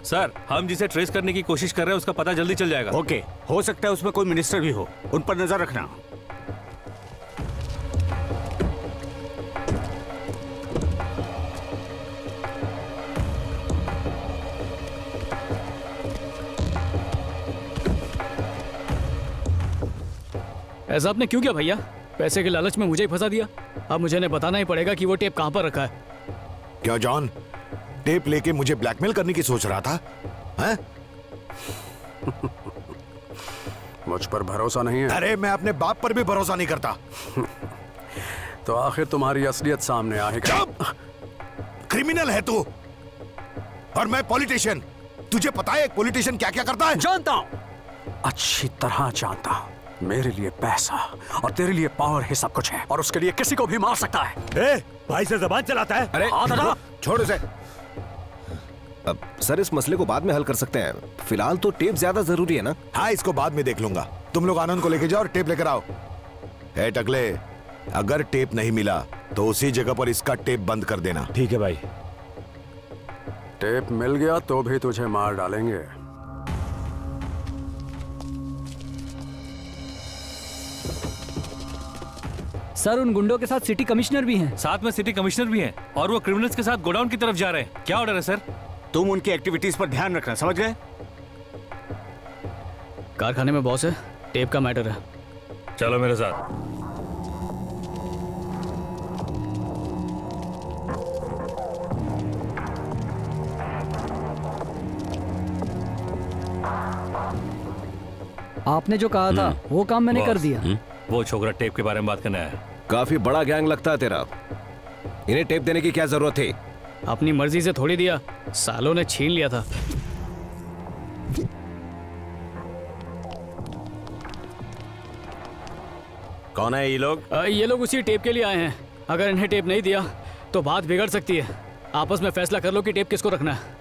सर, हम जिसे ट्रेस करने की कोशिश कर रहे हैं उसका पता जल्दी चल जाएगा। ओके, हो सकता है उसमें कोई मिनिस्टर भी हो, उन पर नजर रखना। ऐसा आपने क्यों किया भैया? पैसे के लालच में मुझे ही फंसा दिया। अब मुझे ने बताना ही पड़ेगा कि वो टेप कहां पर रखा है। क्या जॉन टेप लेके मुझे ब्लैकमेल करने की सोच रहा था? हैं? मुझ पर भरोसा नहीं है? अरे, मैं अपने बाप पर भी भरोसा नहीं करता। तो आखिर तुम्हारी असलियत सामने आएगा। क्रिमिनल है तू, और मैं पॉलिटिशियन। तुझे पता है एक पॉलिटिशियन क्या क्या करता है? जानता हूं, अच्छी तरह जानता हूं। मेरे लिए पैसा और तेरे लिए पावर ही सब कुछ है, और उसके लिए किसी को भी मार सकता है। ए, भाई से जबान चलाता है। अरे दादा, छोड़ उसे। अब सर, इस मसले को बाद में हल कर सकते हैं। फिलहाल तो टेप ज्यादा जरूरी है ना? हाँ, इसको बाद में देख लूंगा। तुम लोग आनंद को लेके जाओ और टेप लेकर आओ। ए टकले, अगर टेप नहीं मिला तो उसी जगह पर इसका टेप बंद कर देना। ठीक है भाई। टेप मिल गया तो भी तुझे मार डालेंगे। सर, उन गुंडों के साथ सिटी कमिश्नर भी हैं। साथ में सिटी कमिश्नर भी हैं, और वो क्रिमिनल्स के साथ गोडाउन की तरफ जा रहे हैं। क्या ऑर्डर है सर? तुम उनकी एक्टिविटीज पर ध्यान रखना, समझ गए? कारखाने में बॉस है, टेप का मैटर है। चलो मेरे साथ। आपने जो कहा था वो काम मैंने कर दिया। वो छोकरा टेप के बारे में बात करना है। काफी बड़ा गैंग लगता है तेरा। इन्हें टेप देने की क्या जरूरत थी? अपनी मर्जी से थोड़ी दिया, सालों ने छीन लिया था। कौन है ये लोग? ये लोग उसी टेप के लिए आए हैं। अगर इन्हें टेप नहीं दिया तो बात बिगड़ सकती है। आपस में फैसला कर लो कि टेप किसको रखना है।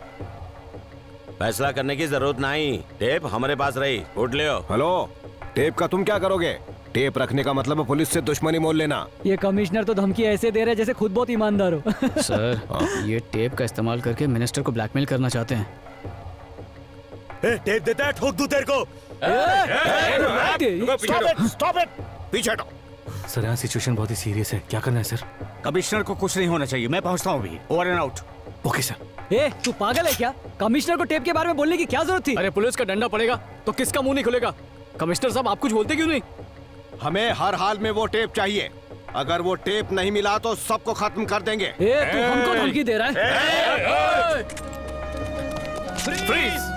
फैसला करने की जरूरत नहीं, टेप हमारे पास रही, उठ ले। हेलो, टेप का तुम क्या करोगे? टेप रखने का मतलब है पुलिस से दुश्मनी मोल लेना। ये कमिश्नर तो धमकी ऐसे दे रहे हैं जैसे खुद बहुत ईमानदार हो। सर, ये टेप का इस्तेमाल करके मिनिस्टर को ब्लैकमेल करना चाहते हैं। टेप देता है, ठोक दूं तेरे को। स्टॉप इट, पीछे हटो। सर, यहाँ सिचुएशन बहुत ही सीरियस है, क्या करना है सर? कमिश्नर को कुछ नहीं होना चाहिए, मैं पहुंचता हूँ अभी। Over and out. Okay sir. तू पागल है क्या? कमिश्नर को टेप के बारे में बोलने की क्या जरूरत थी? अरे पुलिस का डंडा पड़ेगा तो किसका मुंह नहीं खुलेगा? कमिश्नर साहब, आप कुछ बोलते क्यों नहीं? हमें हर हाल में वो टेप चाहिए। अगर वो टेप नहीं मिला तो सबको खत्म कर देंगे। तू हमको धमकी दे रहा है? फ्रीज!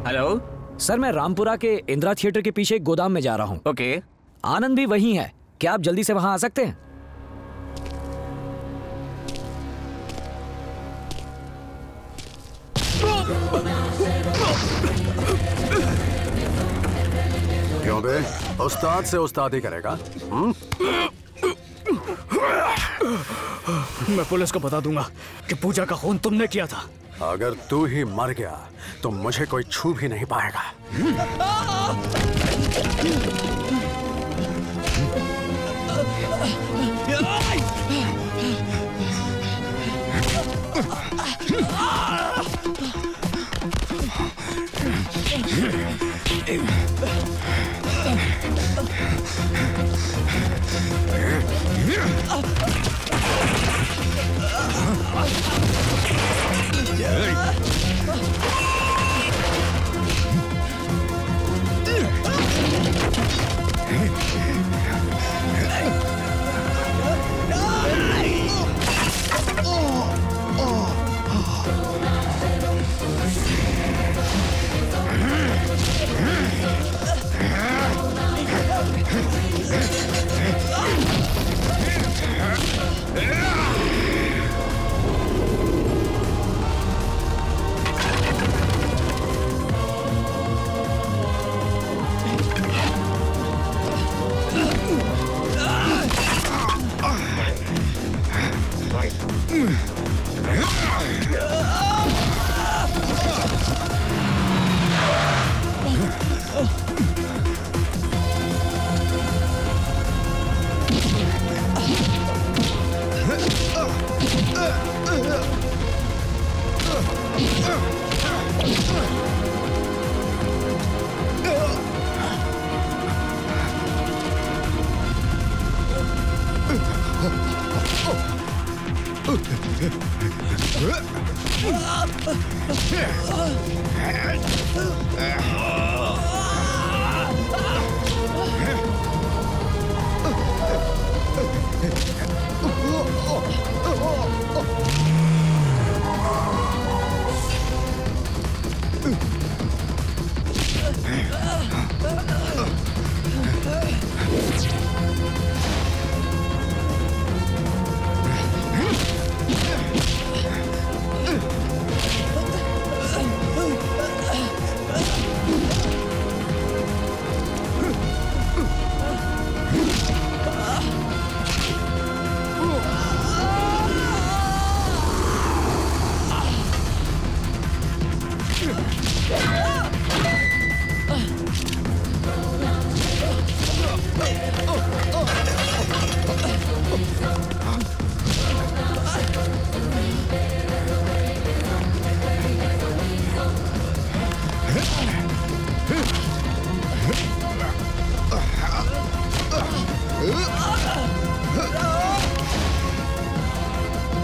हेलो सर, मैं रामपुरा के इंदिरा थिएटर के पीछे एक गोदाम में जा रहा हूँ। ओके। आनंद भी वही है, क्या आप जल्दी से वहां आ सकते हैं? क्यों बे, उस्ताद से उस्तादी करेगा? मैं पुलिस को बता दूंगा कि पूजा का खून तुमने किया था। अगर तू ही मर गया तो मुझे कोई छू भी नहीं पाएगा।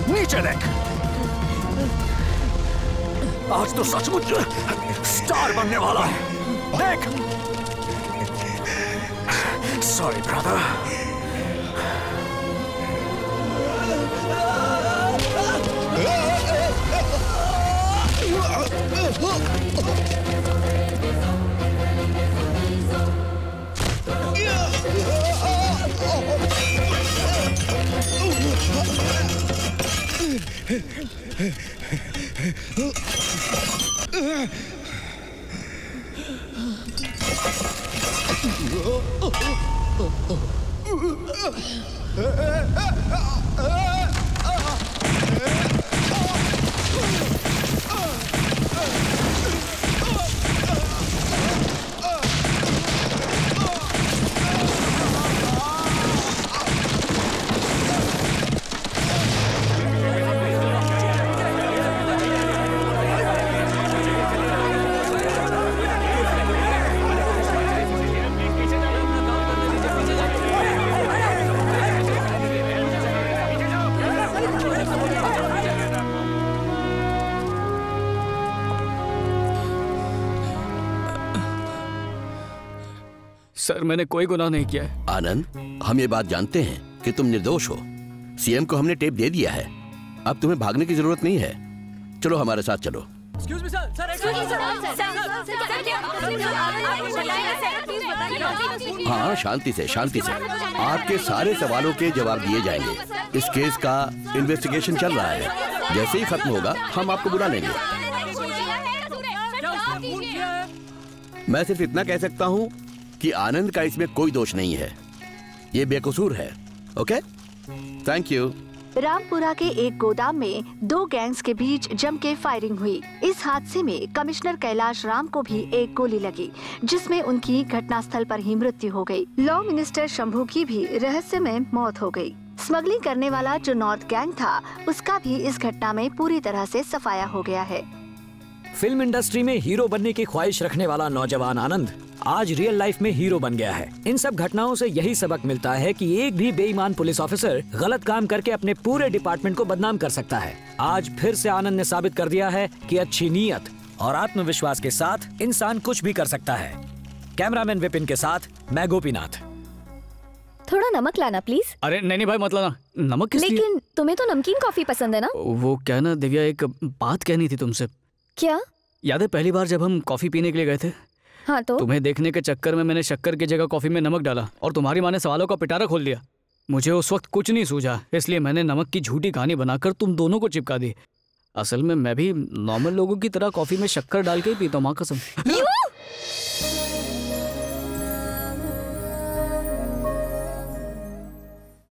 नीचे देख, आज तो सचमुच स्टार बनने वाला है। देख, सॉरी ब्रदर। सर, मैंने कोई गुनाह नहीं किया है। आनंद, हम ये बात जानते हैं कि तुम निर्दोष हो। सीएम को हमने टेप दे दिया है, अब तुम्हें भागने की जरूरत नहीं है। चलो हमारे साथ चलो। हाँ, शांति से, शांति से। आपके सारे सवालों के जवाब दिए जाएंगे। इस केस का इन्वेस्टिगेशन चल रहा है, जैसे ही खत्म होगा हम आपको बुला लेंगे। मैं सिर्फ इतना कह सकता हूँ कि आनंद का इसमें कोई दोष नहीं है, ये बेकसूर है। Okay, thank you. रामपुरा के एक गोदाम में दो गैंग्स के बीच जम के फायरिंग हुई। इस हादसे में कमिश्नर कैलाश राम को भी एक गोली लगी, जिसमें उनकी घटनास्थल पर ही मृत्यु हो गई। लॉ मिनिस्टर शंभू की भी रहस्यमय मौत हो गई। स्मगलिंग करने वाला जो नॉर्थ गैंग था, उसका भी इस घटना में पूरी तरह से सफाया हो गया है। फिल्म इंडस्ट्री में हीरो बनने की ख्वाहिश रखने वाला नौजवान आनंद आज रियल लाइफ में हीरो बन गया है। इन सब घटनाओं से यही सबक मिलता है कि एक भी बेईमान पुलिस ऑफिसर गलत काम करके अपने पूरे डिपार्टमेंट को बदनाम कर सकता है। आज फिर से आनंद ने साबित कर दिया है कि अच्छी नीयत और आत्मविश्वास के साथ इंसान कुछ भी कर सकता है। कैमरामैन विपिन के साथ मैं गोपीनाथ। थोड़ा नमक लाना प्लीज। अरे नहीं भाई, मत लाना। नमक किस लिए? लेकिन तुम्हें तो नमकीन कॉफी पसंद है ना? वो क्या ना दिव्या, एक बात कहनी थी तुमसे। क्या? याद है पहली बार जब हम कॉफी पीने के लिए गए थे? हाँ तो? तुम्हें देखने के चक्कर में मैंने शक्कर की जगह कॉफी में नमक डाला और तुम्हारी माँ ने सवालों का पिटारा खोल दिया। मुझे उस वक्त कुछ नहीं सूझा, इसलिए मैंने नमक की झूठी कहानी बनाकर तुम दोनों को चिपका दी। असल में मैं भी नॉर्मल लोगों की तरह कॉफी में शक्कर डाल के ही पीता हूँ, माँ कसम।